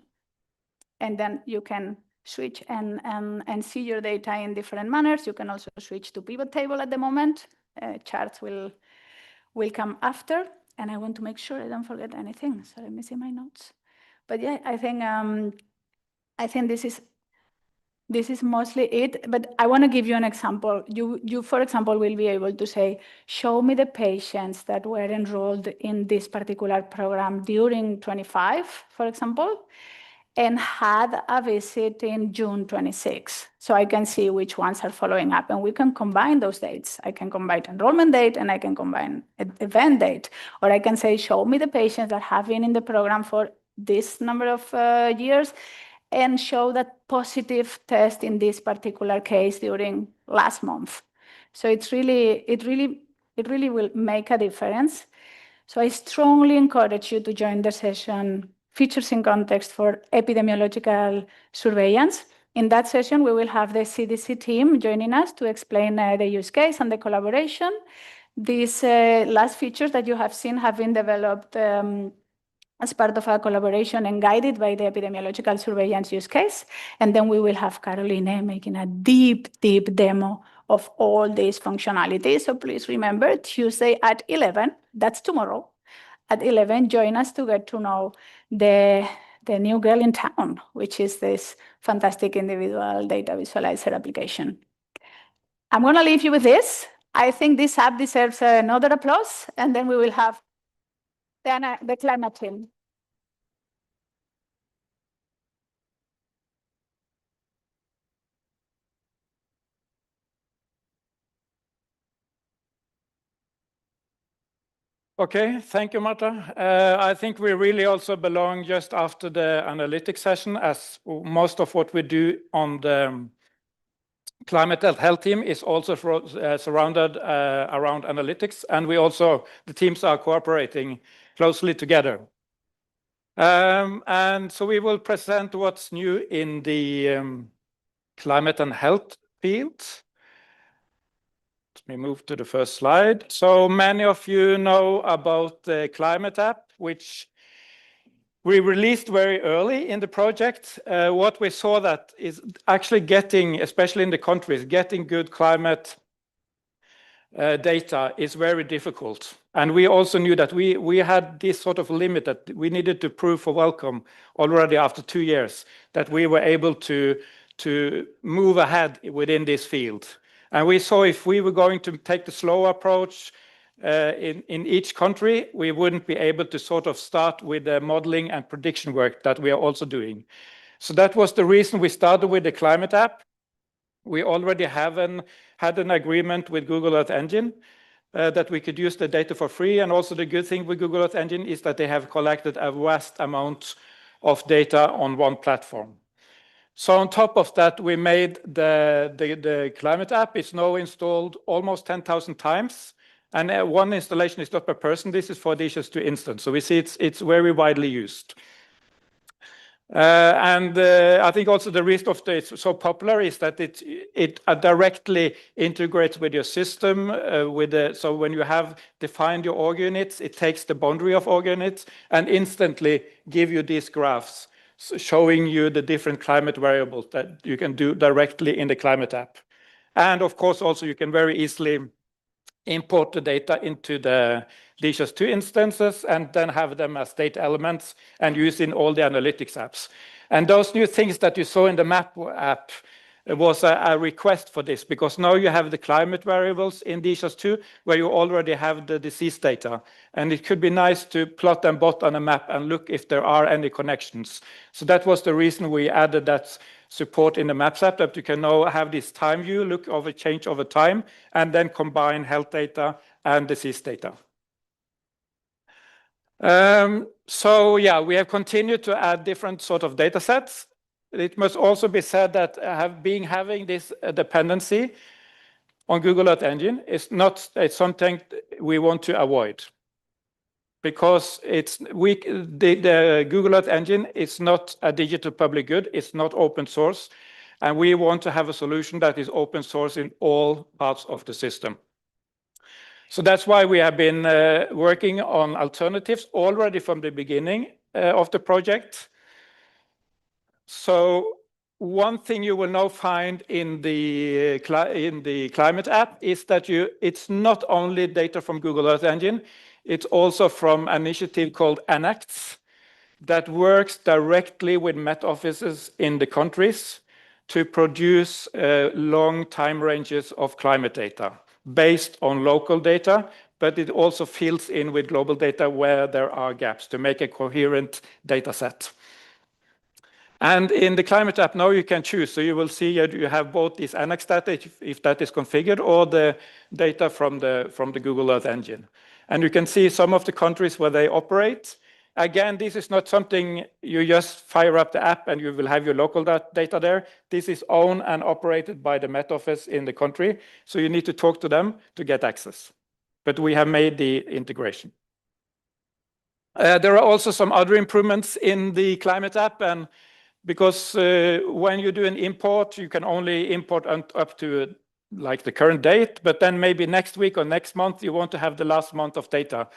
And then you can switch and see your data in different manners. You can also switch to pivot table at the moment. Charts will come after. And I want to make sure I don't forget anything. So let me see my notes. But yeah, I think this is mostly it. But I want to give you an example. You, for example, will be able to say, show me the patients that were enrolled in this particular program during 25, for example, and had a visit in June 26. So I can see which ones are following up, and we can combine those dates. I can combine enrollment date and I can combine event date, or I can say, show me the patients that have been in the program for this number of years and show that positive test in this particular case during last month. So it really will make a difference. So I strongly encourage you to join the session Features in Context for Epidemiological Surveillance. In that session, we will have the CDC team joining us to explain the use case and the collaboration. These last features that you have seen have been developed as part of our collaboration and guided by the epidemiological surveillance use case. And then we will have Caroline making a deep demo of all these functionalities. So please remember, Tuesday at 11, that's tomorrow, at 11, join us to get to know the new girl in town, which is this fantastic individual data visualizer application. I'm going to leave you with this. I think this app deserves another applause, and then we will have the climate team. Okay, thank you, Marta. I think we really also belong just after the analytics session, as most of what we do on the climate health team is also surrounded around analytics, and the teams are cooperating closely together. And so we will present what's new in the climate and health field. Let me move to the first slide. So many of you know about the climate app, which we released very early in the project. What we saw that is actually getting, especially in the countries, getting good climate data is very difficult. And we also knew that we had this sort of limit that we needed to prove for Welcome already after 2 years, that we were able to move ahead within this field. And we saw if we were going to take the slow approach in each country, we wouldn't be able to sort of start with the modeling and prediction work that we are also doing. So that was the reason we started with the climate app. We already had an agreement with Google Earth Engine that we could use the data for free. And also the good thing with Google Earth Engine is that they have collected a vast amount of data on one platform. So on top of that, we made the climate app. It's now installed almost 10,000 times. And one installation is not per person. This is for DHIS2 instance. So we see it's very widely used. And I think also the reason of it's so popular is that it directly integrates with your system. So when you have defined your org units, it takes the boundary of org units and instantly give you these graphs showing you the different climate variables that you can do directly in the climate app. And of course, also you can very easily import the data into the DHIS2 instances, and then have them as data elements and use in all the analytics apps. And those new things that you saw in the map app was a request for this, because now you have the climate variables in DHIS2 where you already have the disease data. And it could be nice to plot them both on a map and look if there are any connections. So that was the reason we added that support in the Maps app, that you can now have this time view, look over change over time, and then combine health data and disease data. So yeah, we have continued to add different sort of data sets. It must also be said that having this dependency on Google Earth Engine it's something we want to avoid, because the Google Earth Engine is not a digital public good, it's not open source, and we want to have a solution that is open source in all parts of the system. So that's why we have been working on alternatives already from the beginning of the project. So one thing you will now find in the climate app is that it's not only data from Google Earth Engine, it's also from an initiative called ENACTS that works directly with Met offices in the countries to produce long time ranges of climate data based on local data, but it also fills in with global data where there are gaps to make a coherent data set. And in the climate app now you can choose. So you will see you have both this annex data if that is configured, or the data from the Google Earth Engine. And you can see some of the countries where they operate. Again, this is not something you just fire up the app and you will have your local data there. This is owned and operated by the Met Office in the country. So you need to talk to them to get access. But we have made the integration. There are also some other improvements in the climate app, and because when you do an import, you can only import up to like the current date, but then maybe next week or next month you want to have the last month of data.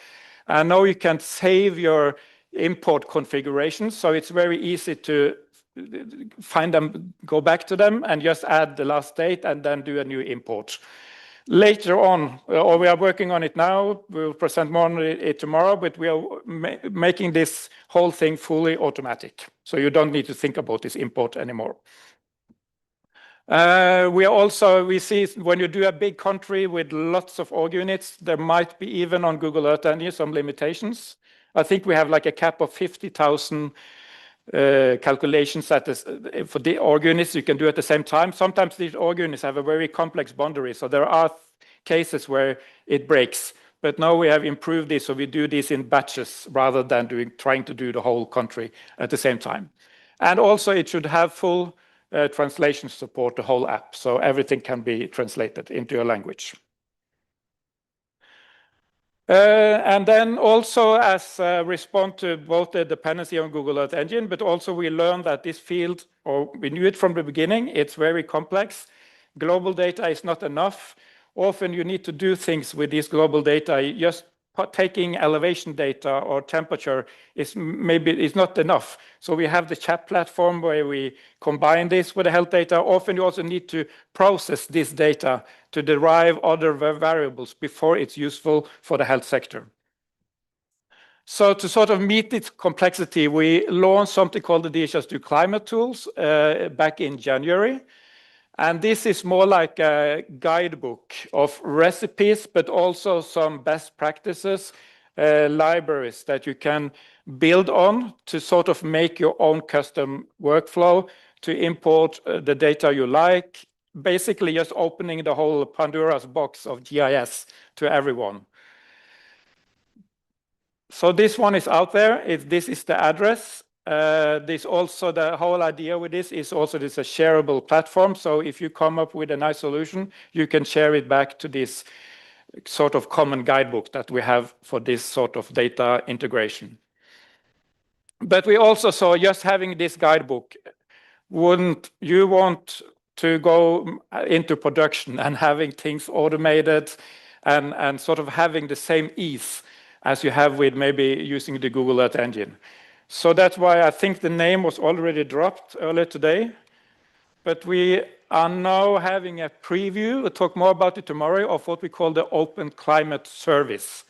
And now you can save your import configurations, so it's very easy to find them, go back to them, and just add the last date and then do a new import. Later on, or we are working on it now, we'll present more on it tomorrow, but we are making this whole thing fully automatic. So you don't need to think about this import anymore. We see when you do a big country with lots of org units, there might be even on Google Earth Engine some limitations. I think we have like a cap of 50,000 calculations for the org units you can do at the same time. Sometimes these org units have a very complex boundary, so there are cases where it breaks. But now we have improved this, so we do this in batches rather than trying to do the whole country at the same time. And also it should have full translation support, the whole app, so everything can be translated into your language. And then also as a response to both the dependency on Google Earth Engine, but also we learned that this field, or we knew it from the beginning, it's very complex. Global data is not enough. Often you need to do things with this global data. Just taking elevation data or temperature is not enough. So we have the chat platform where we combine this with the health data. Often you also need to process this data to derive other variables before it's useful for the health sector. So to sort of meet this complexity, we launched something called the DHIS2 Climate Tools back in January. And this is more like a guidebook of recipes, but also some best practices, libraries that you can build on to sort of make your own custom workflow to import the data you like, basically just opening the whole Pandora's box of GIS to everyone. So this one is out there. This is the address. This also, the whole idea with this is also this a shareable platform. So if you come up with a nice solution, you can share it back to this sort of common guidebook that we have for this sort of data integration. But we also saw just having this guidebook, wouldn't you want to go into production and having things automated and sort of having the same ease as you have with maybe using the Google Earth Engine? So that's why I think the name was already dropped earlier today. But we are now having a preview, we'll talk more about it tomorrow, of what we call the Open Climate Service.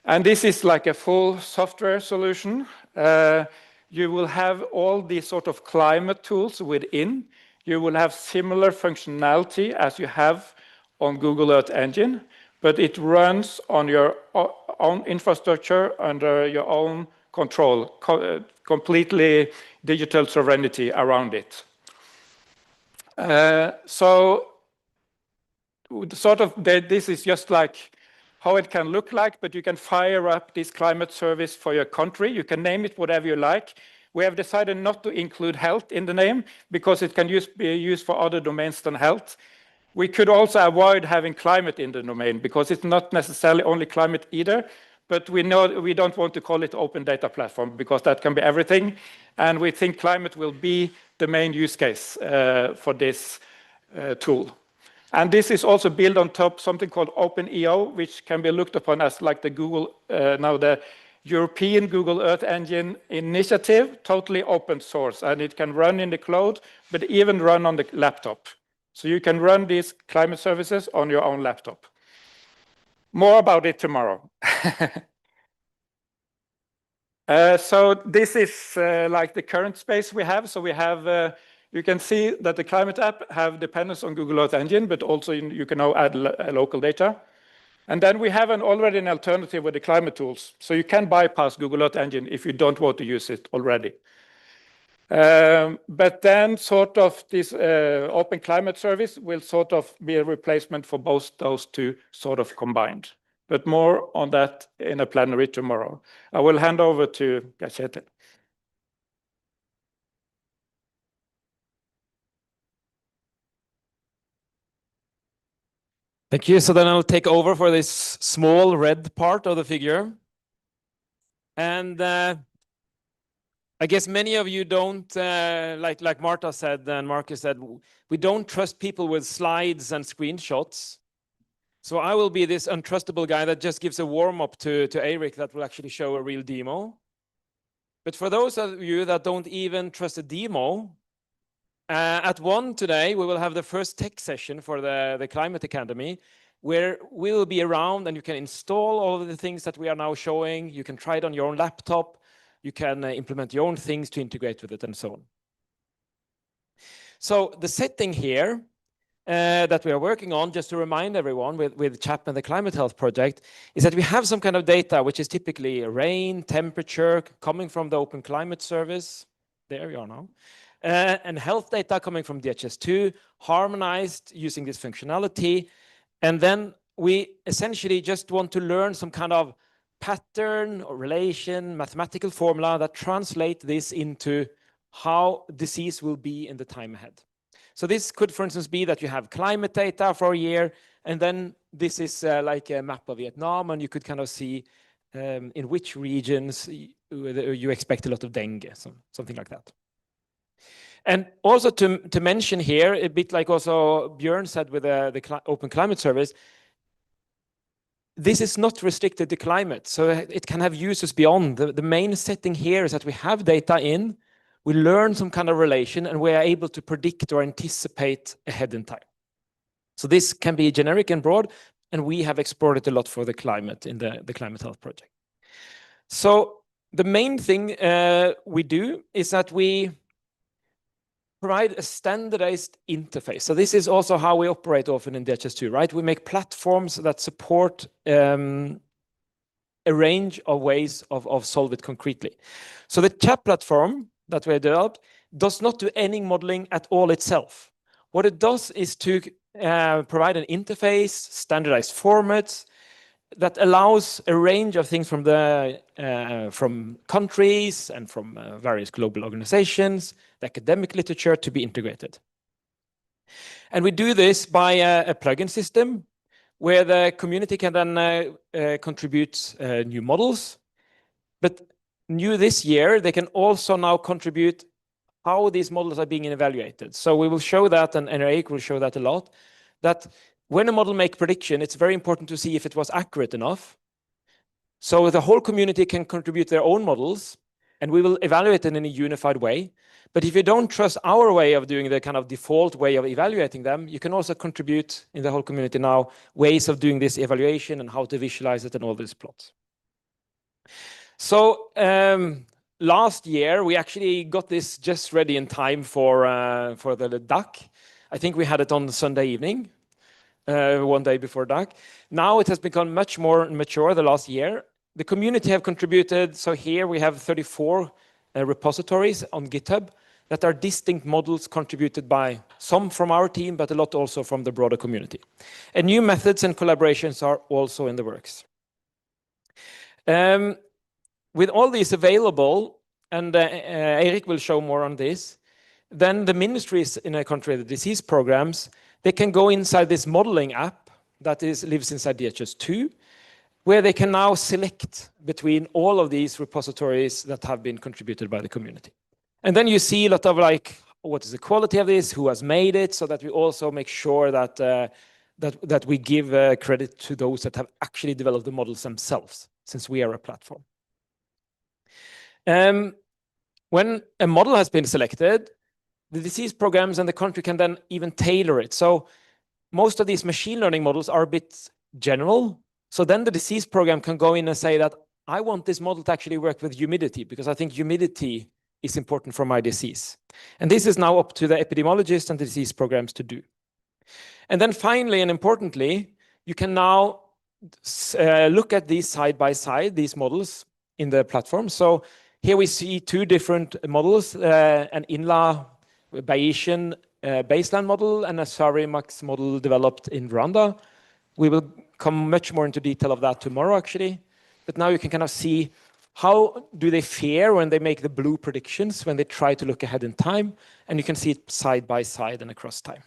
And this is like a full software solution. You will have all these sort of climate tools within. You will have similar functionality as you have on Google Earth Engine, but it runs on your own infrastructure under your own control, completely digital sovereignty around it. So sort of this is just like how it can look like, but you can fire up this climate service for your country. You can name it whatever you like. We have decided not to include health in the name because it can be used for other domains than health. We could also avoid having climate in the domain because it's not necessarily only climate either, but we know we don't want to call it open data platform because that can be everything. And we think climate will be the main use case for this tool. And this is also built on top something called OpenEO, which can be looked upon as like the Google, now the European Google Earth Engine initiative, totally open source. And it can run in the cloud, but even run on the laptop. So you can run these climate services on your own laptop. More about it tomorrow. So this is like the current space we have. So we have, you can see that the climate app have dependence on Google Earth Engine, but also you can now add local data. And then we have already an alternative with the climate tools. So you can bypass Google Earth Engine if you don't want to use it already. But then sort of this Open Climate Service will sort of be a replacement for both those two sort of combined. But more on that in a plenary tomorrow. I will hand over to Gachete. Thank you. So then I'll take over for this small red part of the figure. And I guess many of you don't, like Marta said and Marcus said, we don't trust people with slides and screenshots. So I will be this untrustable guy that just gives a warm-up to Eirik that will actually show a real demo. But for those of you that don't even trust a demo, at 1 today, we will have the first tech session for the Climate Academy, where we will be around and you can install all of the things that we are now showing. You can try it on your own laptop. You can implement your own things to integrate with it and so on. So the setting here that we are working on, just to remind everyone with Chapman, the Climate Health Project, is that we have some kind of data, which is typically rain, temperature, coming from the Open Climate Service. There we are now. And health data coming from DHIS2, harmonized using this functionality. And then we essentially just want to learn some kind of pattern or relation, mathematical formula that translate this into how disease will be in the time ahead. So this could, for instance, be that you have climate data for a year, and then this is like a map of Vietnam, and you could kind of see in which regions you expect a lot of dengue, something like that. And also to mention here, a bit like also Björn said with the Open Climate Service, this is not restricted to climate, so it can have uses beyond. The main setting here is that we have data in, we learn some kind of relation, and we are able to predict or anticipate ahead in time. So this can be generic and broad, and we have explored it a lot for the climate in the Climate Health Project. So the main thing we do is that we provide a standardized interface. So this is also how we operate often in DHIS2, right? We make platforms that support a range of ways of solve it concretely. So the CHAP platform that we have developed does not do any modeling at all itself. What it does is to provide an interface, standardized formats that allows a range of things from countries and from various global organizations, the academic literature to be integrated. And we do this by a plugin system where the community can then contribute new models. But new this year, they can also now contribute how these models are being evaluated. So we will show that, and Eirik will show that a lot, that when a model makes prediction, it's very important to see if it was accurate enough. So the whole community can contribute their own models, and we will evaluate it in a unified way. But if you don't trust our way of doing the kind of default way of evaluating them, you can also contribute in the whole community now ways of doing this evaluation and how to visualize it and all these plots. So last year, we actually got this just ready in time for the DAC. I think we had it on Sunday evening, one day before DAC. Now it has become much more mature the last year. The community have contributed. So here we have 34 repositories on GitHub that are distinct models contributed by some from our team, but a lot also from the broader community. And new methods and collaborations are also in the works. With all these available, and Eirik will show more on this, then the ministries in a country, the disease programs, they can go inside this modeling app that lives inside DHIS2, where they can now select between all of these repositories that have been contributed by the community. And then you see a lot of like, what is the quality of this, who has made it, so that we also make sure that, that we give credit to those that have actually developed the models themselves, since we are a platform. When a model has been selected, the disease programs and the country can then even tailor it. So most of these machine learning models are a bit general. So then the disease program can go in and say that I want this model to actually work with humidity because I think humidity is important for my disease. And this is now up to the epidemiologists and the disease programs to do. And then finally and importantly, you can now look at these side by side, these models in the platform. So here we see two different models, an INLA Bayesian baseline model and a SARIMAX model developed in Rwanda. We will come much more into detail of that tomorrow, actually. But now you can kind of see how do they fare when they make the blue predictions, when they try to look ahead in time, and you can see it side by side and across time.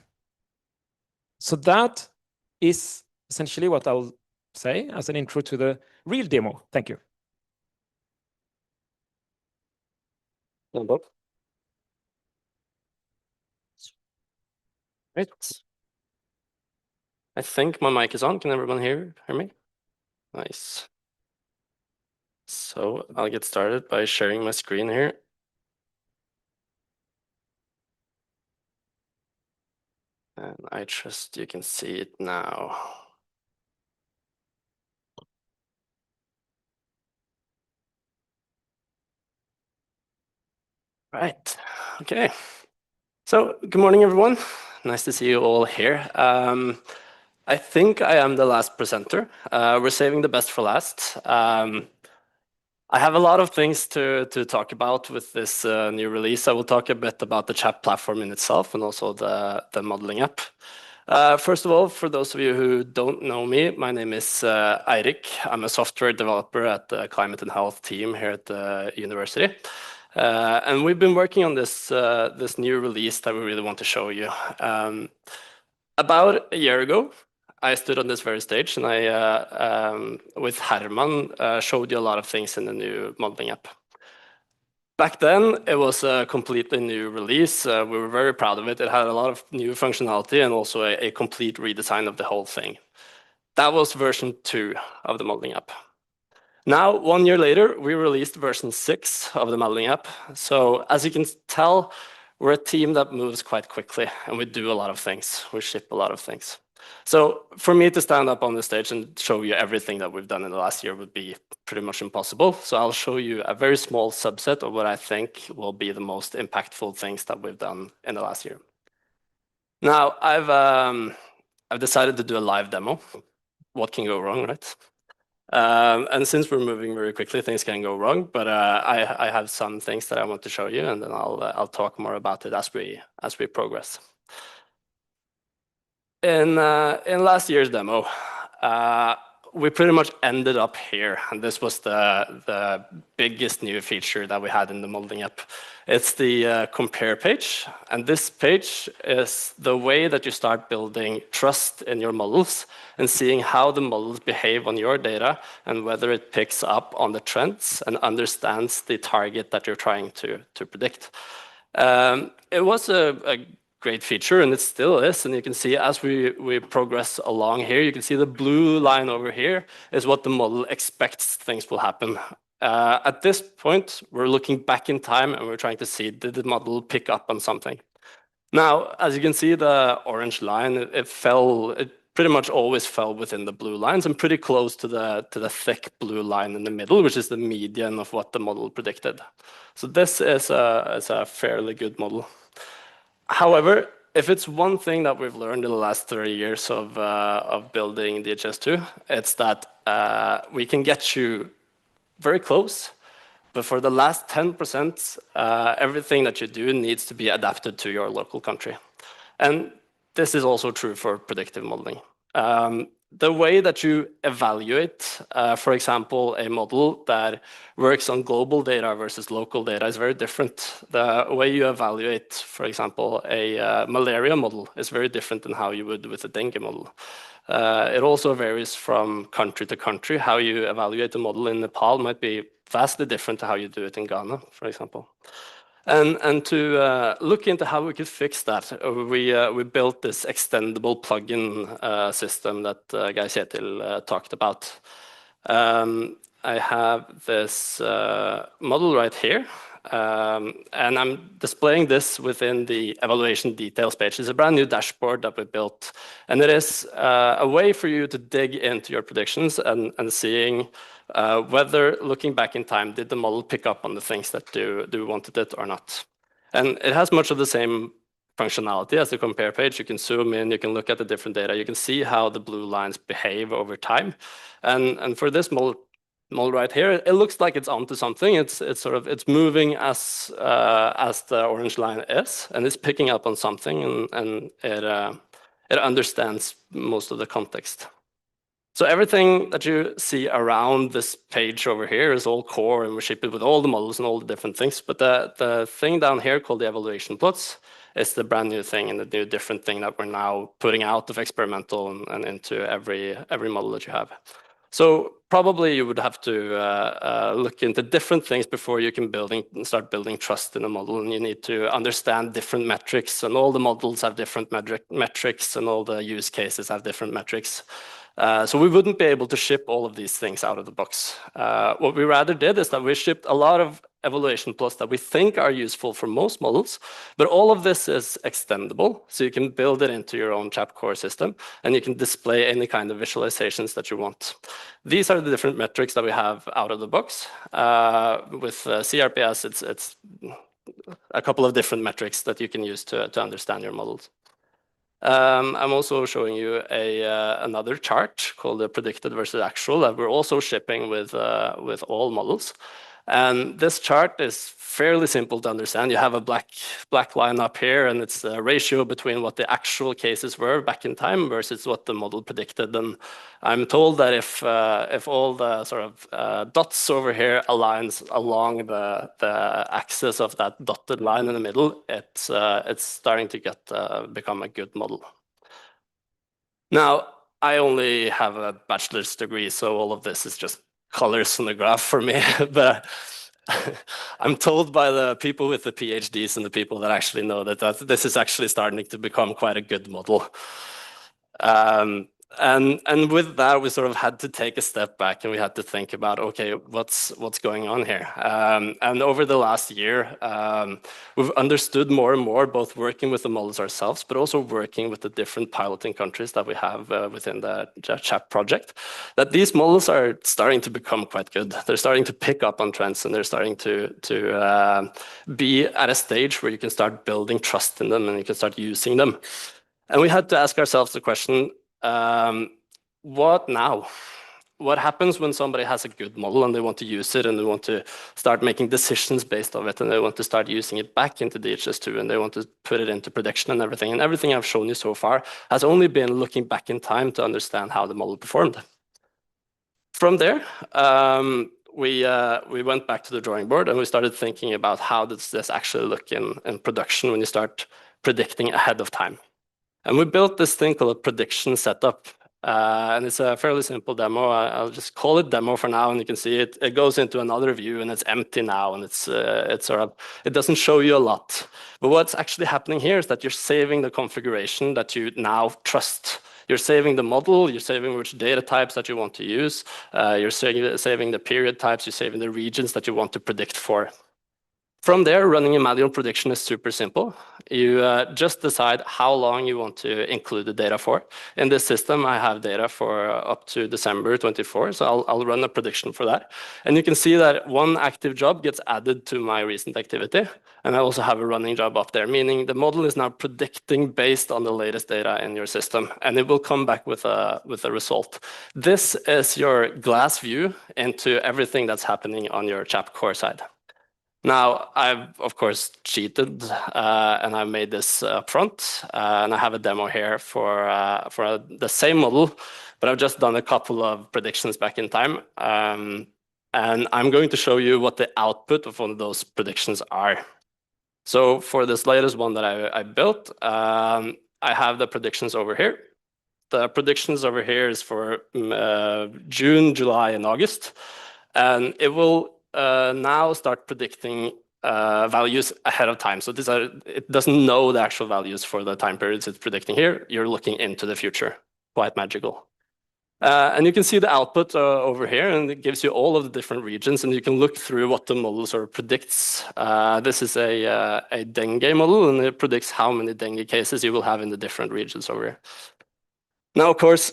So that is essentially what I'll say as an intro to the real demo. Thank you. Great. I think my mic is on. Can everyone hear me? Nice. So I'll get started by sharing my screen here. And I trust you can see it now. Right. Okay. So good morning, everyone. Nice to see you all here. I think I am the last presenter. We're saving the best for last. I have a lot of things to talk about with this new release. I will talk a bit about the chat platform in itself and also the modeling app. First of all, for those of you who don't know me, my name is Eirik. I'm a software developer at the Climate and Health team here at the university. And we've been working on this new release that we really want to show you. About a year ago, I stood on this very stage and I, with Herman, showed you a lot of things in the new modeling app. Back then, it was a completely new release. We were very proud of it. It had a lot of new functionality and also a complete redesign of the whole thing. That was version 2 of the modeling app. Now, 1 year later, we released version 6 of the modeling app. So as you can tell, we're a team that moves quite quickly and we do a lot of things. We ship a lot of things. So for me to stand up on the stage and show you everything that we've done in the last year would be pretty much impossible. So I'll show you a very small subset of what I think will be the most impactful things that we've done in the last year. Now, I've decided to do a live demo. What can go wrong, right? And since we're moving very quickly, things can go wrong. But I have some things that I want to show you, and then I'll talk more about it as we progress. In last year's demo, we pretty much ended up here, and this was the biggest new feature that we had in the modeling app. It's the compare page, and this page is the way that you start building trust in your models and seeing how the models behave on your data and whether it picks up on the trends and understands the target that you're trying to predict. It was a great feature, and it still is. And you can see as we progress along here, you can see the blue line over here is what the model expects things will happen At this point, we're looking back in time and we're trying to see, did the model pick up on something? Now, as you can see, the orange line, it pretty much always fell within the blue lines and pretty close to the thick blue line in the middle, which is the median of what the model predicted. So this is a fairly good model. However, if it's one thing that we've learned in the last 30 years of building DHIS2, it's that we can get you very close, but for the last 10%, everything that you do needs to be adapted to your local country. And this is also true for predictive modeling. The way that you evaluate, for example, a model that works on global data versus local data is very different. The way you evaluate, for example, a malaria model is very different than how you would with a dengue model. It also varies from country to country. How you evaluate a model in Nepal might be vastly different to how you do it in Ghana, for example. And to look into how we could fix that, we built this extendable plugin system that Geir Kjetil talked about. I have this model right here, and I'm displaying this within the evaluation details page. It's a brand new dashboard that we built, and it is a way for you to dig into your predictions and seeing whether, looking back in time, did the model pick up on the things that do wanted it or not. And it has much of the same functionality as the compare page. You can zoom in, you can look at the different data, you can see how the blue lines behave over time. And for this model right here, it looks like it's onto something. It's moving as the orange line is, and it's picking up on something, and it understands most of the context. So everything that you see around this page over here is all core, and we ship it with all the models and all the different things. But the thing down here called the evaluation plots is the brand new thing and the new different thing that we're now putting out of experimental and into every model that you have. So probably you would have to look into different things before you can start building trust in a model, and you need to understand different metrics, and all the models have different metrics, and all the use cases have different metrics. So we wouldn't be able to ship all of these things out of the box. What we rather did is that we shipped a lot of evaluation plots that we think are useful for most models, but all of this is extendable, so you can build it into your own CHAP core system, and you can display any kind of visualizations that you want. These are the different metrics that we have out of the box. With CRPS, it's a couple of different metrics that you can use to understand your models. I'm also showing you another chart called the predicted versus actual that we're also shipping with all models. And this chart is fairly simple to understand. You have a black line up here, and it's a ratio between what the actual cases were back in time versus what the model predicted. And I'm told that if all the sort of dots over here aligns along the axis of that dotted line in the middle, it's starting to become a good model. Now, I only have a bachelor's degree, so all of this is just colors on the graph for me, but I'm told by the people with the PhDs and the people that actually know that this is actually starting to become quite a good model. And with that, we sort of had to take a step back, and we had to think about, okay, what's going on here? And over the last year, we've understood more and more, both working with the models ourselves, but also working with the different piloting countries that we have within the CHAP project, that these models are starting to become quite good. They're starting to pick up on trends, and they're starting to be at a stage where you can start building trust in them, and you can start using them. And we had to ask ourselves the question, what now? What happens when somebody has a good model and they want to use it, and they want to start making decisions based on it, and they want to start using it back into DHIS2, and they want to put it into prediction and everything. And everything I've shown you so far has only been looking back in time to understand how the model performed. From there, we went back to the drawing board, and we started thinking about how does this actually look in production when you start predicting ahead of time. And we built this thing called a prediction setup. And it's a fairly simple demo. I'll just call it demo for now, and you can see it goes into another view, and it's empty now, and it doesn't show you a lot. But what's actually happening here is that you're saving the configuration that you now trust You're saving the model, you're saving which data types that you want to use, you're saving the period types, you're saving the regions that you want to predict for. From there, running a manual prediction is super simple. You just decide how long you want to include the data for. In this system, I have data for up to December 24, so I'll run a prediction for that. And you can see that one active job gets added to my recent activity, and I also have a running job up there, meaning the model is now predicting based on the latest data in your system, and it will come back with a result. This is your glass view into everything that's happening on your CHAP core side. Now, I've, of course, cheated, and I've made this up front, and I have a demo here for the same model, but I've just done a couple of predictions back in time, and I'm going to show you what the output of one of those predictions are. So for this latest one that I built, I have the predictions over here. The predictions over here is for June, July, and August, and it will now start predicting values ahead of time. So it doesn't know the actual values for the time periods it's predicting here. You're looking into the future. Quite magical. And you can see the output over here, and it gives you all of the different regions, and you can look through what the model sort of predicts. This is a dengue model, and it predicts how many dengue cases you will have in the different regions over here. Now, of course,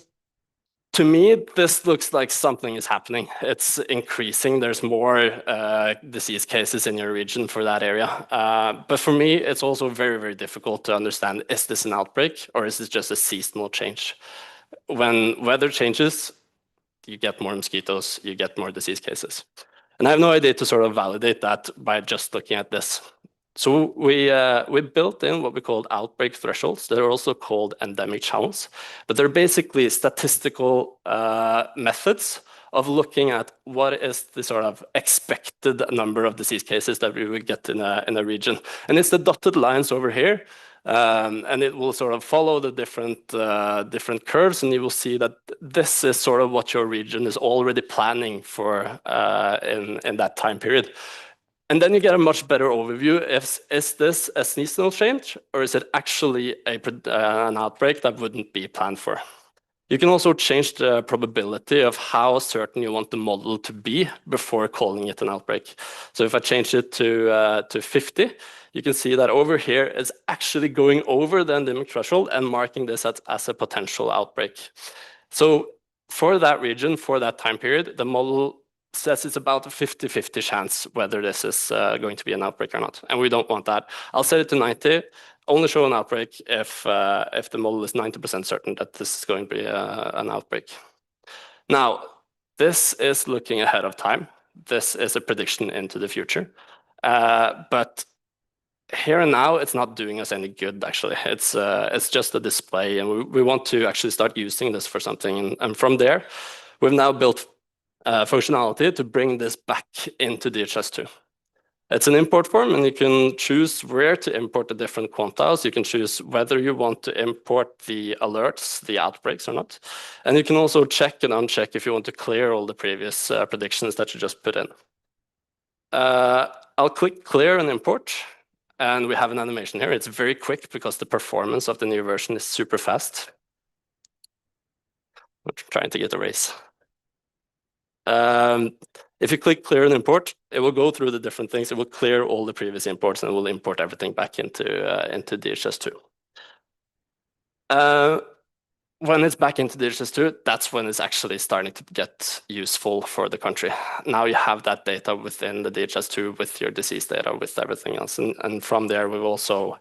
to me, this looks like something is happening. It's increasing. There's more disease cases in your region for that area. But for me, it's also very, very difficult to understand, is this an outbreak or is this just a seasonal change? When weather changes, you get more mosquitoes, you get more disease cases. And I have no idea to sort of validate that by just looking at this. So we built in what we called outbreak thresholds. They're also called endemic channels, but they're basically statistical methods of looking at what is the sort of expected number of disease cases that we would get in a region. And it's the dotted lines over here, and it will sort of follow the different curves, and you will see that this is sort of what your region is already planning for in that time period. And then you get a much better overview. Is this a seasonal change, or is it actually an outbreak that wouldn't be planned for? You can also change the probability of how certain you want the model to be before calling it an outbreak. So if I change it to 50, you can see that over here is actually going over the endemic threshold and marking this as a potential outbreak. So for that region, for that time period, the model says it's about a 50-50 chance whether this is going to be an outbreak or not, and we don't want that. I'll set it to 90, only show an outbreak if the model is 90% certain that this is going to be an outbreak. Now, this is looking ahead of time. This is a prediction into the future, but here and now, it's not doing us any good, actually. It's just a display, and we want to actually start using this for something, and from there, we've now built functionality to bring this back into DHIS2. It's an import form, and you can choose where to import the different quantiles. You can choose whether you want to import the alerts, the outbreaks or not. And you can also check and uncheck if you want to clear all the previous predictions that you just put in. I'll click clear and import, and we have an animation here. It's very quick because the performance of the new version is super fast. I'm trying to get a race. If you click clear and import, it will go through the different things. It will clear all the previous imports and it will import everything back into DHIS2. When it's back into DHIS2, that's when it's actually starting to get useful for the country. Now you have that data within the DHIS2 with your disease data, with everything else. And from there, we've also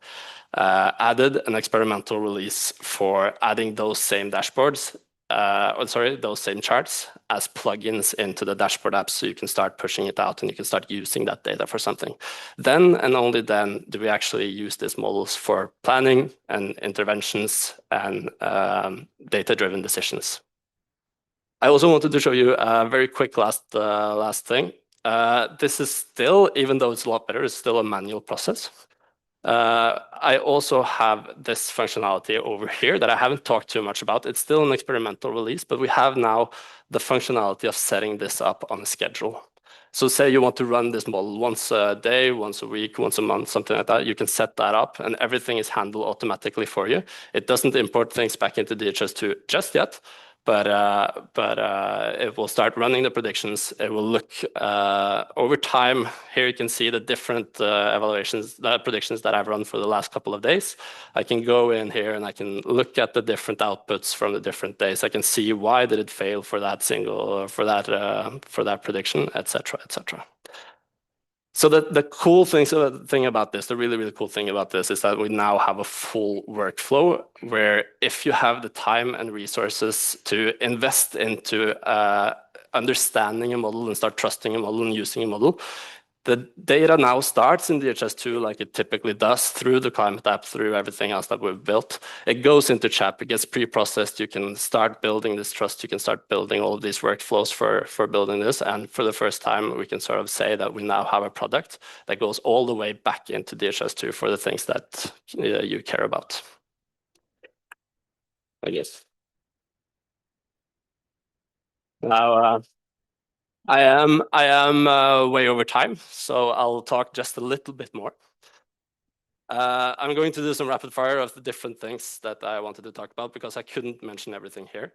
added an experimental release for adding those same dashboards, those same charts as plugins into the dashboard app, so you can start pushing it out and you can start using that data for something. Then and only then do we actually use these models for planning and interventions and data-driven decisions. I also wanted to show you a very quick last thing. This is still, even though it's a lot better, it's still a manual process. I also have this functionality over here that I haven't talked too much about. It's still an experimental release, but we have now the functionality of setting this up on a schedule. So say you want to run this model once a day, once a week, once a month, something like that. You can set that up and everything is handled automatically for you. It doesn't import things back into DHIS2 just yet, but it will start running the predictions. It will look over time. Here you can see the different evaluations, the predictions that I've run for the last couple of days. I can go in here and I can look at the different outputs from the different days. I can see why did it fail for that for that prediction, etc., etc. So the cool thing about this, the really cool thing about this is that we now have a full workflow where if you have the time and resources to invest into understanding a model and start trusting a model and using a model, the data now starts in DHIS2 like it typically does through the climate app, through everything else that we've built. It goes into CHAP, it gets pre-processed. You can start building this trust. You can start building all of these workflows for building this. And for the first time, we can sort of say that we now have a product that goes all the way back into DHIS2 for the things that you care about, I guess. Now, I am way over time, so I'll talk just a little bit more. I'm going to do some rapid fire of the different things that I wanted to talk about because I couldn't mention everything here.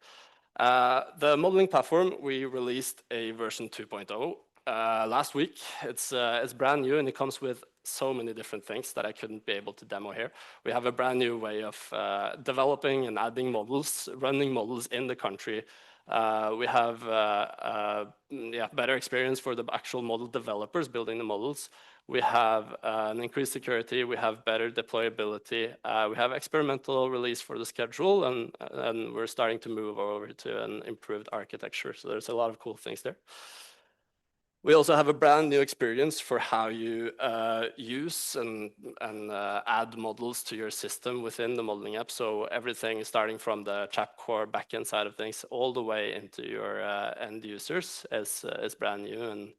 The modeling platform, we released a version 2.0 last week. It's brand new and it comes with so many different things that I couldn't be able to demo here. We have a brand new way of developing and adding models, running models in the country. We have better experience for the actual model developers building the models. We have an increased security. We have better deployability. We have experimental release for the schedule, and we're starting to move over to an improved architecture. So there's a lot of cool things there. We also have a brand new experience for how you use and add models to your system within the modeling app. So everything is starting from the CHAP core backend side of things all the way into your end users is brand new,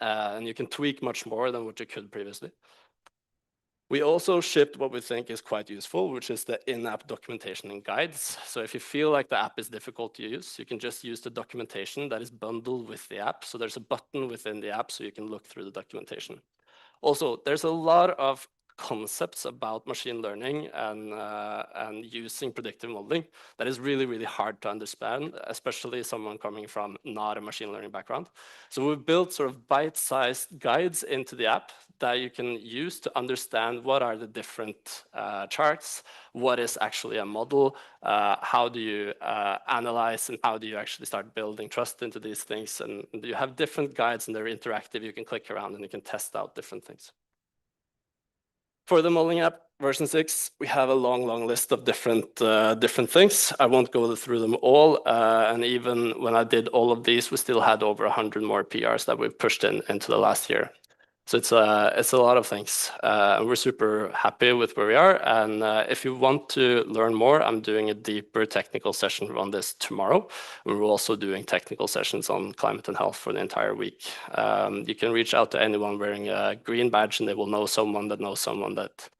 and you can tweak much more than what you could previously. We also shipped what we think is quite useful, which is the in-app documentation and guides. So if you feel like the app is difficult to use, you can just use the documentation that is bundled with the app. So there's a button within the app so you can look through the documentation. Also, there's a lot of concepts about machine learning and using predictive modeling that is really hard to understand, especially someone coming from not a machine learning background. So we've built sort of bite-sized guides into the app that you can use to understand what are the different charts, what is actually a model, how do you analyze, and how do you actually start building trust into these things. And you have different guides and they're interactive. You can click around and you can test out different things. For the modeling app version 6, we have a long list of different things. I won't go through them all. And even when I did all of these, we still had over 100 more PRs that we've pushed into the last year. So it's a lot of things. We're super happy with where we are. And if you want to learn more, I'm doing a deeper technical session on this tomorrow. We're also doing technical sessions on climate and health for the entire week. You can reach out to anyone wearing a green badge and they will know someone that knows someone that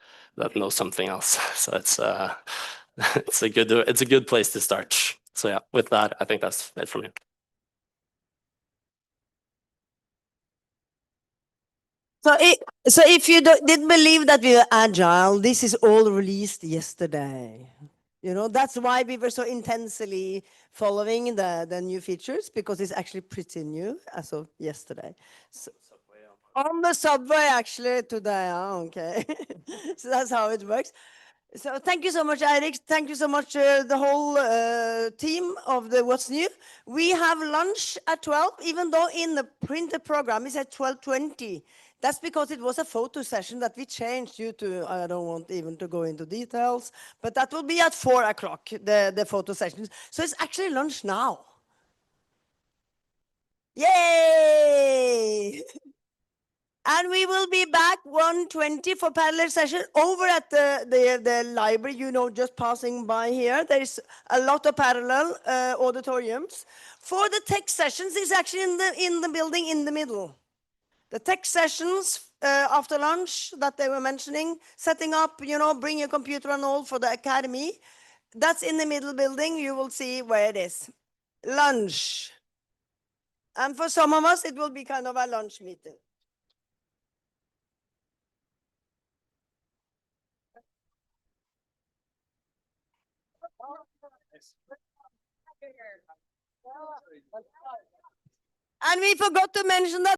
knows something else. So it's a good place to start. So yeah, with that, I think that's it from me. So if you didn't believe that we were agile, this is all released yesterday. You know, that's why we were so intensely following the new features, because it's actually pretty new as of yesterday. So, on the subway actually today, okay. So that's how it works. So thank you so much, Eirik. Thank you so much, the whole team of the What's New. We have lunch at 12, even though in the printed program it's at 12:20. That's because it was a photo session that we changed due to, I don't want even to go into details, but that will be at 4 o'clock, the photo sessions. So it's actually lunch now. Yay! And we will be back 1:20 for parallel session over at the library, you know, just passing by here. There's a lot of parallel auditoriums. For the tech sessions, it's actually in the building in the middle. The tech sessions after lunch that they were mentioning, setting up, you know, bring your computer and all for the academy. That's in the middle building. You will see where it is. Lunch. And for some of us, it will be kind of a lunch meeting. And we forgot to mention that